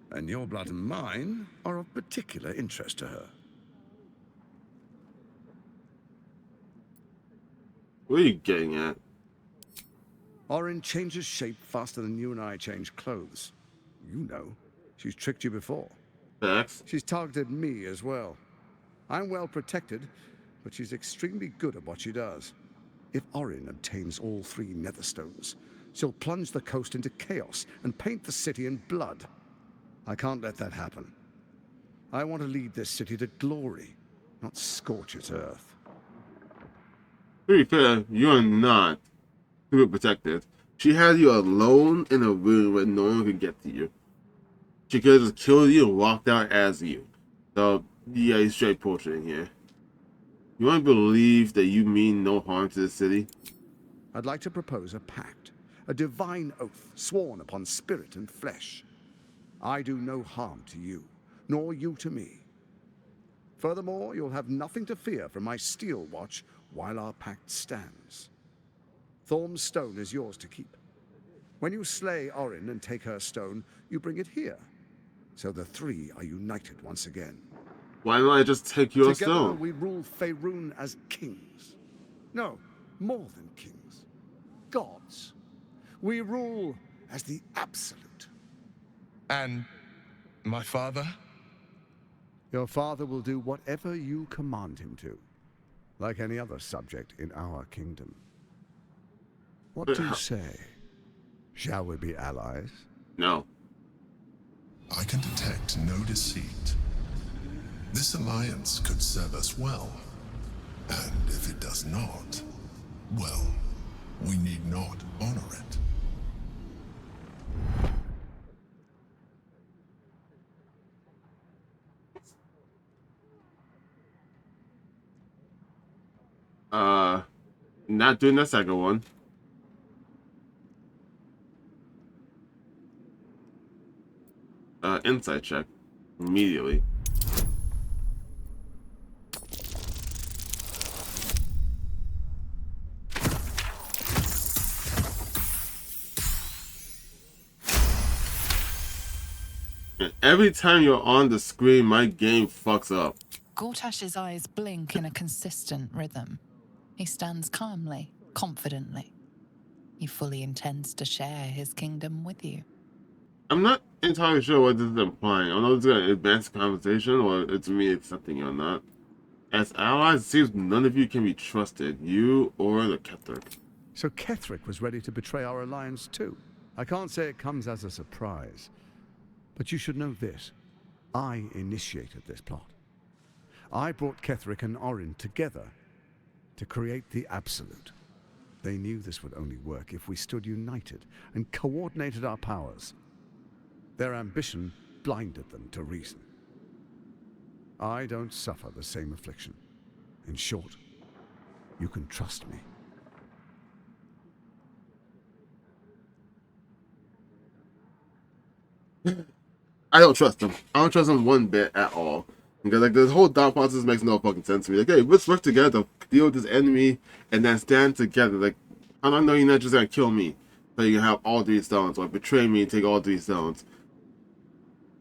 Speaker 25: And your blood and mine are of particular interest to her.
Speaker 1: What are you getting at?
Speaker 25: Orin changes shape faster than you and I change clothes. You know. She's tricked you before.
Speaker 1: Facts.
Speaker 25: She's targeted me as well. I'm well protected, but she's extremely good at what she does. If Orin obtains all 3 Netherstones, she'll plunge the coast into chaos and paint the city in blood. I can't let that happen. I want to lead this city to glory, not scorch its earth.
Speaker 1: To be fair, you're not super protected. She had you alone in a room where no one could get to you. She could have just killed you and walked out as you. So, yeah, he's straight portraying here. You want to believe that you mean no harm to the city?
Speaker 25: I'd like to propose a pact, a divine oath sworn upon spirit and flesh. I do no harm to you, nor you to me. Furthermore, you'll have nothing to fear from my steel watch while our pact stands. Thorm's stone is yours to keep. When you slay Orin and take her stone, you bring it here. So the 3 are united once again.
Speaker 1: Why don't I just take your
Speaker 25: Together,
Speaker 1: stone?
Speaker 25: we rule Faerun as kings. No, more than kings. Gods. We rule as the absolute.
Speaker 2: And my father?
Speaker 25: Your father will do whatever you command him to, like any other subject in our kingdom. What do you say? Shall we be allies?
Speaker 1: No.
Speaker 2: I can detect no deceit. This alliance could serve us well. And if it does not, well, we need not honor it.
Speaker 1: Not doing the second one. Insight check. Immediately. And every time you're on the screen, my game fucks up.
Speaker 4: Gortash's eyes blink in a consistent rhythm. He stands calmly, confidently. He fully intends to share his kingdom with you.
Speaker 1: I'm not entirely sure what this is implying. I don't know if it's going to advance the conversation or it's me accepting it or not. As allies, it seems none of you can be trusted. You or the Ketheric.
Speaker 25: So Ketheric was ready to betray our alliance too. I can't say it comes as a surprise. But you should know this. I initiated this plot. I brought Ketheric and Orin together to create the Absolute. They knew this would only work if we stood united and coordinated our powers. Their ambition blinded them to reason. I don't suffer the same affliction. In short, you can trust me.
Speaker 1: I don't trust them. I don't trust them one bit at all. Because like this whole thought process makes no fucking sense to me. Like, hey, let's work together to deal with this enemy and then stand together. Like, I don't know you're not just gonna kill me. So you can have all 3 stones, or betray me and take all 3 stones.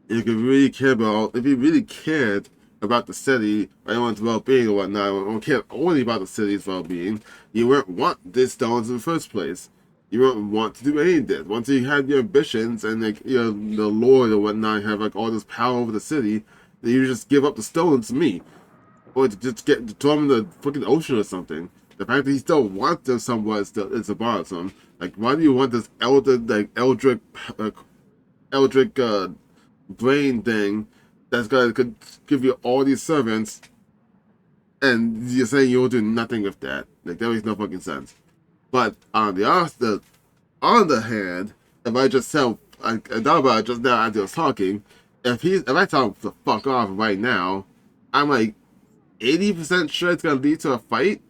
Speaker 1: If you really care about, if you really cared about the city, or anyone's well-being or whatnot, or cared only about the city's well-being, you wouldn't want these stones in the first place. You wouldn't want to do any of this. Once you have your ambitions and like you're the lord or whatnot, have like all this power over the city, then you just give up the stones to me, or to just throw them in the fucking ocean or something. The fact that he still wants them somewhat is bothersome. Like, why do you want this eldritch eldritch brain thing that's gonna could give you all these servants, and you're saying you'll do nothing with that. Like that makes no fucking sense. But on the other hand, if I just tell, I thought about it just now as I was talking. If I tell him to fuck off right now, I'm like 80% sure it's gonna lead to a fight,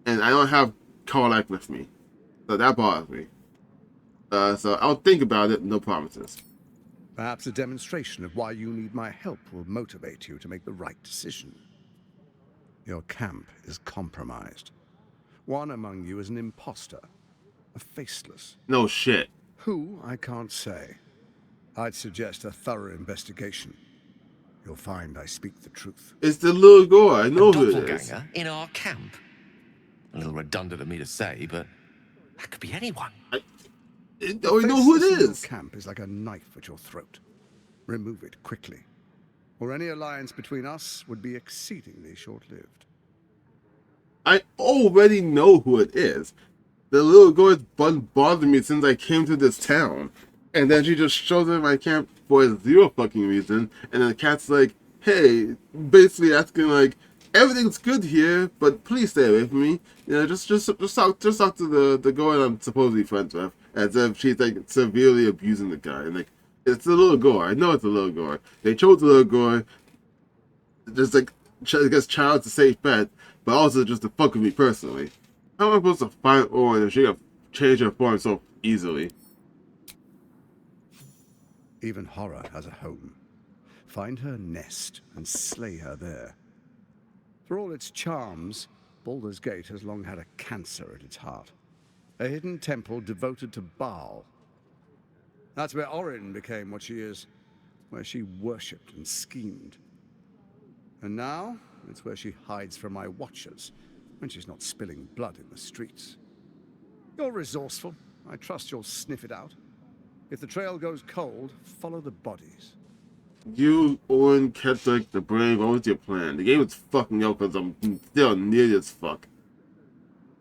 Speaker 1: and I don't have Karlach with me, so that bothers me. So I'll think about it. No promises.
Speaker 25: Perhaps a demonstration of why you need my help will motivate you to make the right decision. Your camp is compromised. One among you is an imposter, a faceless.
Speaker 1: No shit.
Speaker 25: Who, I can't say. I'd suggest a thorough investigation. You'll find I speak the truth.
Speaker 1: It's the little girl. I know who it is.
Speaker 6: Doppelganger in our camp. A little redundant of me to say, but that could be anyone.
Speaker 1: I know who it is.
Speaker 25: Your camp is like a knife at your throat. Remove it quickly, or any alliance between us would be exceedingly short-lived.
Speaker 1: I already know who it is. The little girl has bothered me since I came to this town. And then she just shows up at my camp for zero fucking reason. And then the cat's like, hey, basically asking like, everything's good here, but please stay away from me. You know, just talk to the girl I'm supposedly friends with, as if she's like severely abusing the guy. And like, it's a little girl. I know it's a little girl. They chose the little girl, just like I guess child's a safe bet, but also just to fuck with me personally. How am I supposed to find Orin if she can change her form so easily?
Speaker 25: Even horror has a home. Find her nest and slay her there. For all its charms, Baldur's Gate has long had a cancer at its heart. A hidden temple devoted to Baal. That's where Orin became what she is, where she worshipped and schemed. And now, it's where she hides from my watchers, when she's not spilling blood in the streets. You're resourceful. I trust you'll sniff it out. If the trail goes cold, follow the bodies.
Speaker 1: You, Orin, Ketlik, the Brave, what was your plan? The game is fucking up because I'm still near as fuck.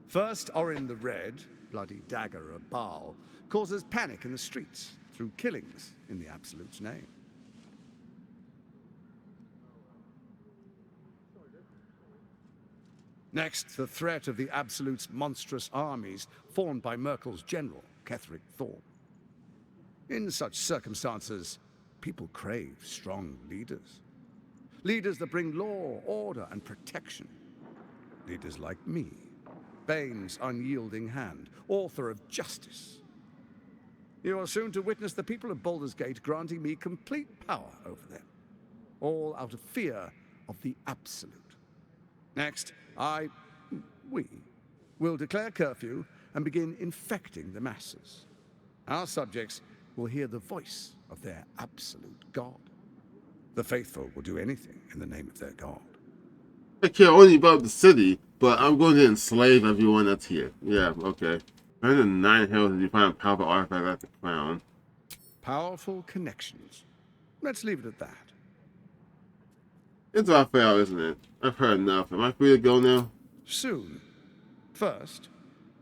Speaker 25: First, Orin the Red, bloody dagger of Baal, causes panic in the streets through killings in the Absolute's name. Next, the threat of the Absolute's monstrous armies formed by Merkel's general, Ketheric Thorm. In such circumstances, people crave strong leaders. Leaders that bring law, order, and protection. Leaders like me, Bane's unyielding hand, author of justice. You are soon to witness the people of Baldur's Gate granting me complete power over them, all out of fear of the Absolute. Next, we will declare curfew and begin infecting the masses. Our subjects will hear the voice of their absolute God. The faithful will do anything in the name of their God.
Speaker 1: I care only about the city, but I'm going to enslave everyone that's here. Yeah, okay. Find the 9 hills and you find a powerful artifact at the crown.
Speaker 25: Powerful connections. Let's leave it at that.
Speaker 1: It's about fair, isn't it? I've heard enough. Am I free to go now?
Speaker 25: Soon. First,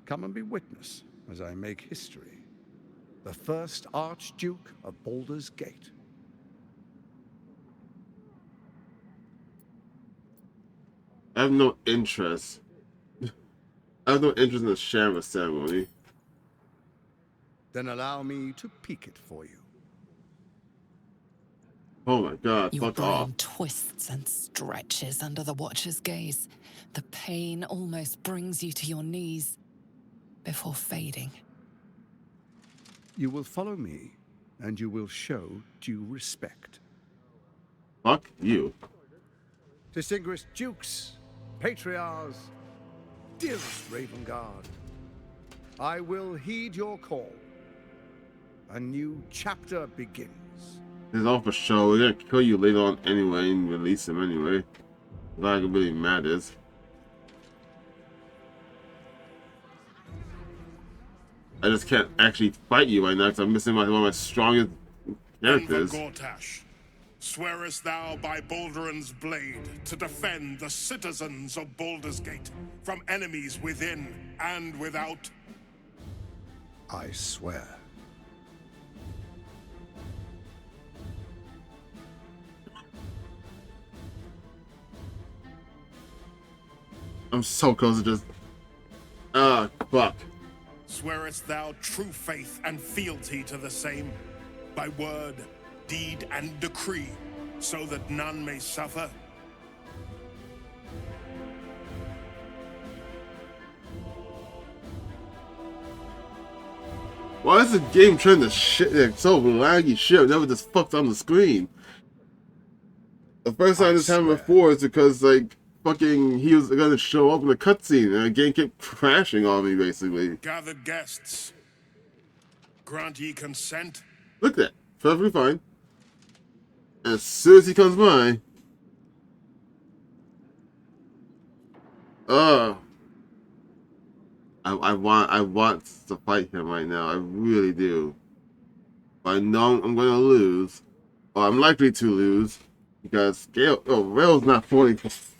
Speaker 25: come and be witness as I make history. The first Archduke of Baldur's Gate.
Speaker 1: I have no interest. I have no interest in the Shamrock ceremony.
Speaker 25: Then allow me to peek it for you.
Speaker 1: Oh my god,
Speaker 4: Your
Speaker 1: fuck off.
Speaker 4: brain twists and stretches under the Watcher's gaze. The pain almost brings you to your knees before fading.
Speaker 25: You will follow me, and you will show due respect.
Speaker 1: Fuck you.
Speaker 25: Distinguished dukes, patriarchs, dearest Ravengard, I will heed your call. A new chapter begins.
Speaker 1: This is all for show. We're gonna kill you later on anyway and release him anyway. Like it really matters. I just can't actually fight you right now because I'm missing one of my strongest characters.
Speaker 7: Gortash, swearest thou by Balduran's blade to defend the citizens of Baldur's Gate from enemies within and without?
Speaker 25: I swear.
Speaker 1: I'm so close to just... Ah, fuck.
Speaker 7: Swearest thou true faith and fealty to the same, by word, deed, and decree, so that none may suffer?
Speaker 1: Why is the game trying to shit like so laggy shit? It never just fucks on the screen. The first time this happened before is because like fucking he was gonna show up in a cutscene and the game kept crashing on me basically.
Speaker 7: Gathered guests, grant ye consent?
Speaker 1: Look at that. Perfectly fine. And as soon as he comes by, I want to fight him right now. I really do. But I know I'm gonna lose. Or I'm likely to lose. Because Rail's not fully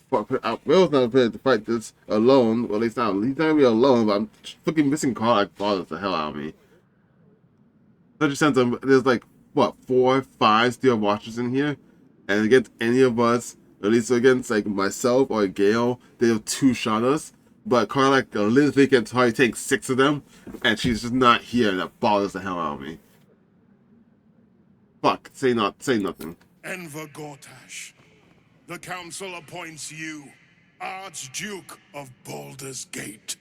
Speaker 1: Rail's not prepared to fight this alone. Well, he's not gonna be alone, but I'm fucking missing Carl like bothers the hell out of me. Such a sense of there's like what 4 or 5 steel watchers in here, and against any of us, at least against like myself or Gale, they'll 2-shot us. But Carlac literally can probably take 6 of them, and she's just not here, and that bothers the hell out of me. Fuck, say nothing.
Speaker 7: Enver Gortash, the council appoints you Archduke of Baldur's Gate.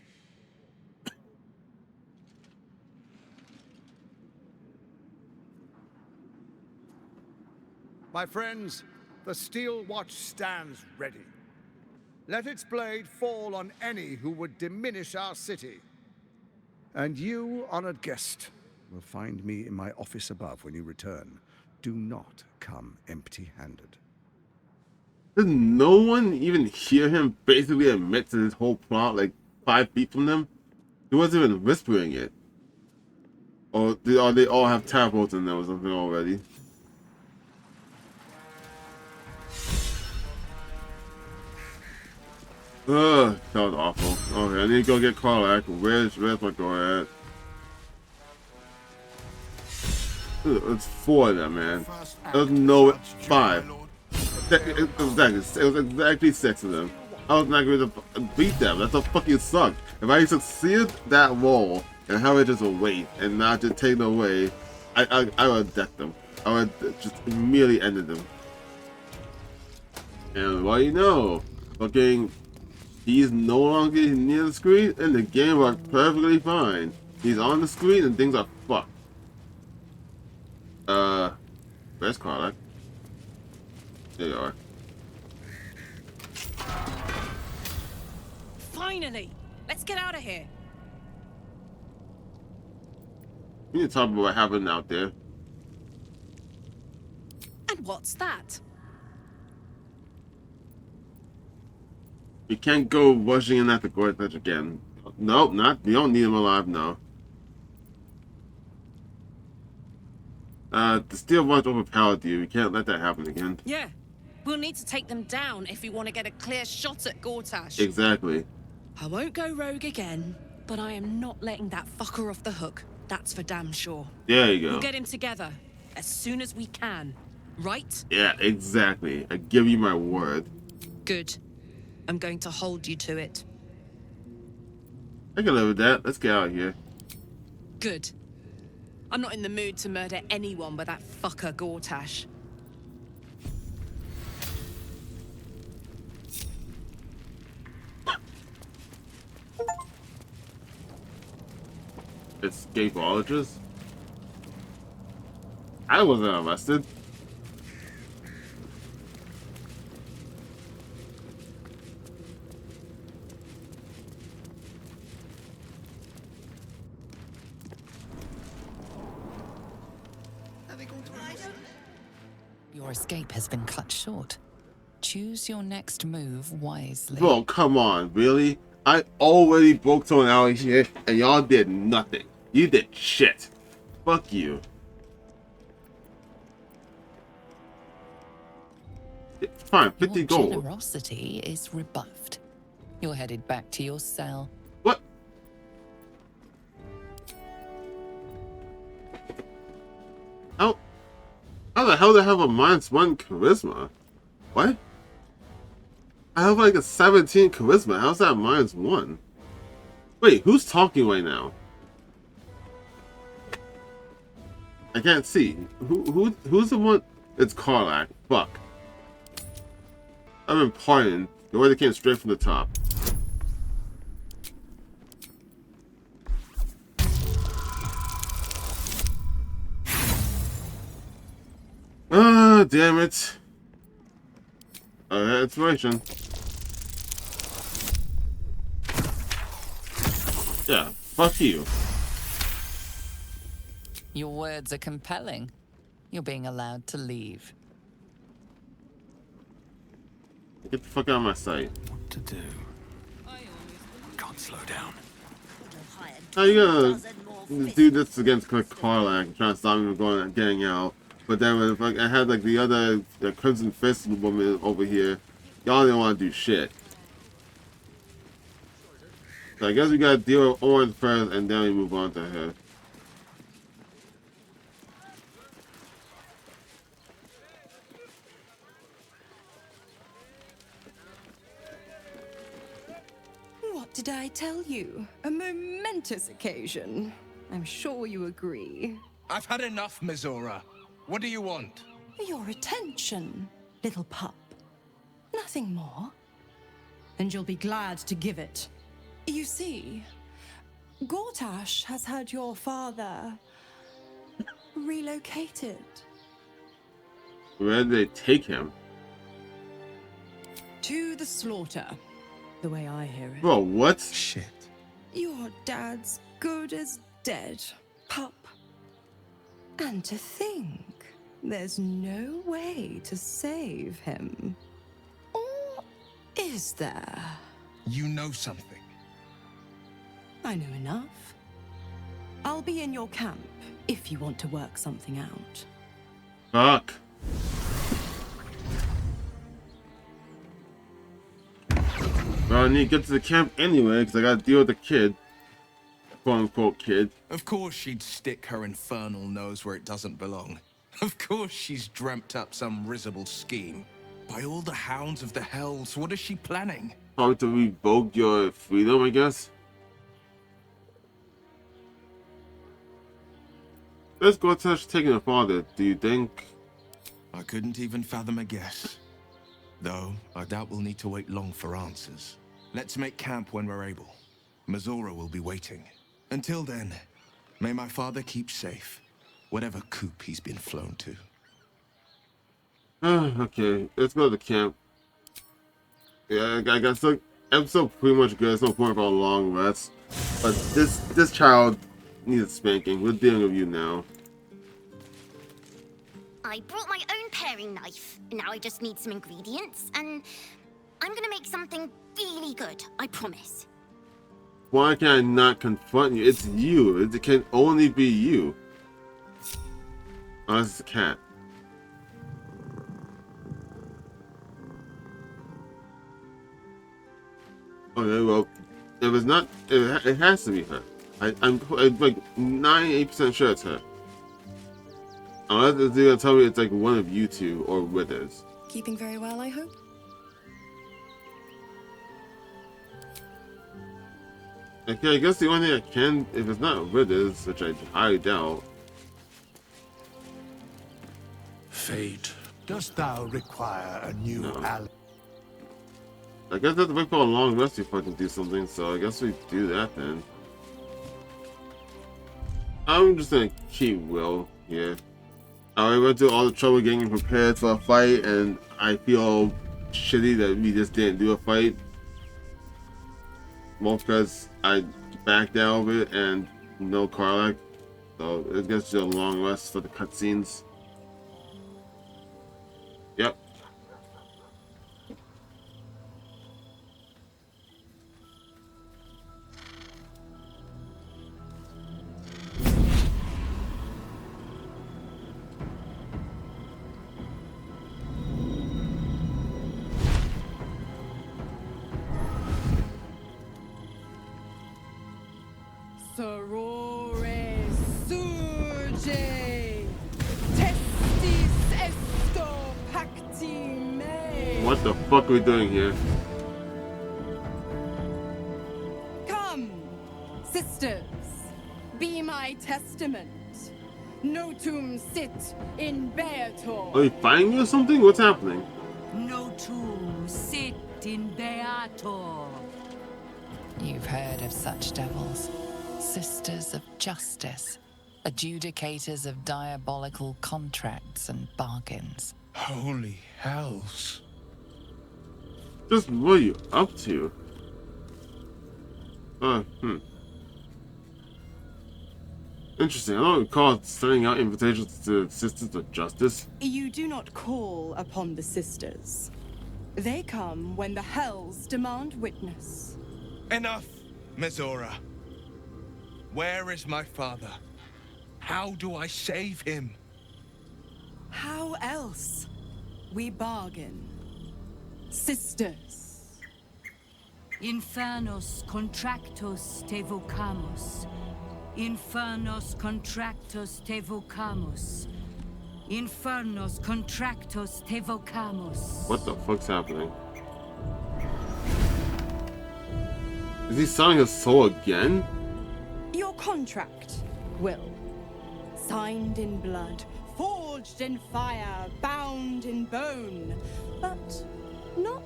Speaker 25: My friends, the steel watch stands ready. Let its blade fall on any who would diminish our city. And you, honored guest, will find me in my office above when you return. Do not come empty-handed.
Speaker 1: Did no one even hear him basically admit to this whole plot like 5 feet from them? He wasn't even whispering it. Or they all have tadpoles in them or something already? Ugh, that was awful. Okay, I need to go get Carlac. Where's my door at? It's 4 of them, man. There's no 5. It was exactly 6 of them. I was not going to beat them. That's a fucking suck. If I succeeded that roll and have it just wait and not just take it away, I would have decked them. I would have just immediately ended them. And what do you know? Fucking, he's no longer near the screen and the game worked perfectly fine. He's on the screen and things are fucked. Where's Carlac? There you are.
Speaker 5: Finally! Let's get out of here.
Speaker 1: We need to talk about what happened out there.
Speaker 5: And what's that?
Speaker 1: You can't go rushing in at the Gortash again. Nope, not. You don't need him alive, no. The steel watch overpowered you. We can't let that happen again.
Speaker 5: Yeah. We'll need to take them down if we want to get a clear shot at Gortash.
Speaker 1: Exactly.
Speaker 5: I won't go rogue again, but I am not letting that fucker off the hook. That's for damn sure.
Speaker 1: There you go.
Speaker 5: We'll get him together as soon as we can. Right?
Speaker 1: Yeah, exactly. I give you my word.
Speaker 5: Good. I'm going to hold you to it.
Speaker 1: I can live with that. Let's get out of here.
Speaker 5: Good. I'm not in the mood to murder anyone but that fucker Gortash.
Speaker 1: Escapologist? I wasn't arrested.
Speaker 4: Your escape has been cut short. Choose your next move wisely.
Speaker 1: Bro, come on, really? I already broke someone out here, and y'all did nothing. You did shit. Fuck you. Fine, 50
Speaker 4: your
Speaker 1: gold.
Speaker 4: Generosity is rebuffed. You're headed back to your cell.
Speaker 1: What? How the hell do I have a -1 charisma? What? I have like a 17 charisma. How's that -1? Wait, who's talking right now? I can't see. Who's the one? It's Karlach. Fuck. I've been pardoned. The way they came straight from the top. Ah, damn it. Inspiration. Yeah, fuck you.
Speaker 4: Your words are compelling. You're being allowed to leave.
Speaker 1: Get the fuck out of my sight.
Speaker 15: What to do? Can't slow down.
Speaker 1: How you gonna do this against Karlach, trying to stop me from getting out? But then when I had like the Crimson Fist woman over here, y'all didn't want to do shit. So I guess we gotta deal with Orin first, and then we move on to her.
Speaker 5: What did I tell you? A momentous occasion. I'm sure you agree.
Speaker 9: I've had enough, Mizora. What do you want?
Speaker 5: Your attention, little pup. Nothing more. And you'll be glad to give it. You see, Gortash has had your father relocated.
Speaker 1: Where did they take him?
Speaker 5: To the slaughter, the way I hear it.
Speaker 1: Bro, what?
Speaker 9: Shit.
Speaker 5: Your dad's good as dead, pup. And to think, there's no way to save him. Or is there?
Speaker 9: You know something.
Speaker 5: I know enough. I'll be in your camp if you want to work something out.
Speaker 1: Fuck. Well, I need to get to the camp anyway, because I gotta deal with the kid. Quote-unquote kid.
Speaker 9: Of course she'd stick her infernal nose where it doesn't belong. Of course she's dreamt up some risible scheme. By all the hounds of the hells, what is she planning?
Speaker 1: Probably to revoke your freedom, I guess. Let's go touch taking a father, do you think?
Speaker 9: I couldn't even fathom a guess. Though, I doubt we'll need to wait long for answers. Let's make camp when we're able. Mizora will be waiting. Until then, may my father keep safe, whatever coop he's been flown to.
Speaker 1: Okay, let's go to the camp. Yeah, I guess the episode pretty much good. There's no point for a long rest. But this child needs a spanking. We're dealing with you now.
Speaker 10: I brought my own paring knife. Now I just need some ingredients, and I'm gonna make something really good, I promise.
Speaker 1: Why can I not confront you? It's you. It can only be you. Unless it's a cat. Okay, well, if it's not, it has to be her. I'm like 98% sure it's her. Unless it's gonna tell me it's like one of you two or Withers.
Speaker 5: Keeping very well, I hope?
Speaker 1: Okay, I guess the only thing I can, if it's not Withers, which I highly doubt.
Speaker 19: Fate, dost thou require a new ally?
Speaker 1: I guess I have to wait for a long rest before I can do something, so I guess we do that then. I'm just gonna keep Will here. I went through all the trouble getting prepared for a fight, and I feel shitty that we just didn't do a fight. More because I backed out of it and no Karlach. So it gets you a long rest for the cutscenes. Yep.
Speaker 18: Sorore surge, testis esto pacti
Speaker 1: What the fuck are we doing here?
Speaker 5: Come, sisters, be my testament. Notum sit in Beator.
Speaker 1: Are we fighting you or something? What's happening?
Speaker 3: Notum sit in Beator.
Speaker 4: You've heard of such devils. Sisters of justice. Adjudicators of diabolical contracts and bargains.
Speaker 9: Holy hells.
Speaker 1: Just what are you up to? Interesting. I don't recall sending out invitations to Sisters of Justice.
Speaker 5: You do not call upon the sisters. They come when the hells demand witness.
Speaker 9: Enough, Mizora. Where is my father? How do I save him?
Speaker 5: How else? We bargain. Sisters.
Speaker 3: Infernos contractos te vocamus. Infernos contractos te vocamus. Infernos contractos te vocamus.
Speaker 1: What the fuck's happening? Is he selling his soul again?
Speaker 5: Your contract, Will. Signed in blood, forged in fire, bound in bone, but not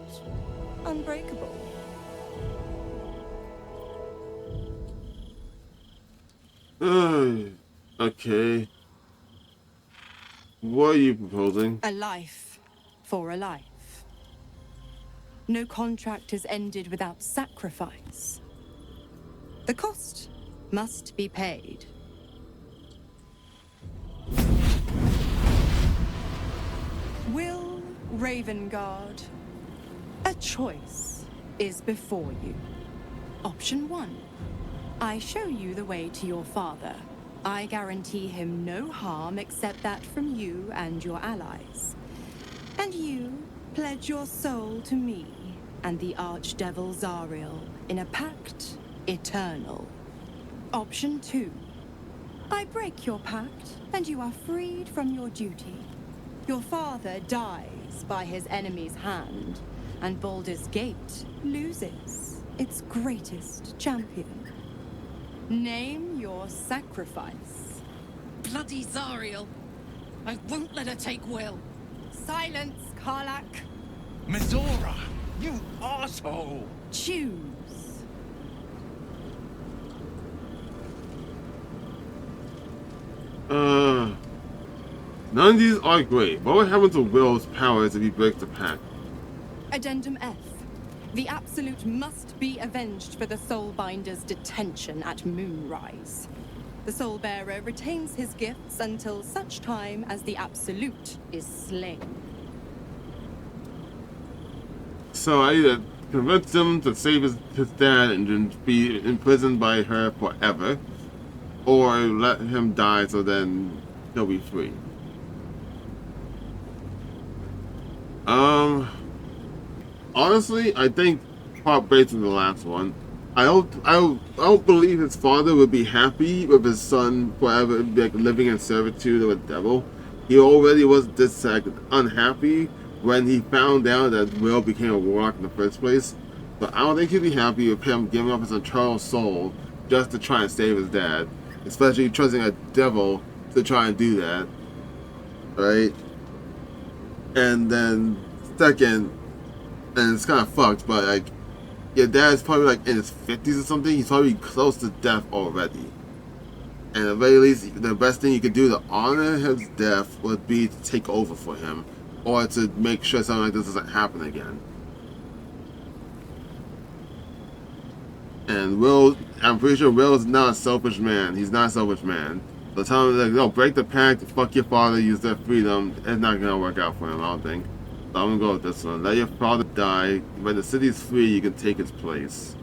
Speaker 5: unbreakable.
Speaker 1: Okay. What are you proposing?
Speaker 5: A life for a life. No contract is ended without sacrifice. The cost must be paid. Will Ravengard, a choice is before you. Option 1. I show you the way to your father. I guarantee him no harm except that from you and your allies. And you pledge your soul to me and the Archdevil Zariel in a pact eternal. Option 2. I break your pact and you are freed from your duty. Your father dies by his enemy's hand, and Baldur's Gate loses its greatest champion. Name your sacrifice.
Speaker 12: Bloody Zariel! I won't let her take Will.
Speaker 5: Silence, Karlak.
Speaker 9: Mizora, you asshole!
Speaker 5: Choose.
Speaker 1: None of these are great. What would happen to Will's powers if he breaks the pact?
Speaker 5: Addendum F. The Absolute must be avenged for the Soulbinder's detention at Moonrise. The Soulbearer retains his gifts until such time as the Absolute is slain.
Speaker 1: So I either convince him to save his dad and then be imprisoned by her forever, or let him die so then he'll be free. Honestly, I think part based on the last one. I don't believe his father would be happy with his son forever, like living in servitude of a devil. He already was this unhappy when he found out that Will became a warlock in the first place. But I don't think he'd be happy with him giving up his eternal soul just to try and save his dad, especially trusting a devil to try and do that, right? And then second, and it's kind of fucked, but like, your dad's probably like in his 50s or something. He's probably close to death already. And at the very least, the best thing you could do to honor his death would be to take over for him, or to make sure something like this doesn't happen again. And Will, I'm pretty sure Will's not a selfish man. He's not a selfish man. So tell him, like, no, break the pact, fuck your father, use their freedom. It's not gonna work out for him, I don't think. So I'm gonna go with this one. Let your father die. When the city's free, you can take his place.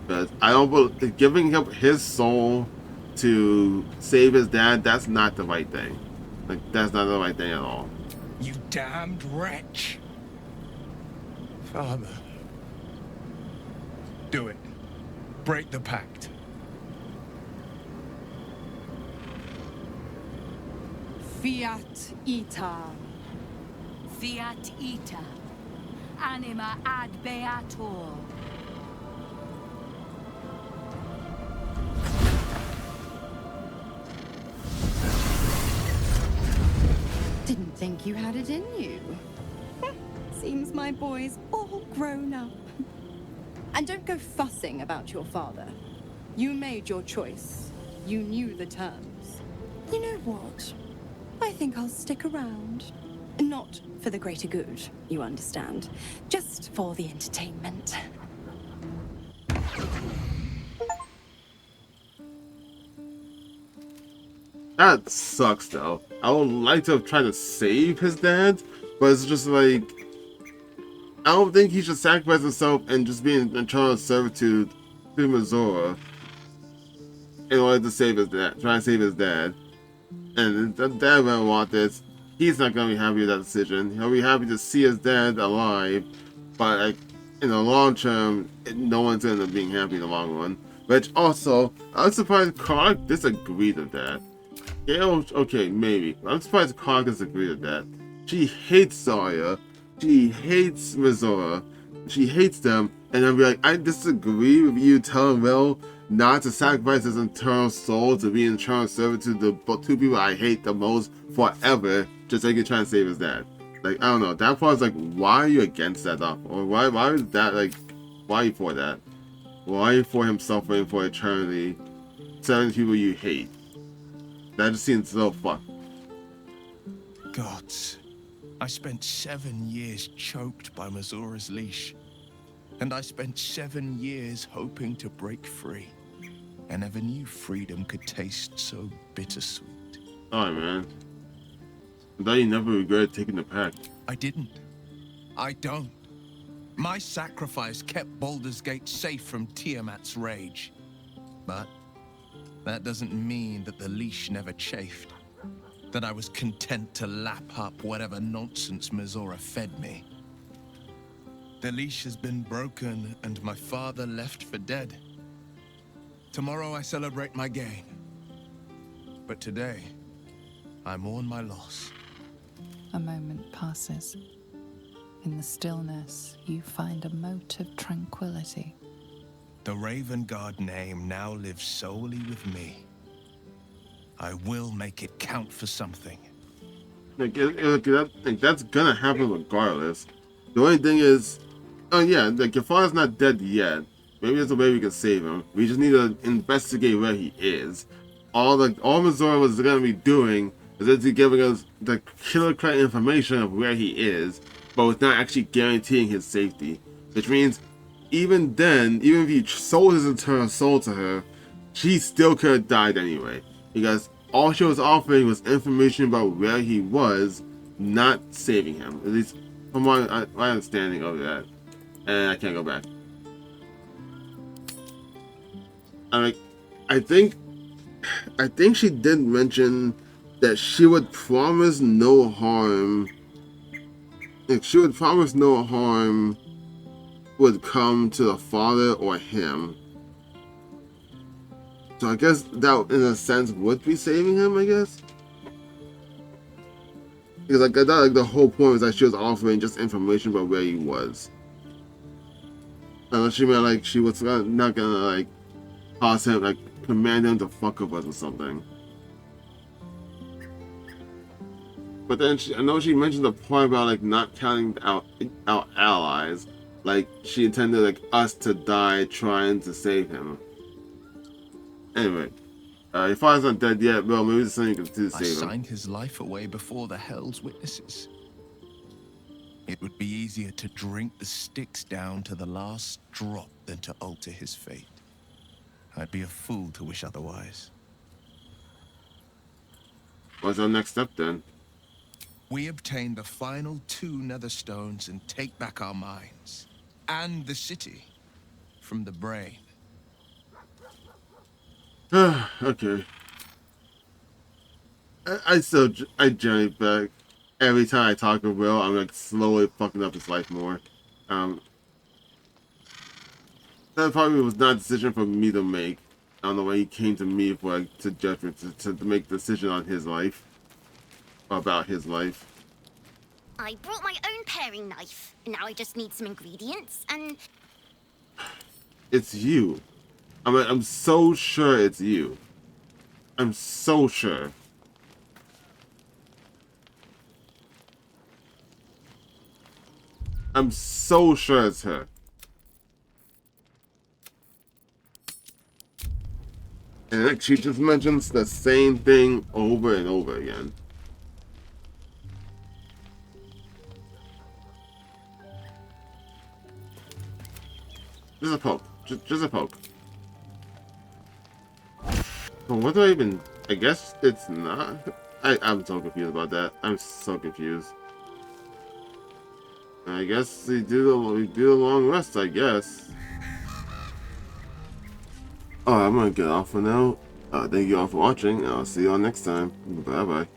Speaker 1: But I don't believe giving him his soul to save his dad, that's not the right thing. Like, that's not the right thing at all.
Speaker 9: You damned wretch. Father. Do it. Break the pact.
Speaker 5: Fiat Ita.
Speaker 3: fiat ita, anima ad beator.
Speaker 5: Didn't think you had it in you. Seems my boy's all grown up. And don't go fussing about your father. You made your choice. You knew the terms. You know what? I think I'll stick around. Not for the greater good, you understand. Just for the entertainment.
Speaker 1: That sucks though. I would like to have tried to save his dad, but it's just like I don't think he should sacrifice himself and just be in eternal servitude to Mizora in order to save his dad, try to save his dad. And the dad won't want this. He's not gonna be happy with that decision. He'll be happy to see his dad alive, but like in the long term, no one's gonna end up being happy in the long run. Which also, I'm surprised Clark disagreed with that. Gale, okay, maybe. I'm surprised Clark disagreed with that. She hates Sawyer. She hates Mizora. She hates them, and I'll be like, I disagree with you telling Will not to sacrifice his eternal soul to be in eternal servitude to the two people I hate the most forever, just so he can try and save his dad. Like, I don't know. That part is like, why are you against that stuff? Or why is that, like, why are you for that? Why are you for him suffering for eternity? 7 people you hate. That just seems so fucked.
Speaker 9: Gods, I spent 7 years choked by Mizora's leash. And I spent 7 years hoping to break free. I never knew freedom could taste so bittersweet.
Speaker 1: Alright, man. I thought you never regretted taking the pact.
Speaker 9: I didn't. I don't. My sacrifice kept Baldur's Gate safe from Tiamat's rage. But that doesn't mean that the leash never chafed. That I was content to lap up whatever nonsense Mizora fed me. The leash has been broken, and my father left for dead. Tomorrow I celebrate my gain. But today, I mourn my loss.
Speaker 4: A moment passes. In the stillness, you find a mote of tranquility.
Speaker 9: The Raven Guard name now lives solely with me. I will make it count for something.
Speaker 1: Like, that's gonna happen regardless. The only thing is, oh yeah, like your father's not dead yet. Maybe there's a way we can save him. We just need to investigate where he is. All Mizora was gonna be doing is just giving us the killer correct information of where he is, but it's not actually guaranteeing his safety. Which means, even then, even if he sold his eternal soul to her, she still could have died anyway. Because all she was offering was information about where he was, not saving him. At least from my understanding of that. And I can't go back. I think she did mention that she would promise no harm. Like, she would promise no harm would come to the father or him. So I guess that, in a sense, would be saving him, I guess. Because like, I thought like the whole point was that she was offering just information about where he was. Unless she meant like she was not gonna like cause him, like command him to fuck with us or something. But then I know she mentioned the point about like not counting out allies. Like she intended like us to die trying to save him. Anyway, your father's not dead yet, well maybe there's something you can do to
Speaker 9: I
Speaker 1: save him.
Speaker 9: signed his life away before the Hell's witnesses. It would be easier to drink the sticks down to the last drop than to alter his fate. I'd be a fool to wish otherwise.
Speaker 1: What's our next step then?
Speaker 9: We obtain the final 2 netherstones and take back our minds. And the city. From the brain.
Speaker 1: Okay. I generally back. Every time I talk to Will, I'm like slowly fucking up his life more. That probably was not a decision for me to make. I don't know why he came to me for like, to judgment to make a decision on his life. About his life.
Speaker 10: I brought my own paring knife. Now I just need some ingredients and...
Speaker 1: It's you. I'm so sure it's you. I'm so sure. I'm so sure it's her. And like she just mentions the same thing over and over again. Just a poke. Just a poke. Well, what do I even... I guess it's not... I'm so confused about that. I'm so confused. I guess we do the long rest, I guess. Alright, I'm gonna get off for now. Thank you all for watching, and I'll see you all next time. Bye-bye.